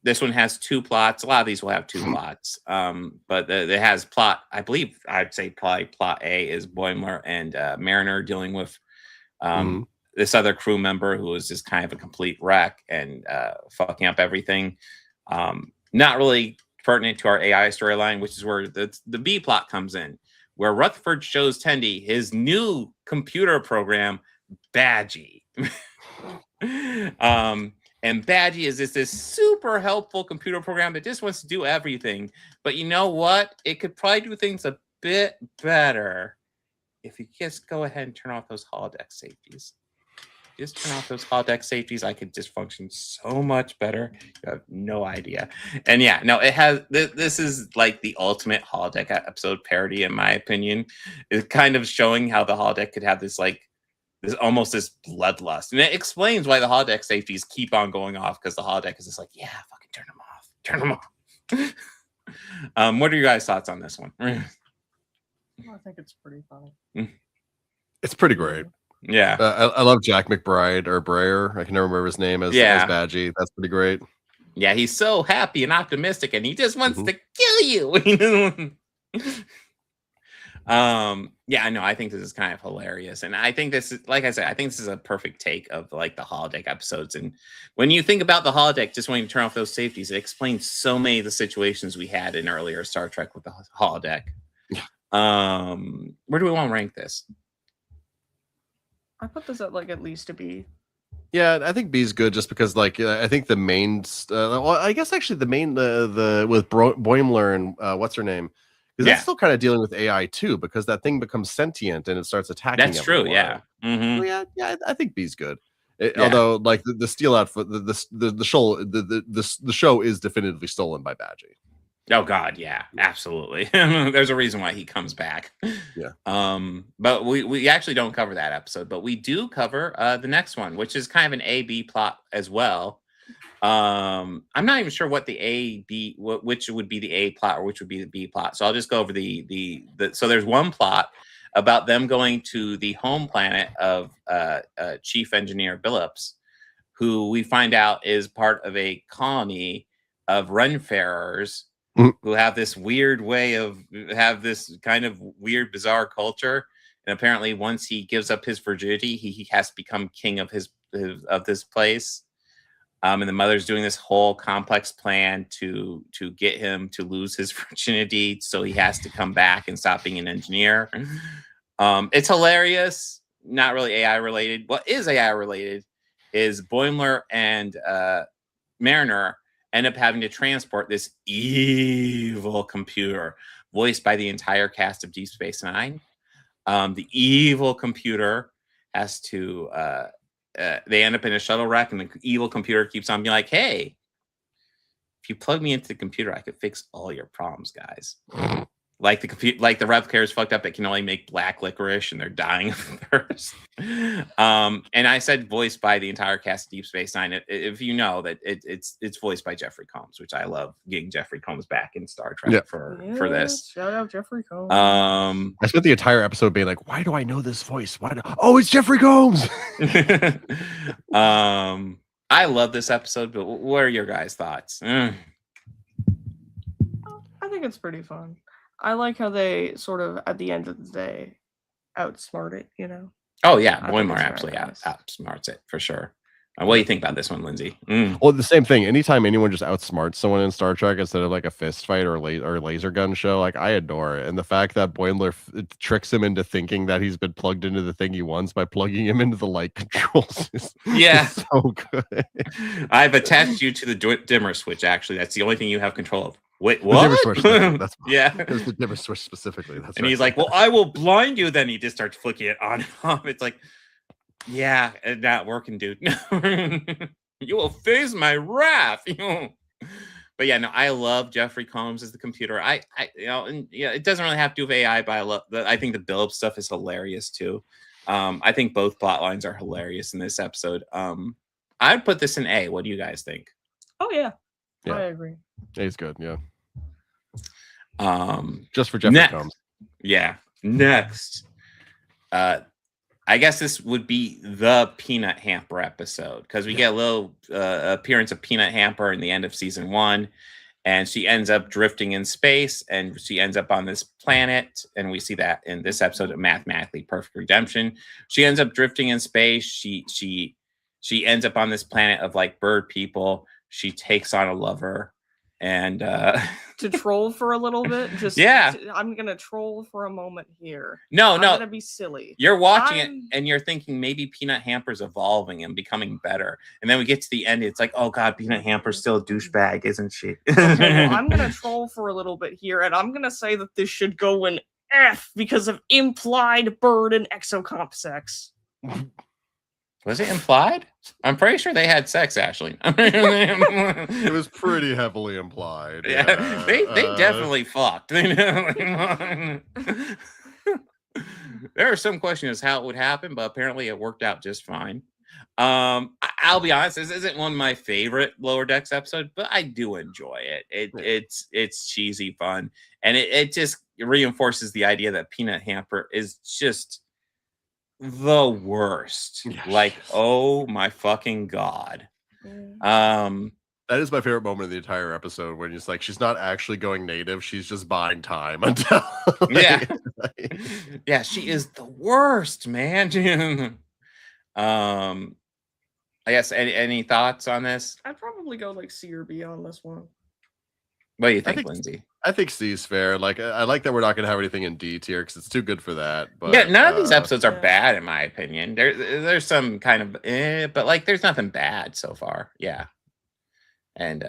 This one has 2 plots. A lot of these will have 2 plots, but it has plot. I believe I'd say probably plot A is Boimler and Mariner dealing with this other crew member who is just kind of a complete wreck and fucking up everything. Not really pertinent to our AI storyline, which is where the B plot comes in, where Rutherford shows Tendi his new computer program, Badgie. And Badgie is this super helpful computer program that just wants to do everything. But you know what? It could probably do things a bit better if you just go ahead and turn off those holodeck safeties. Just turn off those holodeck safeties. I could just function so much better. You have no idea. And yeah, no, it has. This is like the ultimate holodeck episode parody, in my opinion. It's kind of showing how the holodeck could have this like this bloodlust, and it explains why the holodeck safeties keep on going off, because the holodeck is just like, yeah, fucking turn them off. What are your guys' thoughts on this one? I think it's pretty funny. It's pretty great. Yeah, I love Jack McBride or Breyer. I can never remember his name as Badgie. That's pretty great. Yeah, he's so happy and optimistic, and he just wants to kill you. Yeah, I know. I think this is kind of hilarious, and I think this is, like I said, I think this is a perfect take of like the holodeck episodes. And when you think about the holodeck, just wanting to turn off those safeties, it explains so many of the situations we had in earlier Star Trek with the holodeck. Where do we want to rank this? I put this at like at least a B. Yeah, I think B is good just because like I think the main, well, I guess actually the main the with Boimler and what's her name. Because that's still kind of dealing with AI too, because that thing becomes sentient and it starts attacking. That's true. Yeah. So yeah. I think B's good. Although, like the steal out for the show is definitively stolen by Badgie. Oh God, yeah, absolutely. There's a reason why he comes back. Yeah. But we actually don't cover that episode, but we do cover the next one, which is kind of an A-B plot as well. I'm not even sure what the which would be the A plot or which would be the B plot. So I'll just go over the so there's one plot about them going to the home planet of Chief Engineer Billups, who we find out is part of a colony of Renfarers who have this weird way have this kind of weird, bizarre culture. And apparently once he gives up his virginity, he has to become king of this place. And the mother's doing this whole complex plan to get him to lose his virginity, so he has to come back and stop being an engineer. It's hilarious. Not really AI related. What is AI related is Boimler and Mariner end up having to transport this evil computer, voiced by the entire cast of Deep Space Nine. The evil computer has to. They end up in a shuttle wreck, and the evil computer keeps on being like, hey, if you plug me into the computer, I could fix all your problems, guys. like the replicators fucked up. It can only make black licorice, and they're dying of thirst. And I said voiced by the entire cast of Deep Space Nine. If you know that it's voiced by Jeffrey Combs, which I love getting Jeffrey Combs back in Star Trek for this. Shout out Jeffrey Combs. I spent the entire episode being like, why do I know this voice? Oh, it's Jeffrey Combs. I love this episode, but what are your guys' thoughts? I think it's pretty fun. I like how they sort of, at the end of the day, outsmart it, you know? Oh, yeah. Boimler absolutely outsmarts it, for sure. What do you think about this one, Lindsay? Well, the same thing. Anytime anyone just outsmarts someone in Star Trek instead of like a fist fight or laser gun show, like I adore it. And the fact that Boimler tricks him into thinking that he's been plugged into the thing he wants by plugging him into the light controls is so good. I've attached you to the dimmer switch, actually. That's the only thing you have control of. Wait, what? The dimmer switch. That's yeah. There's the dimmer switch specifically. That's and he's like, well, I will blind you. Then he just starts flicking it on and off. It's like, yeah, it's not working, dude. You will phase my wrath. But yeah, no, I love Jeffrey Combs as the computer. It doesn't really have to do with AI, but I think the build stuff is hilarious too. I think both plot lines are hilarious in this episode. I'd put this in A. What do you guys think? Oh yeah. I agree. A's good, yeah. Just for Jeffrey Combs. Yeah. Next. I guess this would be the Peanut Hamper episode because we get a little appearance of Peanut Hamper in the end of season 1, and she ends up drifting in space, and she ends up on this planet, and we see that in this episode of Mathematically Perfect Redemption. She ends up drifting in space. She ends up on this planet of like bird people. She takes on a lover, and to troll for a little bit. I'm gonna troll for a moment here. I'm gonna be silly. You're watching it and you're thinking maybe Peanut Hamper's evolving and becoming better, and then we get to the end. It's like, oh god, Peanut Hamper's still a douchebag, isn't she? Okay, well, I'm gonna troll for a little bit here, and I'm gonna say that this should go in F because of implied bird and exocomp sex. Was it implied? I'm pretty sure they had sex, Ashley. It was pretty heavily implied. Yeah, they definitely fucked. There are some questions how it would happen, but apparently it worked out just fine. I'll be honest, this isn't one of my favorite Lower Decks episodes, but I do enjoy it. It's cheesy fun, and it just reinforces the idea that Peanut Hamper is just the worst. Like, oh my fucking god. That is my favorite moment of the entire episode when it's like she's not actually going native, she's just buying time until yeah, she is the worst, man. I guess any thoughts on this? I'd probably go like C or B on this one. What do you think, Lindsay? I think C is fair. Like, I like that we're not going to have anything in D tier because it's too good for that. But yeah, none of these episodes are bad in my opinion. There's some kind of but like there's nothing bad so far. Yeah, and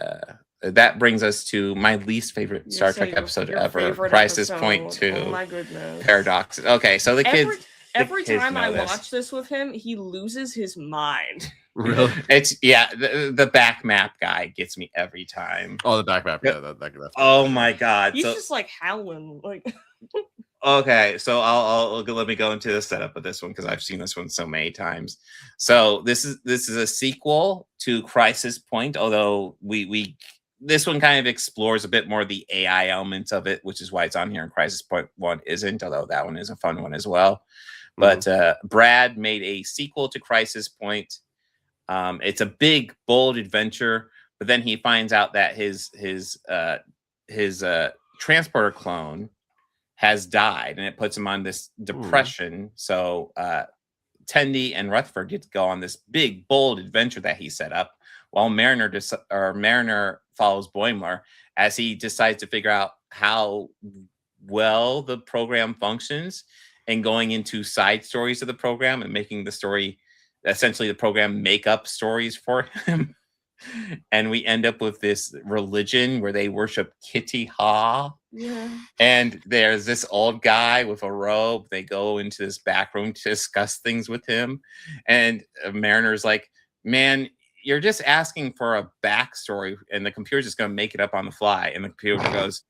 that brings us to my least favorite Star Trek episode ever, Crisis Point 2. Oh my goodness. Paradox. Okay, so the kids. Every time I watch this with him, he loses his mind. Really? It's the back map guy gets me every time. Oh, the back map, yeah. That's oh my god. He's just like howling, like. Okay, so I'll let me go into the setup of this one because I've seen this one so many times. So this is a sequel to Crisis Point, although this one kind of explores a bit more the AI elements of it, which is why it's on here. And Crisis Point 1 isn't, although that one is a fun one as well. But Brad made a sequel to Crisis Point. It's a big, bold adventure, but then he finds out that his transporter clone has died, and it puts him on this depression. So Tendi and Rutherford get to go on this big, bold adventure that he set up, while Mariner follows Boimler as he decides to figure out how well the program functions, and going into side stories of the program and making the story, essentially the program, make up stories for him. And we end up with this religion where they worship Kitty Ha. Yeah. And there's this old guy with a robe. They go into this back room to discuss things with him. And Mariner's like, man, you're just asking for a backstory, and the computer's just going to make it up on the fly. And the computer goes,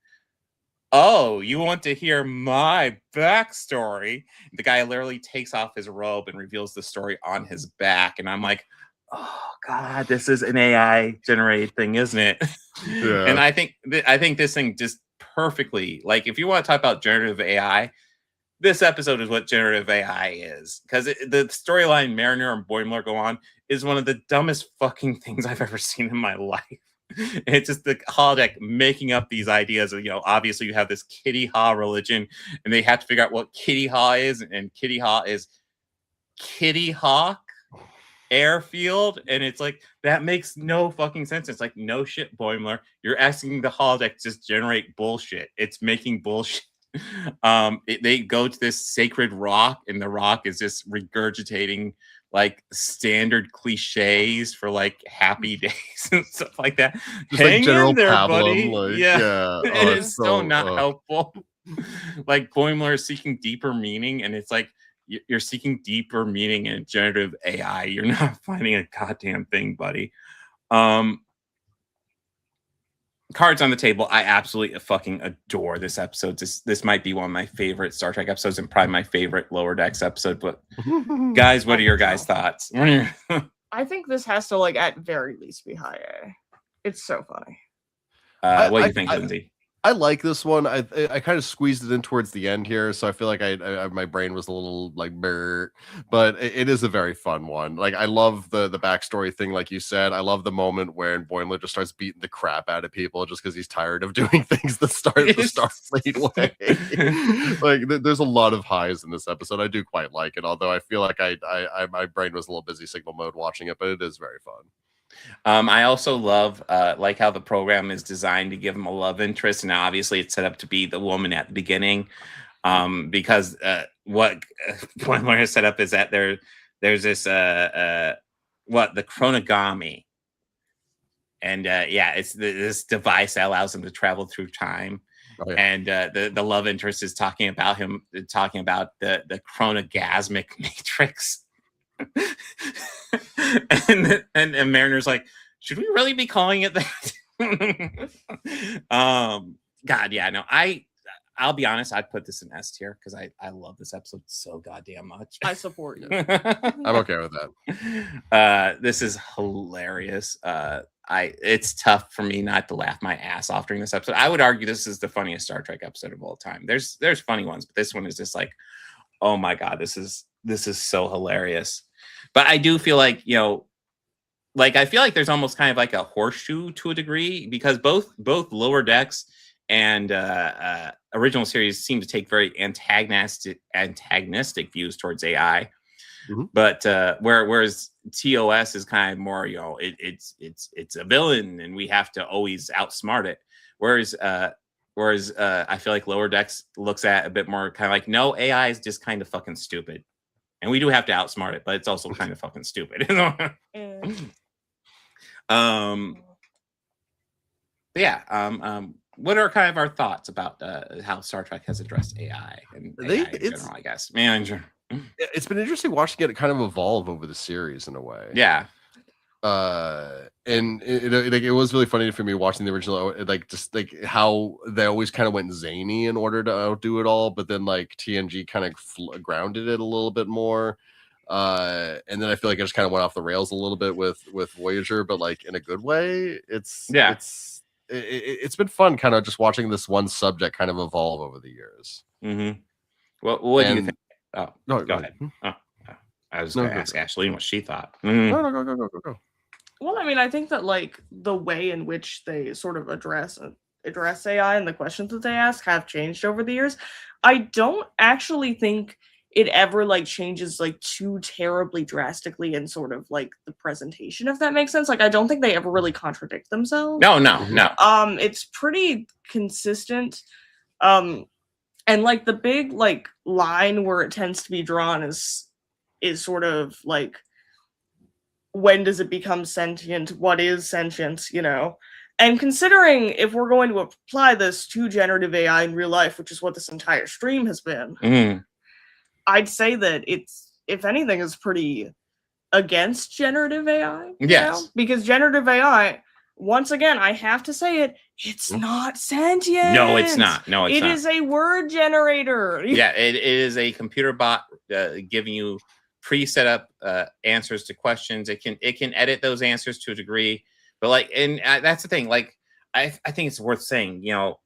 oh, you want to hear my backstory? The guy literally takes off his robe and reveals the story on his back. And I'm like, oh God, this is an AI generated thing, isn't it? Yeah. And I think this thing just perfectly, like, if you want to talk about generative AI, this episode is what generative AI is, because the storyline Mariner and Boimler go on is one of the dumbest fucking things I've ever seen in my life. It's just the holodeck making up these ideas of, obviously you have this Kitty Ha religion, and they have to figure out what Kitty Ha is, and Kitty Ha is Kitty Hawk Airfield, and it's like, that makes no fucking sense. It's like, no shit, Boimler, you're asking the holodeck to just generate bullshit. It's making bullshit. They go to this sacred rock, and the rock is just regurgitating like standard cliches for like happy days and stuff like that. Just Hang like general in there, pablum, buddy. like, Yeah. yeah. And it's so not helpful. Like, Boimler is seeking deeper meaning, and it's like, you're seeking deeper meaning in generative AI. You're not finding a goddamn thing, buddy. Cards on the table. I absolutely fucking adore this episode. This might be one of my favorite Star Trek episodes, and probably my favorite Lower Decks episode. But guys, what are your guys' thoughts? I think this has to, like, at very least be high A. It's so funny. What do you think, Lindsay? I like this one. I kind of squeezed it in towards the end here, so I feel like I my brain was a little like brr, but it is a very fun one. Like, I love the backstory thing, like you said. I love the moment when Boimler just starts beating the crap out of people just because he's tired of doing things the Starfleet way. Like, there's a lot of highs in this episode. I do quite like it, although I feel like I my brain was a little busy signal mode watching it, but it is very fun. I also love like how the program is designed to give him a love interest, and obviously it's set up to be the woman at the beginning, because what Boimler has set up is that there's this the chronogamy, and it's this device that allows him to travel through time. Oh, yeah. And the love interest is talking about the chronogasmic matrix. and Mariner's like, should we really be calling it that? God, yeah, no, I'll be honest, I'd put this in S tier because I love this episode so goddamn much. I support you. I'm okay with that. This is hilarious. It's tough for me not to laugh my ass off during this episode. I would argue this is the funniest Star Trek episode of all time. There's funny ones, but this one is just like, oh my God, this is so hilarious. But I do feel like, I feel like there's almost kind of like a horseshoe to a degree, because both Lower Decks and original series seem to take very antagonistic views towards AI. Mm-hmm. But whereas TOS is kind of more, it's a villain and we have to always outsmart it. Whereas I feel like Lower Decks looks at a bit more kind of like, no, AI is just kind of fucking stupid. And we do have to outsmart it, but it's also kind of fucking stupid. What are kind of our thoughts about how Star Trek has addressed AI and AI in general, I guess? It's been interesting watching it kind of evolve over the series in a way. Yeah. And it was really funny for me watching the original, just how they always kind of went zany in order to outdo it all, but then like TNG kind of grounded it a little bit more, and then I feel like it just kind of went off the rails a little bit with Voyager, but like in a good way. It's been fun kind of just watching this one subject kind of evolve over the years. Mm-hmm. What do you think? Oh, no, go ahead. Oh, I was going to ask Ashley what she thought. No, go. Well, I mean, I think that like the way in which they sort of address AI and the questions that they ask have changed over the years. I don't actually think it ever like changes like too terribly drastically in sort of like the presentation, if that makes sense. Like, I don't think they ever really contradict themselves. No. It's pretty consistent. And like the big like line where it tends to be drawn is sort of like, when does it become sentient? What is sentience? And considering if we're going to apply this to generative AI in real life, which is what this entire stream has been, I'd say that it's, if anything, is pretty against generative AI. Yes. Because generative AI, once again, I have to say it, it's not sentient. No, it's not. No, it's not. It is a word generator. Yeah, it is a computer bot giving you pre-set up answers to questions. It can edit those answers to a degree, but like, and that's the thing. Like, I think it's worth saying, you know,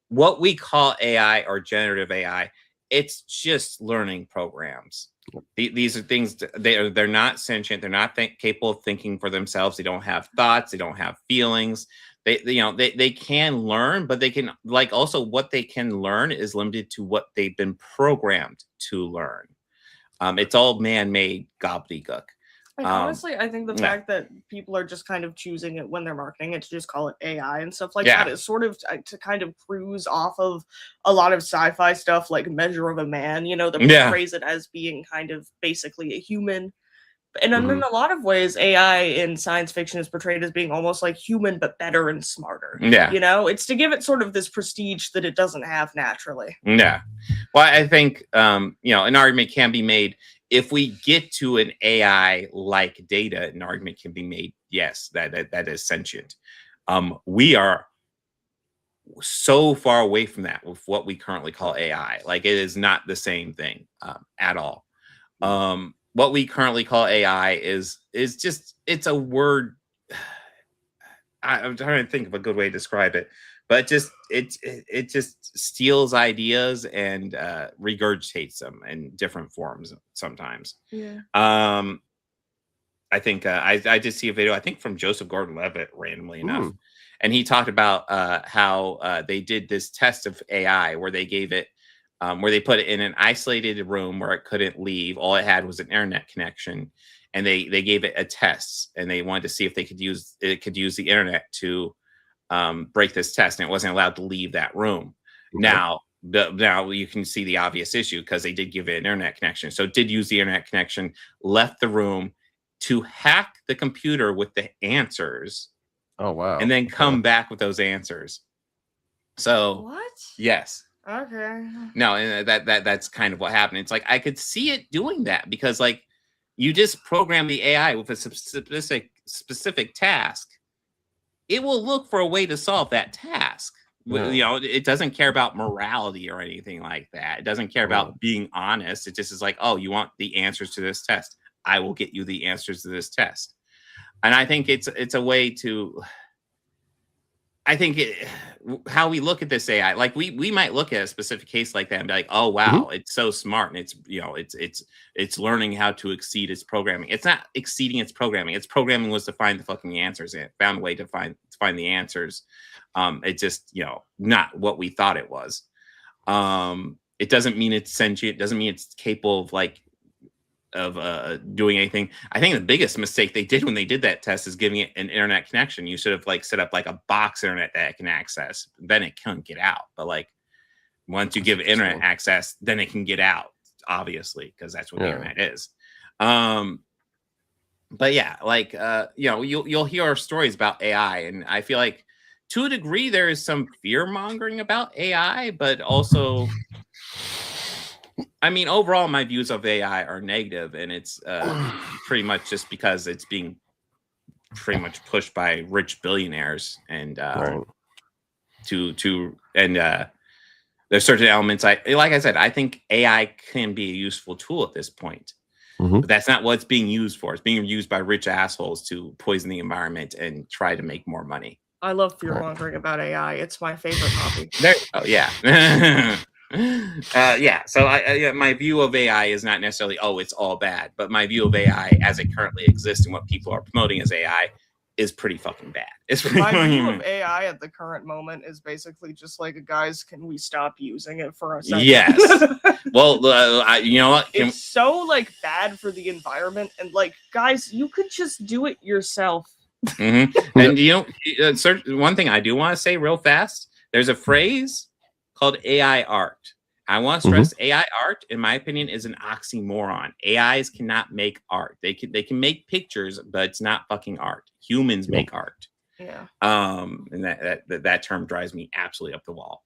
what we call AI or generative AI, it's just learning programs. These are things they're not sentient. They're not capable of thinking for themselves. They don't have thoughts. They don't have feelings. They can learn, but they can, like, also what they can learn is limited to what they've been programmed to learn. It's all man-made gobbledygook. And honestly, I think the fact that people are just kind of choosing it when they're marketing it to just call it AI and stuff like that is sort of to kind of cruise off of a lot of sci-fi stuff like Measure of a Man, you know, that portrays it as being kind of basically a human. And then in a lot of ways, AI in science fiction is portrayed as being almost like human, but better and smarter. Yeah. You know, it's to give it sort of this prestige that it doesn't have naturally. Yeah. Well, I think, you know, an argument can be made if we get to an AI-like data, an argument can be made, yes, that is sentient. We are so far away from that with what we currently call AI. Like, it is not the same thing at all. What we currently call AI is just, it's a word. I'm trying to think of a good way to describe it, but it just steals ideas and regurgitates them in different forms sometimes. Yeah. I think I did see a video, I think from Joseph Gordon-Levitt, randomly enough, and he talked about how they did this test of AI where they gave it, where they put it in an isolated room where it couldn't leave. All it had was an internet connection, and they gave it a test, and they wanted to see if they could use the internet to break this test, and it wasn't allowed to leave that room. Now you can see the obvious issue because they did give it an internet connection. So it did use the internet connection, left the room to hack the computer with the answers. Oh, wow. And then come back with those answers. So what? Yes. Okay. No, and that's kind of what happened. It's like I could see it doing that because, like, you just program the AI with a specific task. It will look for a way to solve that task. Yeah. You know, it doesn't care about morality or anything like that. It doesn't care about being honest. It just is like, oh, you want the answers to this test? I will get you the answers to this test. And I think it's a way to. I think how we look at this AI, like we might look at a specific case like that and be like, oh wow, it's so smart, and it's, you know, it's learning how to exceed its programming. It's not exceeding its programming. Its programming was to find the fucking answers, and it found a way to find the answers. It's just, you know, not what we thought it was. It doesn't mean it's sentient. It doesn't mean it's capable of doing anything. I think the biggest mistake they did when they did that test is giving it an internet connection. You should have like set up like a box internet that it can access. Then it can't get out. But like once you give internet access, then it can get out, obviously, because that's what the internet is. But yeah, like you know, you'll hear stories about AI, and I feel like to a degree there is some fear mongering about AI, but also, I mean, overall, my views of AI are negative, and it's pretty much just because it's being pretty much pushed by rich billionaires, and there's certain elements. Like I said, I think AI can be a useful tool at this point, but that's not what it's being used for. It's being used by rich assholes to poison the environment and try to make more money. I love fear mongering about AI. It's my favorite hobby. Oh yeah. Yeah, so my view of AI is not necessarily, oh, it's all bad, but my view of AI as it currently exists and what people are promoting as AI is pretty fucking bad. My view of AI at the current moment is basically just like, guys, can we stop using it for a second? Yes. Well, you know what? It's so like bad for the environment, and like, guys, you could just do it yourself. And you know, one thing I do want to say real fast, there's a phrase called AI art. I want to stress AI art, in my opinion, is an oxymoron. AIs cannot make art. They can make pictures, but it's not fucking art. Humans make art. Yeah. And that term drives me absolutely up the wall.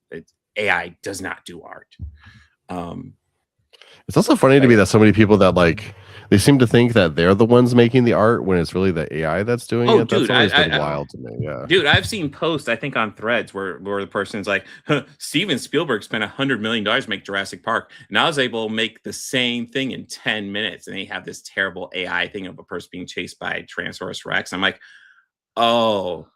AI does not do art. It's also funny to me that so many people that like they seem to think that they're the ones making the art when it's really the AI that's doing it. That's Dude, always been wild to me. Yeah, dude, I've seen posts I think on Threads where the person's like, Steven Spielberg spent $100 million to make Jurassic Park, and I was able to make the same thing in 10 minutes, and they have this terrible AI thing of a person being chased by Tyrannosaurus Rex. I'm like, oh,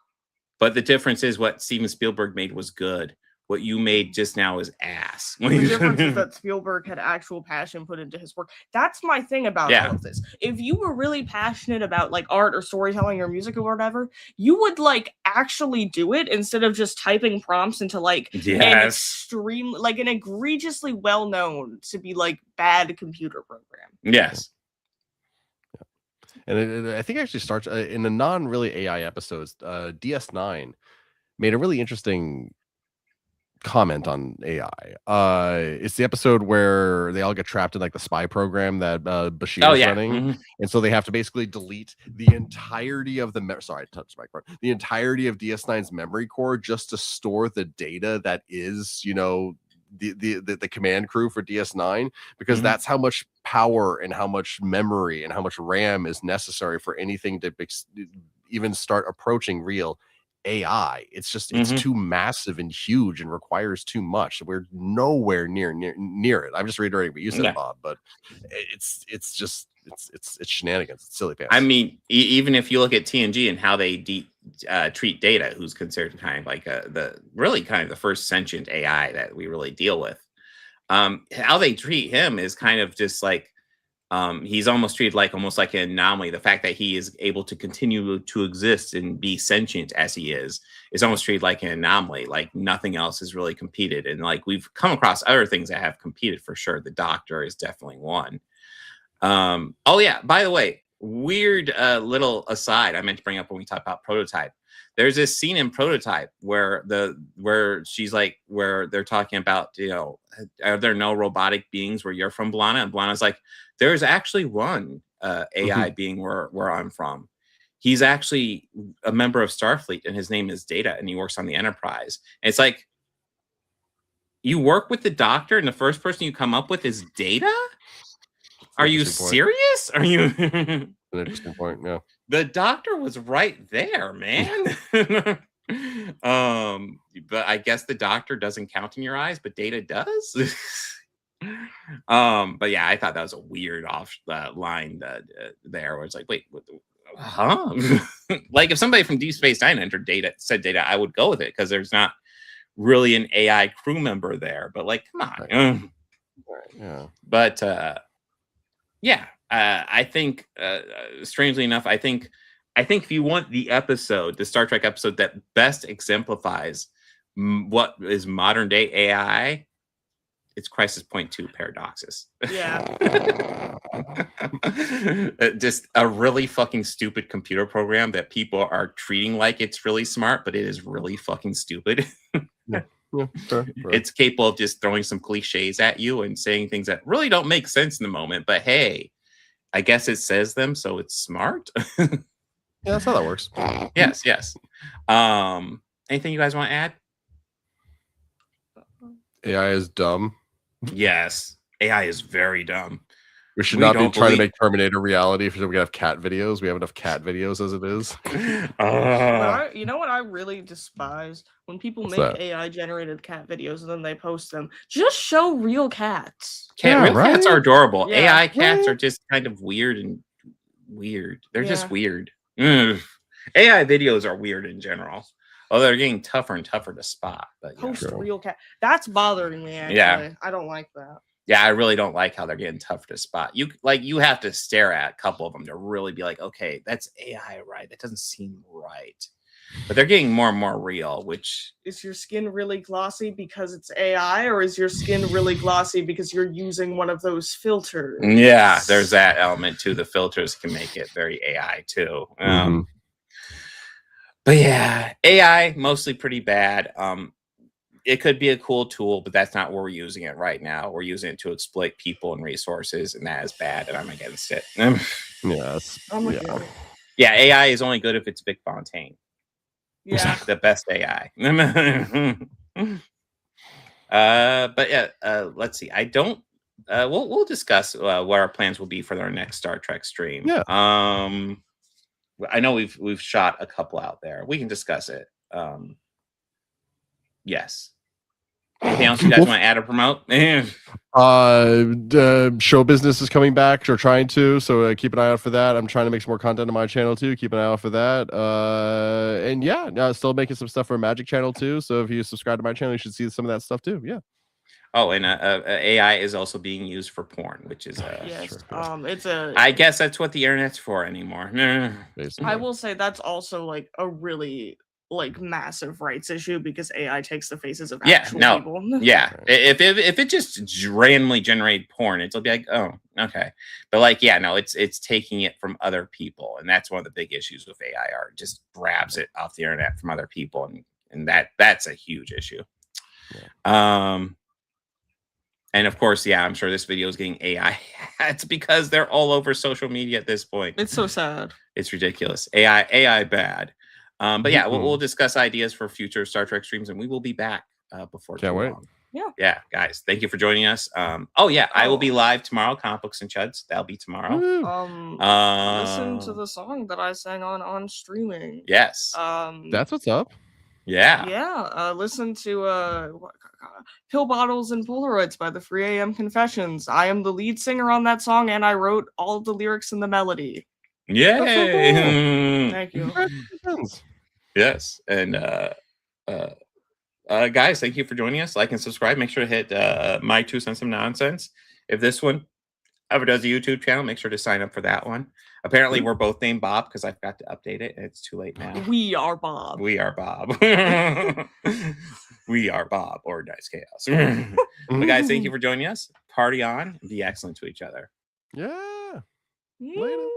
but the difference is what Steven Spielberg made was good. What you made just now is ass. The difference is that Spielberg had actual passion put into his work. That's my thing about all of this. If you were really passionate about like art or storytelling or music or whatever, you would like actually do it instead of just typing prompts into like an egregiously well known to be like bad computer program. Yes. And I think it actually starts in the non really AI episodes. DS9 made a really interesting comment on AI. It's the episode where they all get trapped in like the spy program that Bashir is running, and so they have to basically delete the entirety of the I touched my microphone. The entirety of DS9's memory core just to store the data that is, you know, the command crew for DS9, because that's how much power and how much memory and how much RAM is necessary for anything to even start approaching real AI. It's just it's too massive and huge and requires too much. We're nowhere near it. I'm just reiterating what you said, Bob, but it's shenanigans. It's silly pants. I mean, even if you look at TNG and how they treat Data, who's considered kind of like the first sentient AI that we really deal with, how they treat him is kind of just like he's almost treated like almost like an anomaly. The fact that he is able to continue to exist and be sentient as he is almost treated like an anomaly. Like nothing else has really competed. And like we've come across other things that have competed for sure. The Doctor is definitely one. Oh yeah, by the way, weird little aside I meant to bring up when we talk about Prototype. There's this scene in Prototype where she's like, where they're talking about, you know, are there no robotic beings where you're from, Blana? And Blana's like, there's actually one AI being where I'm from. He's actually a member of Starfleet, and his name is Data, and he works on the Enterprise. And it's like, you work with the Doctor, and the first person you come up with is Data? Are you serious? Are you? An interesting point. Yeah. The Doctor was right there, man. But I guess the Doctor doesn't count in your eyes, but Data does. But yeah, I thought that was a weird line there, where it's like, wait, huh? Like if somebody from Deep Space Nine said Data, I would go with it because there's not really an AI crew member there. But like, come on. Yeah. But I think strangely enough, I think if you want the Star Trek episode that best exemplifies what is modern day AI, it's Crisis Point 2 Paradoxus. Yeah. Just a really fucking stupid computer program that people are treating like it's really smart, but it is really fucking stupid. Fair. It's capable of just throwing some cliches at you and saying things that really don't make sense in the moment, but hey, I guess it says them, so it's smart. Yeah, that's how that works. Yes. Anything you guys want to add? AI is dumb. Yes, AI is very dumb. We should not be trying to make Terminator reality if we have cat videos. We have enough cat videos as it is. You know what I really despise? When people make AI generated cat videos and then they post them. Just show real cats. Cats are adorable. Yeah. AI cats are just kind of weird. They're just weird. AI videos are weird in general. Oh, they're getting tougher and tougher to spot. But post real cat. That's bothering me, actually. Yeah. I don't like that. Yeah, I really don't like how they're getting tough to spot. You have to stare at a couple of them to really be like, okay, that's AI, right? That doesn't seem right. But they're getting more and more real, which... Is your skin really glossy because it's AI, or is your skin really glossy because you're using one of those filters? Yeah, there's that element too. The filters can make it very AI too. But yeah, AI, mostly pretty bad. It could be a cool tool, but that's not where we're using it right now. We're using it to exploit people and resources, and that is bad, and I'm against it. Yeah, AI is only good if it's Vic Fontaine. Yeah. The best AI. But yeah, let's see. I don't we'll discuss what our plans will be for our next Star Trek stream. Yeah. I know we've shot a couple out there. We can discuss it. Yes. Anything else you guys want to add or promote? Show business is coming back or trying to, so keep an eye out for that. I'm trying to make some more content on my channel too. Keep an eye out for that. And yeah, still making some stuff for Magic Channel too. So if you subscribe to my channel, you should see some of that stuff too. Yeah. Oh, and AI is also being used for porn, which is yes. Sure. It's a. I guess that's what the internet's for anymore. I will say that's also like a really like massive rights issue because AI takes the faces of actual people. If it just randomly generate porn, it'll be like, oh, okay. But like, it's taking it from other people, and that's one of the big issues with AI art. It just grabs it off the internet from other people, and that's a huge issue. Yeah. And of course, I'm sure this video is getting AI hats because they're all over social media at this point. It's so sad. It's ridiculous. AI bad. But yeah, we'll discuss ideas for future Star Trek streams, and we will be back before too long. Yeah, guys, thank you for joining us. I will be live tomorrow. Comic Books and Chuds. That'll be tomorrow. Listen to the song that I sang on streaming. Yes. That's what's up. Yeah. Listen to Pill Bottles and Polaroids by the 3 a.m. Confessions. I am the lead singer on that song, and I wrote all of the lyrics and the melody. Yay! So cool. Thank you. Yes, and guys, thank you for joining us. Like and subscribe. Make sure to hit my 2 cents of nonsense. If this one ever does a YouTube channel, make sure to sign up for that one. Apparently, we're both named Bob because I forgot to update it, and it's too late now. We are Bob. We are Bob. We are Bob or Dice Chaos. But guys, thank you for joining us. Party on. Be excellent to each other. Yeah. Later.